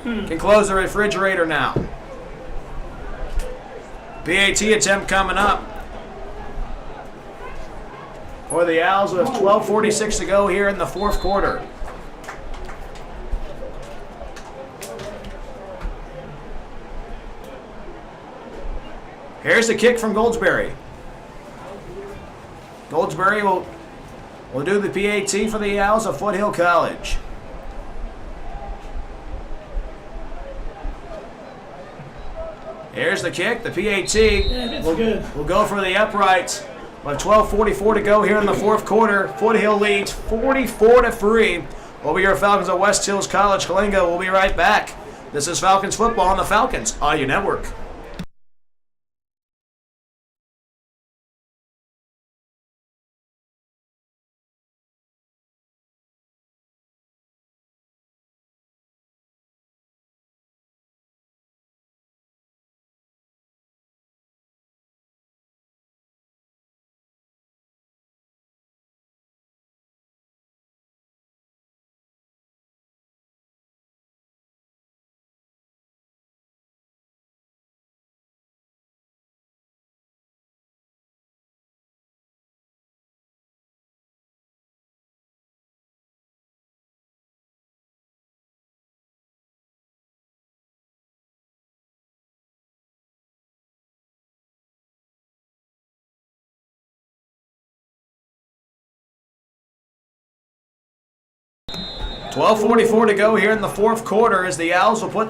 can close the refrigerator now. PAT attempt coming up for the Owls with 12:46 to go here in the fourth quarter. Here's the kick from Goldsberry. Goldsberry will do the PAT for the Owls of Foothill College. Here's the kick, the PAT will go for the uprights. With 12:44 to go here in the fourth quarter, Foothill leads 44-3 over your Falcons of West Hills College. Kalinga will be right back. This is Falcons football on the Falcons Audio Network. .12:44 to go here in the fourth quarter as the Owls will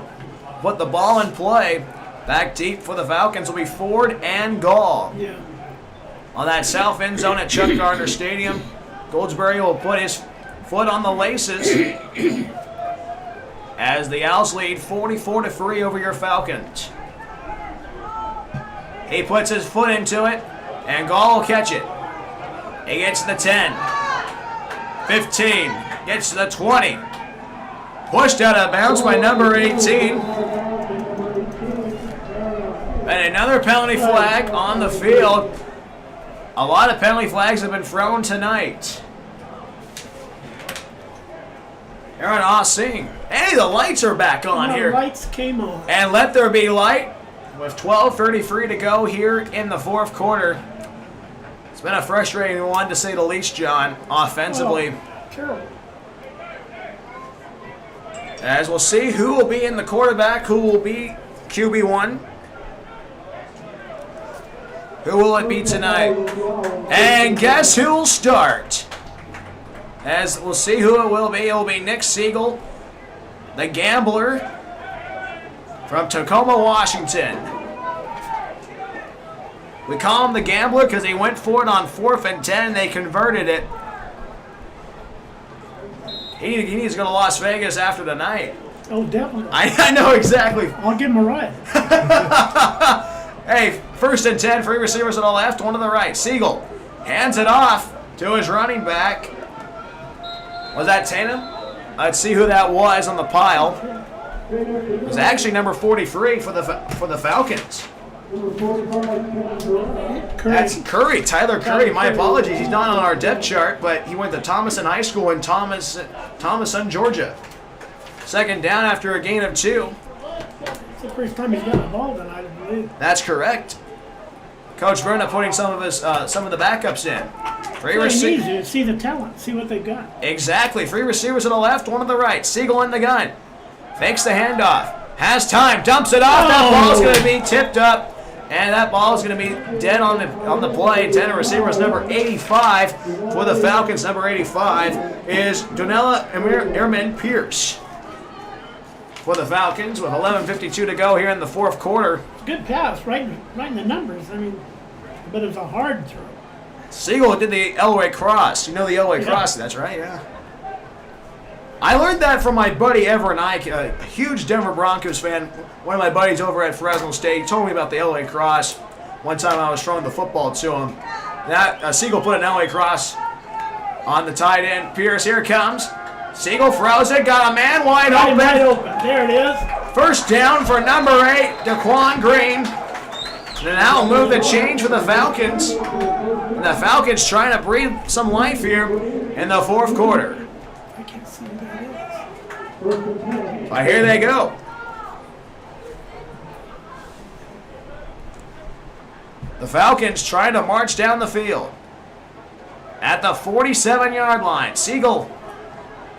put the ball in play. Back deep for the Falcons will be Ford and Gall. Yeah. On that south end zone at Chuck Gardner Stadium, Goldsberry will put his foot on the laces as the Owls lead 44-3 over your Falcons. He puts his foot into it, and Gall will catch it. He gets to the 10, 15, gets to the 20. Pushed out of bounds by number 18. And another penalty flag on the field. A lot of penalty flags have been thrown tonight. Aaron Ossing. Hey, the lights are back on here. The lights came on. And let there be light with 12:33 to go here in the fourth quarter. It's been a frustrating one to say the least, John, offensively. Oh, terrible. As we'll see who will be in the quarterback, who will be QB1. Who will it be tonight? And guess who will start? As we'll see who it will be. It will be Nick Siegel, the gambler from Tacoma, Washington. We call him the gambler because he went for it on 4th and 10 and they converted it. He needs to go to Las Vegas after tonight. Oh, definitely. I know exactly. I'll give him a ride. Hey, 1st and 10, 3 receivers on the left, 1 on the right. Siegel hands it off to his running back. Was that Tatum? Let's see who that was on the pile. It was actually number 43 for the Falcons. Curry. That's Curry, Tyler Curry. My apologies, he's not on our depth chart, but he went to Thomason High School in Thomason, Georgia. 2nd down after a gain of 2. It's the first time he's got a ball tonight, I believe. That's correct. Coach Bruna putting some of the backups in. He needs to see the talent, see what they got. Exactly. 3 receivers on the left, 1 on the right. Siegel in the gun. Fakes the handoff. Has time. Dumps it off. That ball's going to be tipped up. And that ball is going to be dead on the play. 10 receivers, number 85 for the Falcons. Number 85 is Donella Ehrman Pierce for the Falcons with 11:52 to go here in the 4th quarter. Good pass, right in the numbers. I mean, but it was a hard throw. Siegel did the Elway cross. You know the Elway cross, that's right, yeah. I learned that from my buddy Everett Ike, a huge Denver Broncos fan. One of my buddies over at Fresno State. He told me about the LA cross one time I was throwing the football to him. That Siegel put an LA cross on the tight end. Pierce, here it comes. Siegel throws it, got a man wide open. Wide open. There it is. 1st down for number 8, Daquan Green. And now we'll move the change for the Falcons. And the Falcons trying to breathe some life here in the 4th quarter. I can't see what that is. But here they go. The Falcons trying to march down the field. At the 47-yard line, Siegel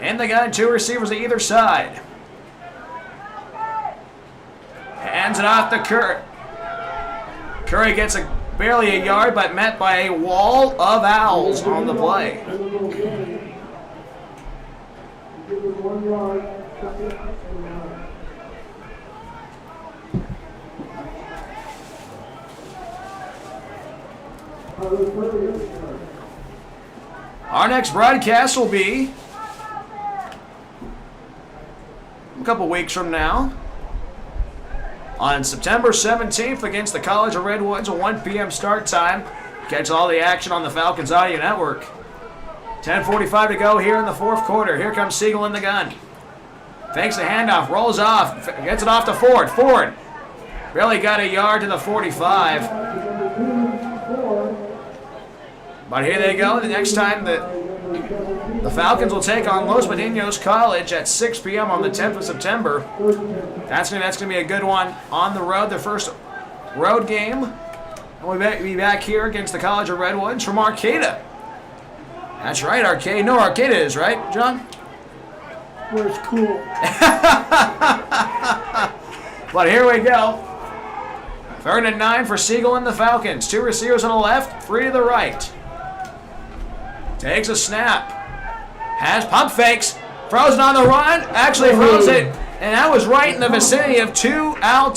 in the gun, 2 receivers at either side. Hands it off to Curry. Curry gets barely a yard, but met by a wall of Owls on the play. Our next broadcast will be a couple weeks from now on September 17th against the College of Redwoods, a 1 p.m. start time. Catch all the action on the Falcons Audio Network. 10:45 to go here in the 4th quarter. Here comes Siegel in the gun. Fakes the handoff, rolls off, gets it off to Ford. Ford really got a yard to the 45. But here they go. The next time the Falcons will take on Los Patinos College at 6 p.m. on the 10th of September. That's going to be a good one on the road, their first road game. And we'll be back here against the College of Redwoods from Arcata. That's right, Arcata. No, Arcata is, right, John? Where's cool? But here we go. 3rd and 9 for Siegel and the Falcons. 2 receivers on the left, 3 to the right. Takes a snap. Has pump fakes. Throws it on the run. Actually throws it. And that was right in the vicinity of two Owl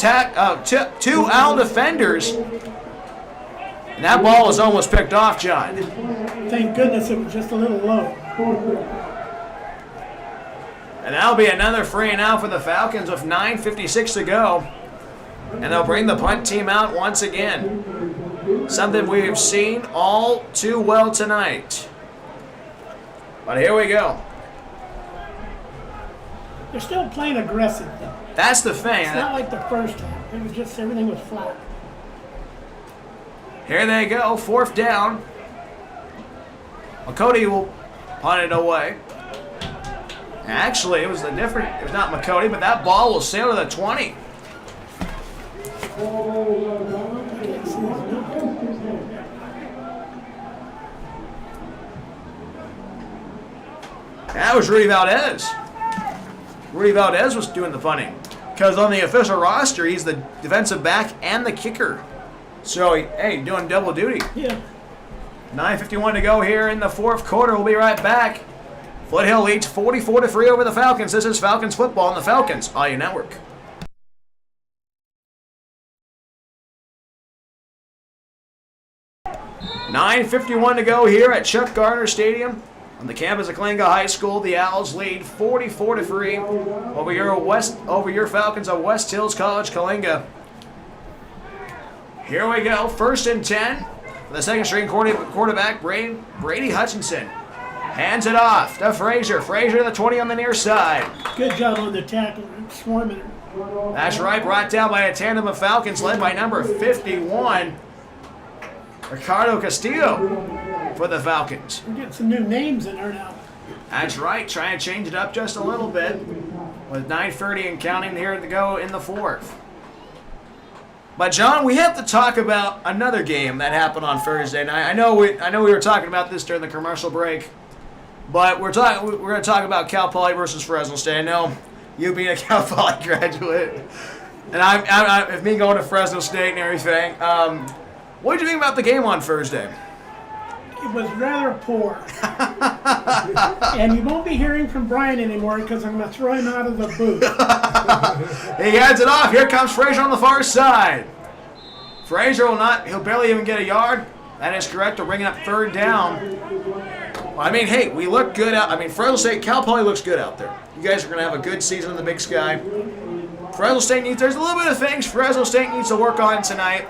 defenders. And that ball was almost picked off, John. Thank goodness it was just a little low. And that'll be another 3 and out for the Falcons with 9:56 to go. And they'll bring the punt team out once again. Something we've seen all too well tonight. But here we go. They're still playing aggressive, though. That's the thing. It's not like the first time. It was just everything was flat. Here they go, 4th down. McCody will punt it away. Actually, it was not McCody, but that ball will sail to the 20. That was Rudy Valdez. Rudy Valdez was doing the punting. Because on the official roster, he's the defensive back and the kicker. So, hey, doing double duty. Yeah. 9:51 to go here in the fourth quarter. We'll be right back. Foothill leads 44-3 over the Falcons. This is Falcons football on the Falcons Audio Network. $9:51 to go here at Chuck Garner Stadium on the campus of Kalinga High School. The Owls lead 44-3 over your Falcons of West Hills College Kalinga. Here we go. 1st and 10 for the second-string quarterback Brady Hutchinson. Hands it off to Frazier. Frazier to the 20 on the near side. Good job on the tackle, swarming. That's right, brought down by a tandem of Falcons led by number 51, Ricardo Castillo for the Falcons. We're getting some new names in there now. That's right, trying to change it up just a little bit with 9:30 and counting here to go in the fourth. But John, we have to talk about another game that happened on Thursday night. I know we were talking about this during the commercial break, but we're going to talk about Cal Poly versus Fresno State. I know you being a Cal Poly graduate, and I'm me going to Fresno State and everything. What did you think about the game on Thursday? It was rather poor. And you won't be hearing from Brian anymore because I'm going to throw him out of the booth. He hands it off. Here comes Frazier on the far side. Frazier he'll barely even get a yard. That is correct. They're bringing up 3rd down. Well, I mean, hey, we look good out. I mean, Fresno State, Cal Poly looks good out there. You guys are going to have a good season in the Big Sky. Fresno State there's a little bit of things Fresno State needs to work on tonight.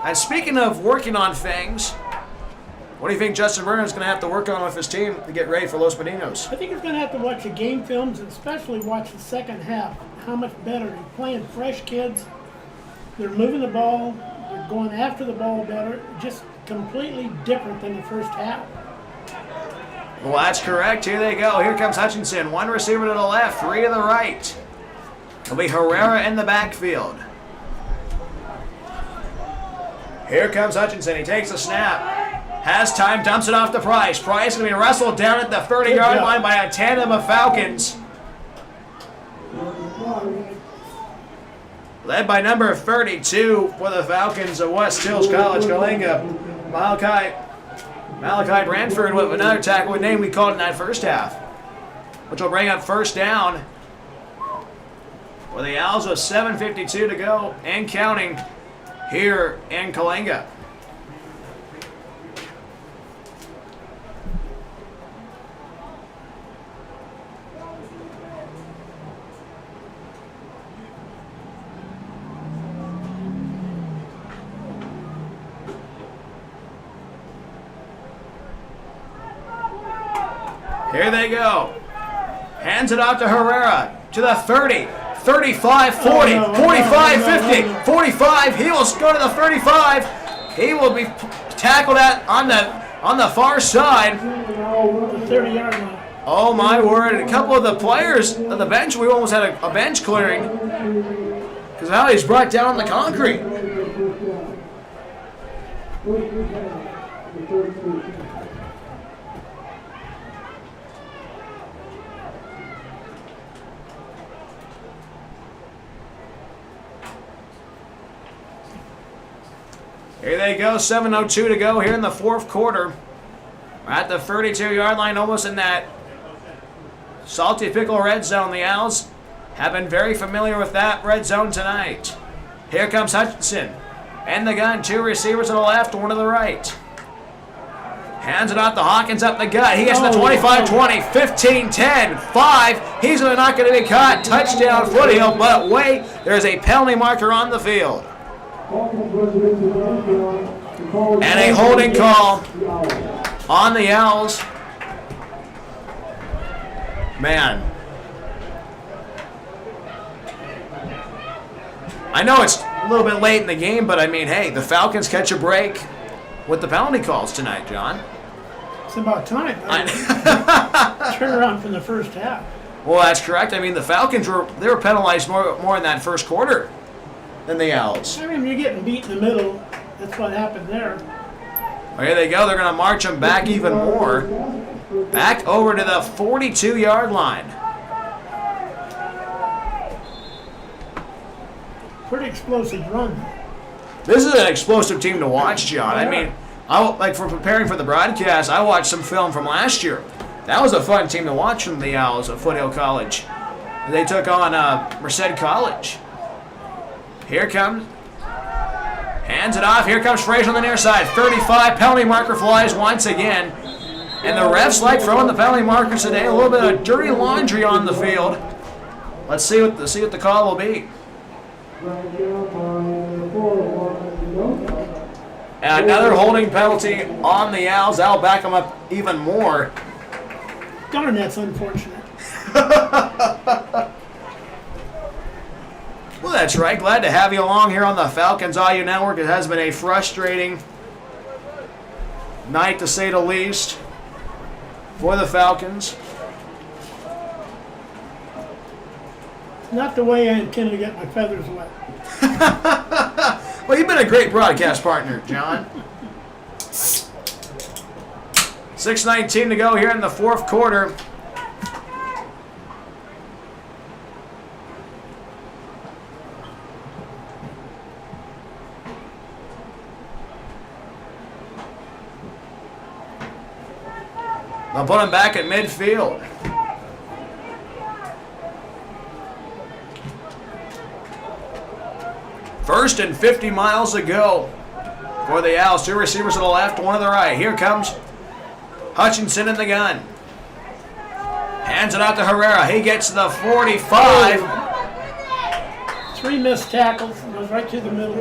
And speaking of working on things, what do you think Justin Vernon is going to have to work on with his team to get ready for Los Meninos? I think he's going to have to watch the game films and especially watch the second half. How much better. He's playing fresh kids. They're moving the ball. They're going after the ball better. Just completely different than the first half. Well, that's correct. Here they go. Here comes Hutchinson. 1 receiver to the left, 3 to the right. It'll be Herrera in the backfield. Here comes Hutchinson. He takes a snap. Has time, dumps it off to Price. Price going to be wrestled down at the 30-yard line by a tandem of Falcons. Led by number 32 for the Falcons of West Hills College, Kalinga. Malachi Branford with another tackle with name we called in that first half, which will bring up 1st down for the Owls with 7:52 to go and counting here in Kalinga. Here they go. Hands it off to Herrera to the 30, 35, 40, 45, 50, 45. He will go to the 35. He will be tackled on the far side. 30-yard line. Oh my word! A couple of the players on the bench, we almost had a bench clearing because now he's brought down on the concrete. Here they go, 7:02 to go here in the fourth quarter. We're at the 32-yard line, almost in that salty pickle red zone. The Owls have been very familiar with that red zone tonight. Here comes Hutchinson. And the gun, 2 receivers to the left, 1 to the right. Hands it off to Hawkins up the gut. He gets to the 25, 20, 15, 10, 5. He's not going to be caught. Touchdown Foothill, but wait, there's a penalty marker on the field. And a holding call on the Owls. Man. I know it's a little bit late in the game, but I mean, hey, the Falcons catch a break with the penalty calls tonight, John. It's about time. Turn around from the first half. Well, that's correct. I mean, the Falcons were penalized more in that first quarter than the Owls. I mean, you're getting beat in the middle. That's what happened there. Well, here they go. They're going to march them back even more. Back over to the 42-yard line. Pretty explosive run. This is an explosive team to watch, John. I mean, for preparing for the broadcast, I watched some film from last year. That was a fun team to watch from the Owls at Foothill College. They took on Merced College. Here comes, hands it off. Here comes Frazier on the near side. 35, penalty marker flies once again. And the refs like throwing the penalty markers today. A little bit of dirty laundry on the field. Let's see what the call will be. And another holding penalty on the Owls. That'll back them up even more. Darn, that's unfortunate. Well, that's right. Glad to have you along here on the Falcons Audio Network. It has been a frustrating night, to say the least, for the Falcons. Not the way I intended to get my feathers wet. Well, you've been a great broadcast partner, John. 6:19 to go here in the fourth quarter. They'll put him back at midfield. First and 50 miles to go for the Owls. Two receivers to the left, one to the right. Here comes Hutchinson in the gun. Hands it out to Herrera. He gets to the 45. 3 missed tackles and goes right to the middle.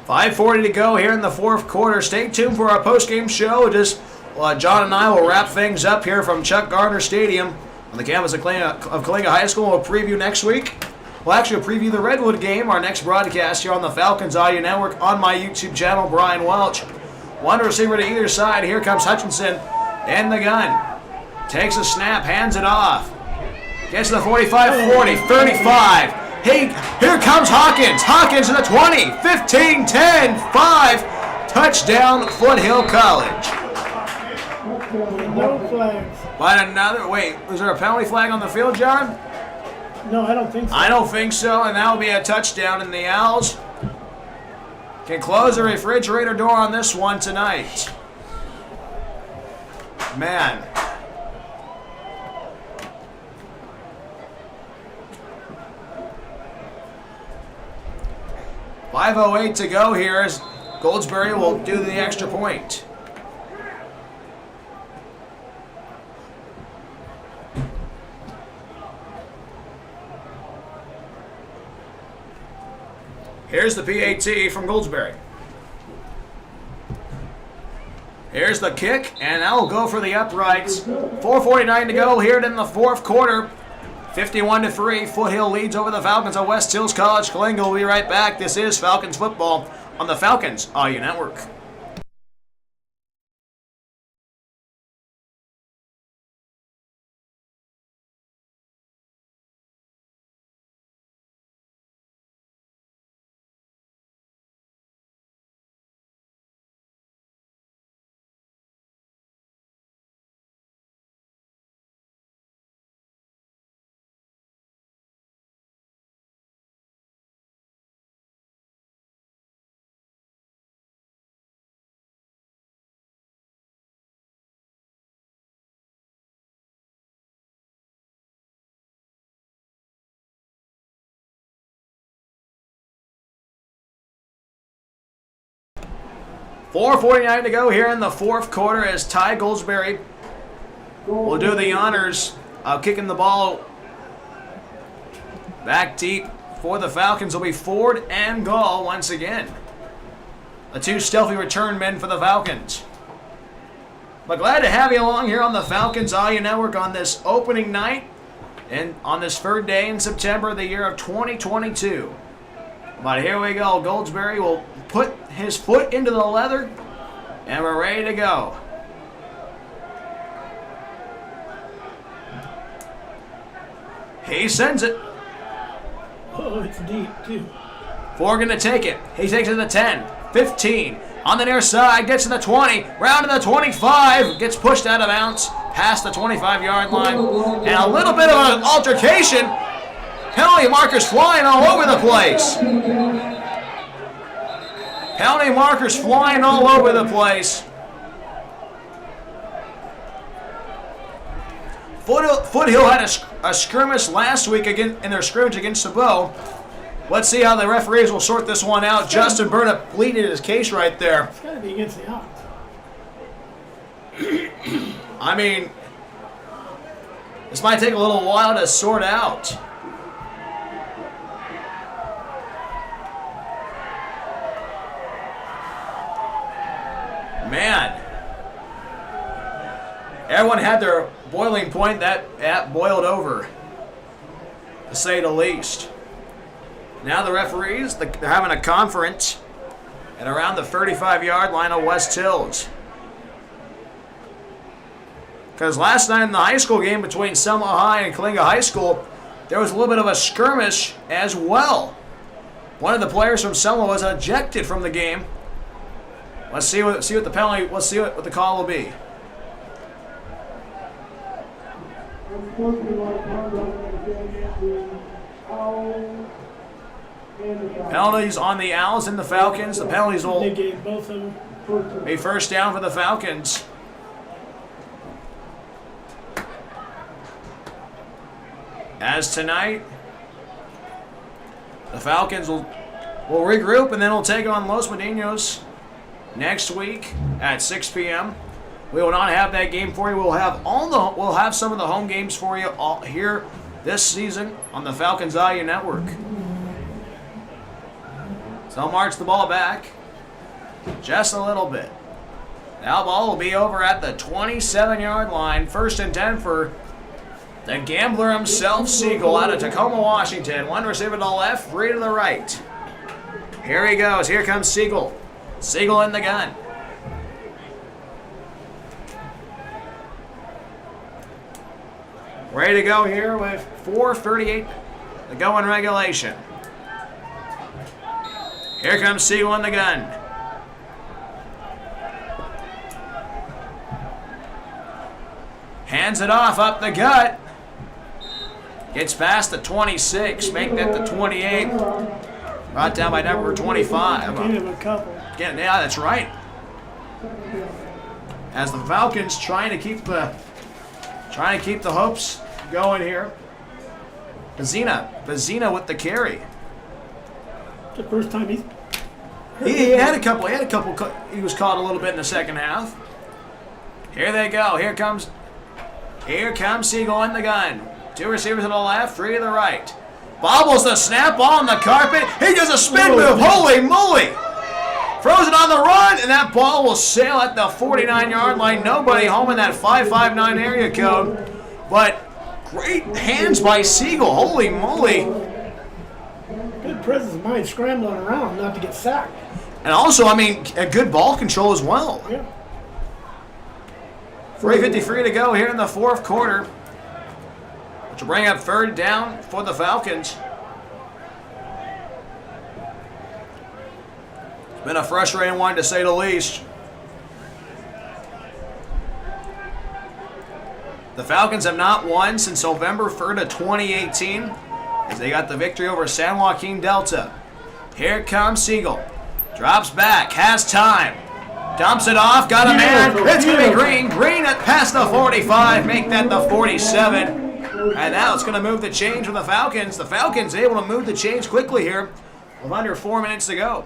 $5:40 to go here in the fourth quarter. Stay tuned for our post-game show. John and I will wrap things up here from Chuck Gardner Stadium on the campus of Kalinga High School. We'll preview next week. We'll actually preview the Redwood game, our next broadcast here on the Falcons Audio Network on my YouTube channel, Brian Welch. One receiver to either side. Here comes Hutchinson in the gun. Takes a snap, hands it off. Gets to the 45, 40, 35. Here comes Hawkins. Hawkins to the 20, 15, 10, 5. Touchdown, Foothill College. No flags. But was there a penalty flag on the field, John? No, I don't think so. I don't think so, and that will be a touchdown, and the Owls can close the refrigerator door on this one tonight. Man. $5:08 to go here as Goldsberry will do the extra point. Here's the PAT from Goldsberry. Here's the kick, and that will go for the uprights. 4:49 to go here in the fourth quarter. 51-3, Foothill leads over the Falcons of West Hills College. Kalinga will be right back. This is Falcons football on the Falcons Audio Network. $4:49 to go here in the fourth quarter as Ty Goldsberry will do the honors of kicking the ball back deep for the Falcons. Will be Ford and Gall once again. The two stealthy return men for the Falcons. But glad to have you along here on the Falcons Audio Network on this opening night and on this third day in September of the year of 2022. But here we go. Goldsberry will put his foot into the leather, and we're ready to go. He sends it. Oh, it's deep, too. Forgan to take it. He takes it to the 10, 15. On the near side, gets to the 20, round to the 25, gets pushed out of bounds, past the 25-yard line, and a little bit of an altercation. Penalty markers flying all over the place. Penalty markers flying all over the place. Foothill had a skirmish last week in their scrimmage against Sabot. Let's see how the referees will sort this one out. Justin Burnett pleaded his case right there. It's got to be against the odds. I mean, this might take a little while to sort out. Man. Everyone had their boiling point. That boiled over, to say the least. Now the referees, they're having a conference at around the 35-yard line of West Hills. Because last night in the high school game between Selma High and Kalinga High School, there was a little bit of a skirmish as well. One of the players from Selma was ejected from the game. Let's see what the penalty. Let's see what the call will be. Penalties on the Owls and the Falcons. The penalties will be first down for the Falcons. As tonight, the Falcons will regroup and then we'll take on Los Medinos next week at 6 p.m. We will not have that game for you. We'll have some of the home games for you all here this season on the Falcons IU Network. So I'll march the ball back just a little bit. Now ball will be over at the 27-yard line. 1st and 10 for the gambler himself, Siegel, out of Tacoma, Washington. One receiver to the left, 3 to the right. Here he goes. Here comes Siegel. Siegel in the gun. Ready to go here with 4:38 to go in regulation. Here comes Siegel in the gun. Hands it off up the gut. Gets past the 26, making that the 28. Brought down by number 25. Give him a couple. Yeah, that's right. As the Falcons trying to keep the hopes going here. Bazina with the carry. The first time he had a couple. He was caught a little bit in the second half. Here they go. Here comes Siegel in the gun. 2 receivers to the left, 3 to the right. Bobbles the snap on the carpet. He does a spin move. Holy moly! Throws it on the run, and that ball will sail at the 49-yard line. Nobody home in that 559 area code. But great hands by Siegel. Holy moly. Good presence of mind scrambling around not to get sacked. And also, I mean, a good ball control as well. Yeah. 3:53 to go here in the fourth quarter, which will bring up 3rd down for the Falcons. It's been a frustrating one, to say the least. The Falcons have not won since November 3rd of 2018, as they got the victory over San Joaquin Delta. Here comes Siegel. Drops back, has time. Dumps it off, got a man. It's going to be Green. Green at past the 45, make that the 47. And now it's going to move the chains for the Falcons. The Falcons able to move the chains quickly here with under 4 minutes to go.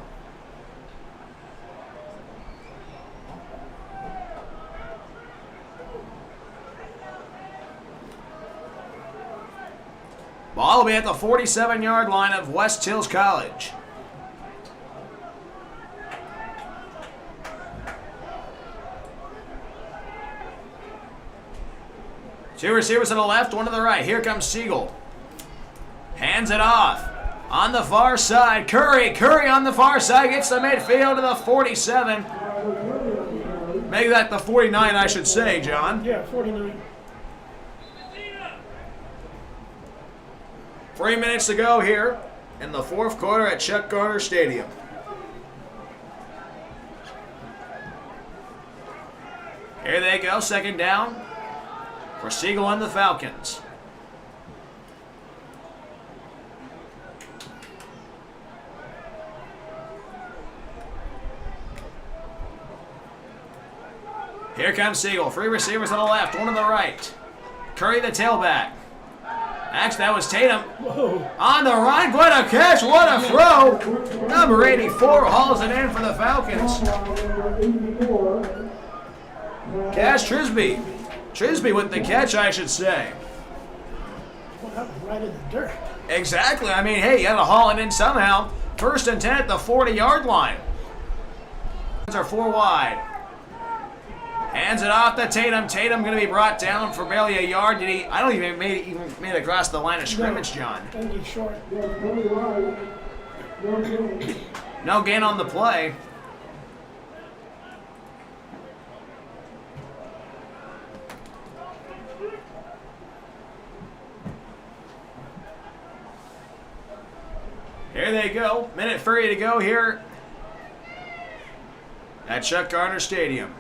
Ball will be at the 47-yard line of West Hills College. Two receivers to the left, 1 to the right. Here comes Siegel. Hands it off. On the far side, Curry on the far side gets the midfield to the 47. Make that the 49, I should say, John. Yeah, 49. 3 minutes to go here in the fourth quarter at Chuck Garner Stadium. Here they go, second down for Siegel and the Falcons. Here comes Siegel. 3 receivers on the left, 1 on the right. Curry the tailback. Actually, that was Tatum. Whoa. On the run, what a catch, what a throw. Number 84 hauls it in for the Falcons. Cash Trisby. Trisby with the catch, I should say. Well, that was right in the dirt. Exactly. I mean, hey, you had to haul it in somehow. 1st and 10 at the 40-yard line. Are 4 wide. Hands it off to Tatum. Tatum going to be brought down for barely a yard. Did he? I don't even made it across the line of scrimmage, John. I think he's short. No gain on the play. Here they go. Minute 30 to go here at Chuck Garner Stadium.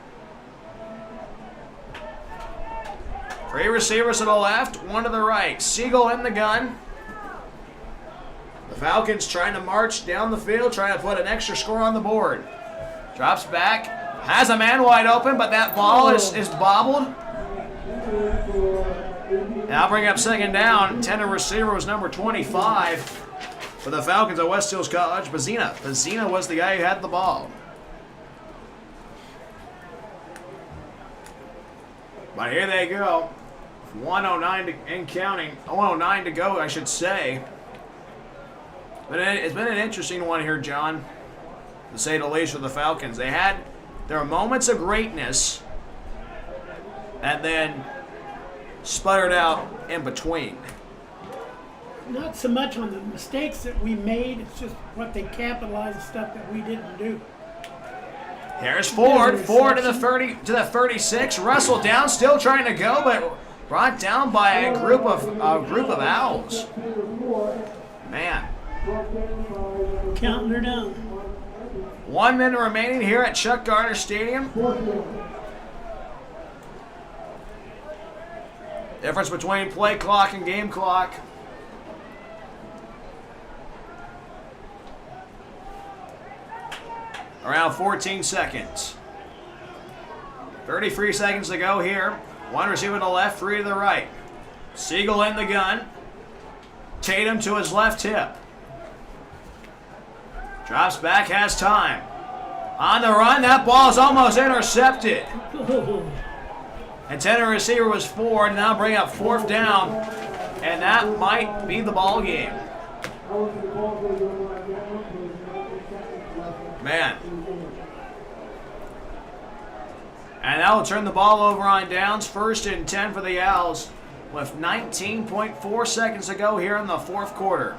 3 receivers to the left, 1 to the right. Siegel in the gun. The Falcons trying to march down the field, trying to put an extra score on the board. Drops back, has a man wide open, but that ball is bobbled. Now bring up second down. Tender receiver was number 25 for the Falcons at West Hills College. Bazina. Bazina was the guy who had the ball. But here they go. 109 and counting. 109 to go, I should say. But it's been an interesting one here, John, to say the least, for the Falcons. They had their moments of greatness and then sputtered out in between. Not so much on the mistakes that we made, it's just what they capitalized, stuff that we didn't do. Here's Ford. Ford to the 30 to the 36. Russell down, still trying to go, but brought down by a group of Owls. Man. Counting her down. 1 minute remaining here at Chuck Garner Stadium. Difference between play clock and game clock. Around 14 seconds. 33 seconds to go here. 1 receiver to the left, 3 to the right. Siegel in the gun. Tatum to his left hip. Drops back, has time. On the run, that ball is almost intercepted. Intended receiver was Ford. Now bring up 4th down. And that might be the ball game. Man. And that will turn the ball over on downs. 1st and 10 for the Owls with 19.4 seconds to go here in the 4th quarter.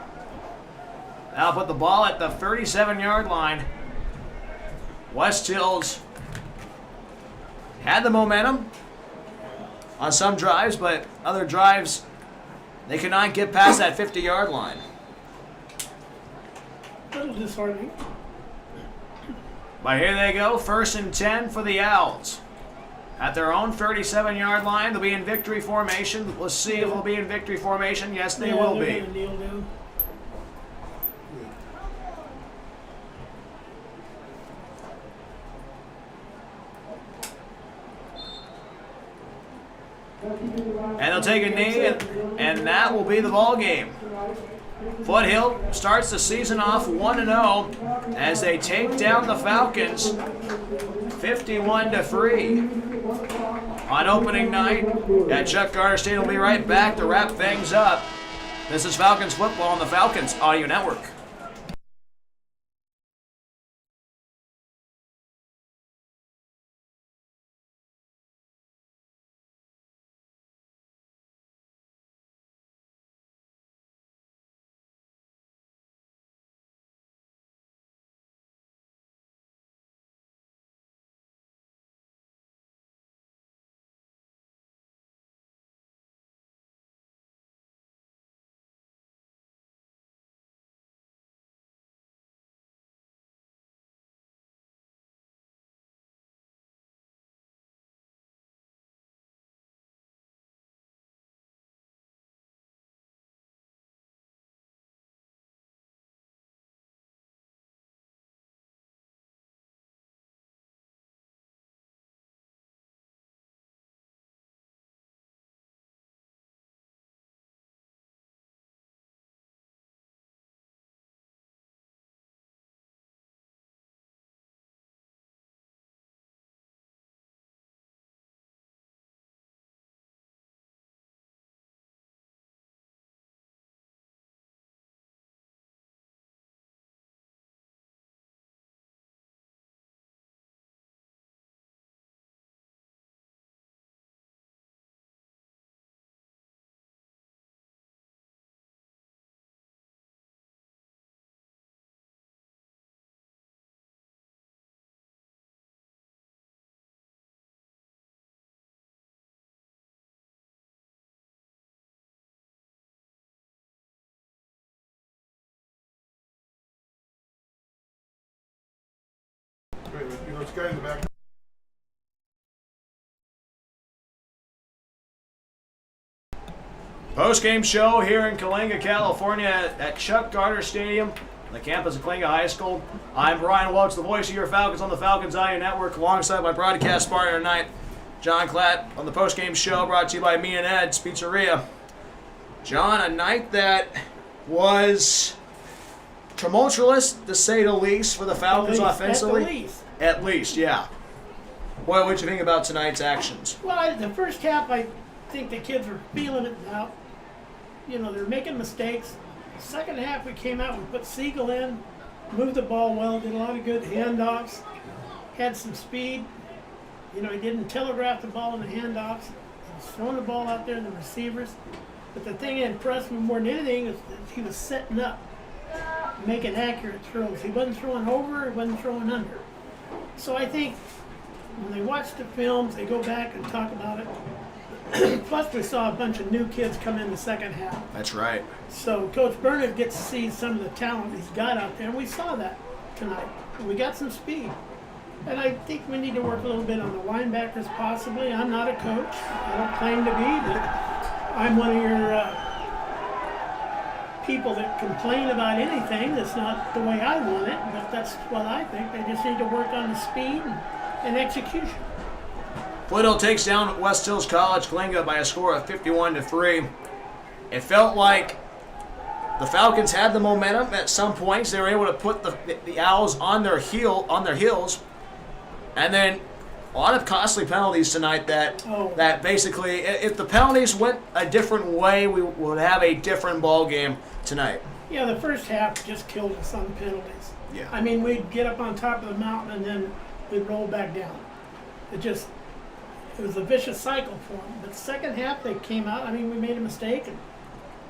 That'll put the ball at the 37-yard line. West Hills had the momentum on some drives, but other drives, they could not get past that 50-yard line. A little disheartening. But here they go, 1st and 10 for the Owls. At their own 37-yard line, they'll be in victory formation. Let's see if they'll be in victory formation. Yes, they will be. Gonna kneel down. And they'll take a knee, and that will be the ball game. Foothill starts the season off 1-0 as they take down the Falcons 51-3 on opening night at Chuck Garner Stadium. We'll be right back to wrap things up. This is Falcons football on the Falcons Audio Network. Wait, it's guy in the back. Post-game show here in Kalinga, California at Chuck Garner Stadium, the campus of Kalinga High School. I'm Brian Welch, the voice of your Falcons on the Falcons Audio Network, alongside my broadcast partner tonight, John Klatt, on the post-game show brought to you by Me and Ed's Pizzeria. John, a night that was tumultuous, to say the least, for the Falcons offensively. At least, yeah. What did you think about tonight's actions? Well, the first half, I think the kids were feeling it out. You know, they're making mistakes. Second half, we came out, we put Siegel in, moved the ball well, did a lot of good handoffs, had some speed. You know, he didn't telegraph the ball in the handoffs. He was throwing the ball out there to the receivers. But the thing that impressed me more than anything is that he was setting up, making accurate throws. He wasn't throwing over, he wasn't throwing under. So I think when they watch the films, they go back and talk about it. Plus, we saw a bunch of new kids come in the second half. That's right. So Coach Burnett gets to see some of the talent he's got out there, and we saw that tonight. We got some speed. And I think we need to work a little bit on the linebackers possibly. I'm not a coach. I don't claim to be, but I'm one of your people that complain about anything that's not the way I want it, but that's what I think. They just need to work on the speed and execution. Foothill takes down West Hills College Kalinga by a score of 51-3. It felt like the Falcons had the momentum at some points. They were able to put the Owls on their heels, and then a lot of costly penalties tonight that basically, if the penalties went a different way, we would have a different ball game tonight. Yeah, the first half just killed us on penalties. Yeah. I mean, we'd get up on top of the mountain and then we'd roll back down. It was a vicious cycle for them. But the second half, they came out. I mean, we made a mistake and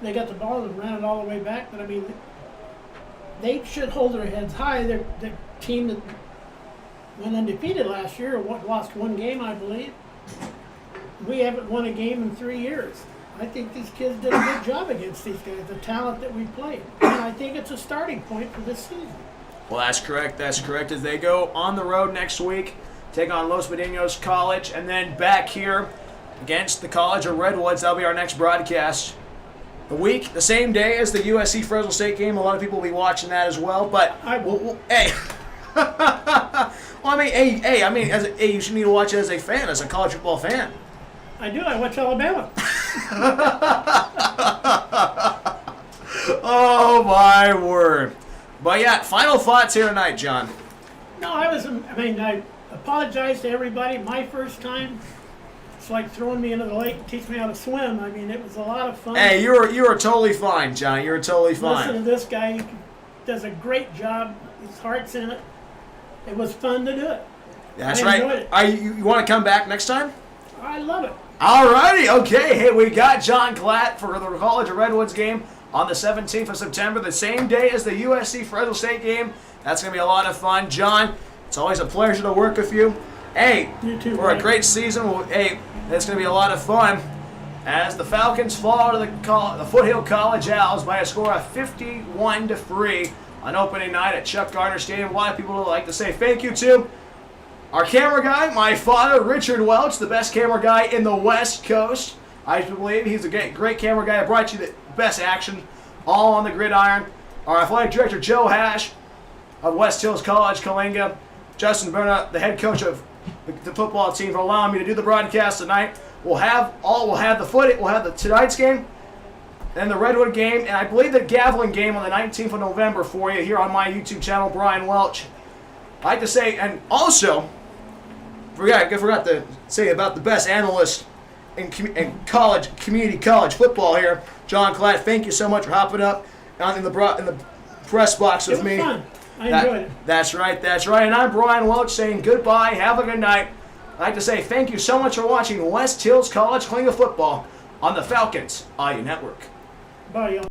they got the ball and ran it all the way back. But I mean, they should hold their heads high. They're the team that went undefeated last year, or lost one game, I believe. We haven't won a game in 3 years. I think these kids did a good job against these guys, the talent that we played. And I think it's a starting point for this season. Well, that's correct. That's correct. As they go on the road next week, take on Los Medinos College, and then back here against the College of Redwoods. That'll be our next broadcast. The same day as the USC Fresno State game. A lot of people will be watching that as well. But hey. Well, I mean, you should need to watch it as a fan, as a college football fan. I do. I watch Alabama. Oh, my word. But, yeah, final thoughts here tonight, John. No, I apologize to everybody. My first time. It's like throwing me into the lake and teach me how to swim. I mean, it was a lot of fun. Hey, you were totally fine, John. You were totally fine. Listen to this guy. He does a great job. His heart's in it. It was fun to do it. That's I enjoyed right. it. You want to come back next time? I love it. All righty. Okay. Hey, we got John Klatt for the College of Redwoods game on the 17th of September, the same day as the USC Fresno State game. That's going to be a lot of fun. John, it's always a pleasure to work with you. Hey, you too, for a great season. Hey, it's going to be a lot of fun as the Falcons fall to the Foothill College Owls by a score of 51-3 on opening night at Chuck Garner Stadium. A lot of people would like to say thank you to our camera guy, my father, Richard Welch, the best camera guy in the West Coast. I believe he's a great camera guy. I brought you the best action all on the gridiron. Our athletic director, Joe Hash of West Hills College, Kalinga. Justin Burnett, the head coach of the football team, for allowing me to do the broadcast tonight. We'll have tonight's game, and the Redwood game, and I believe the Gavilan game on the 19th of November for you here on my YouTube channel, Brian Welch. I'd like to say, and also, I forgot to say about the best analyst in community college football here, John Klatt. Thank you so much for hopping up in the press box with me. It was fun. I enjoyed it. That's right. And I'm Brian Welch saying goodbye. Have a good night. I'd like to say thank you so much for watching West Hills College Kalinga football on the Falcons Audio Network. Bye, y'all.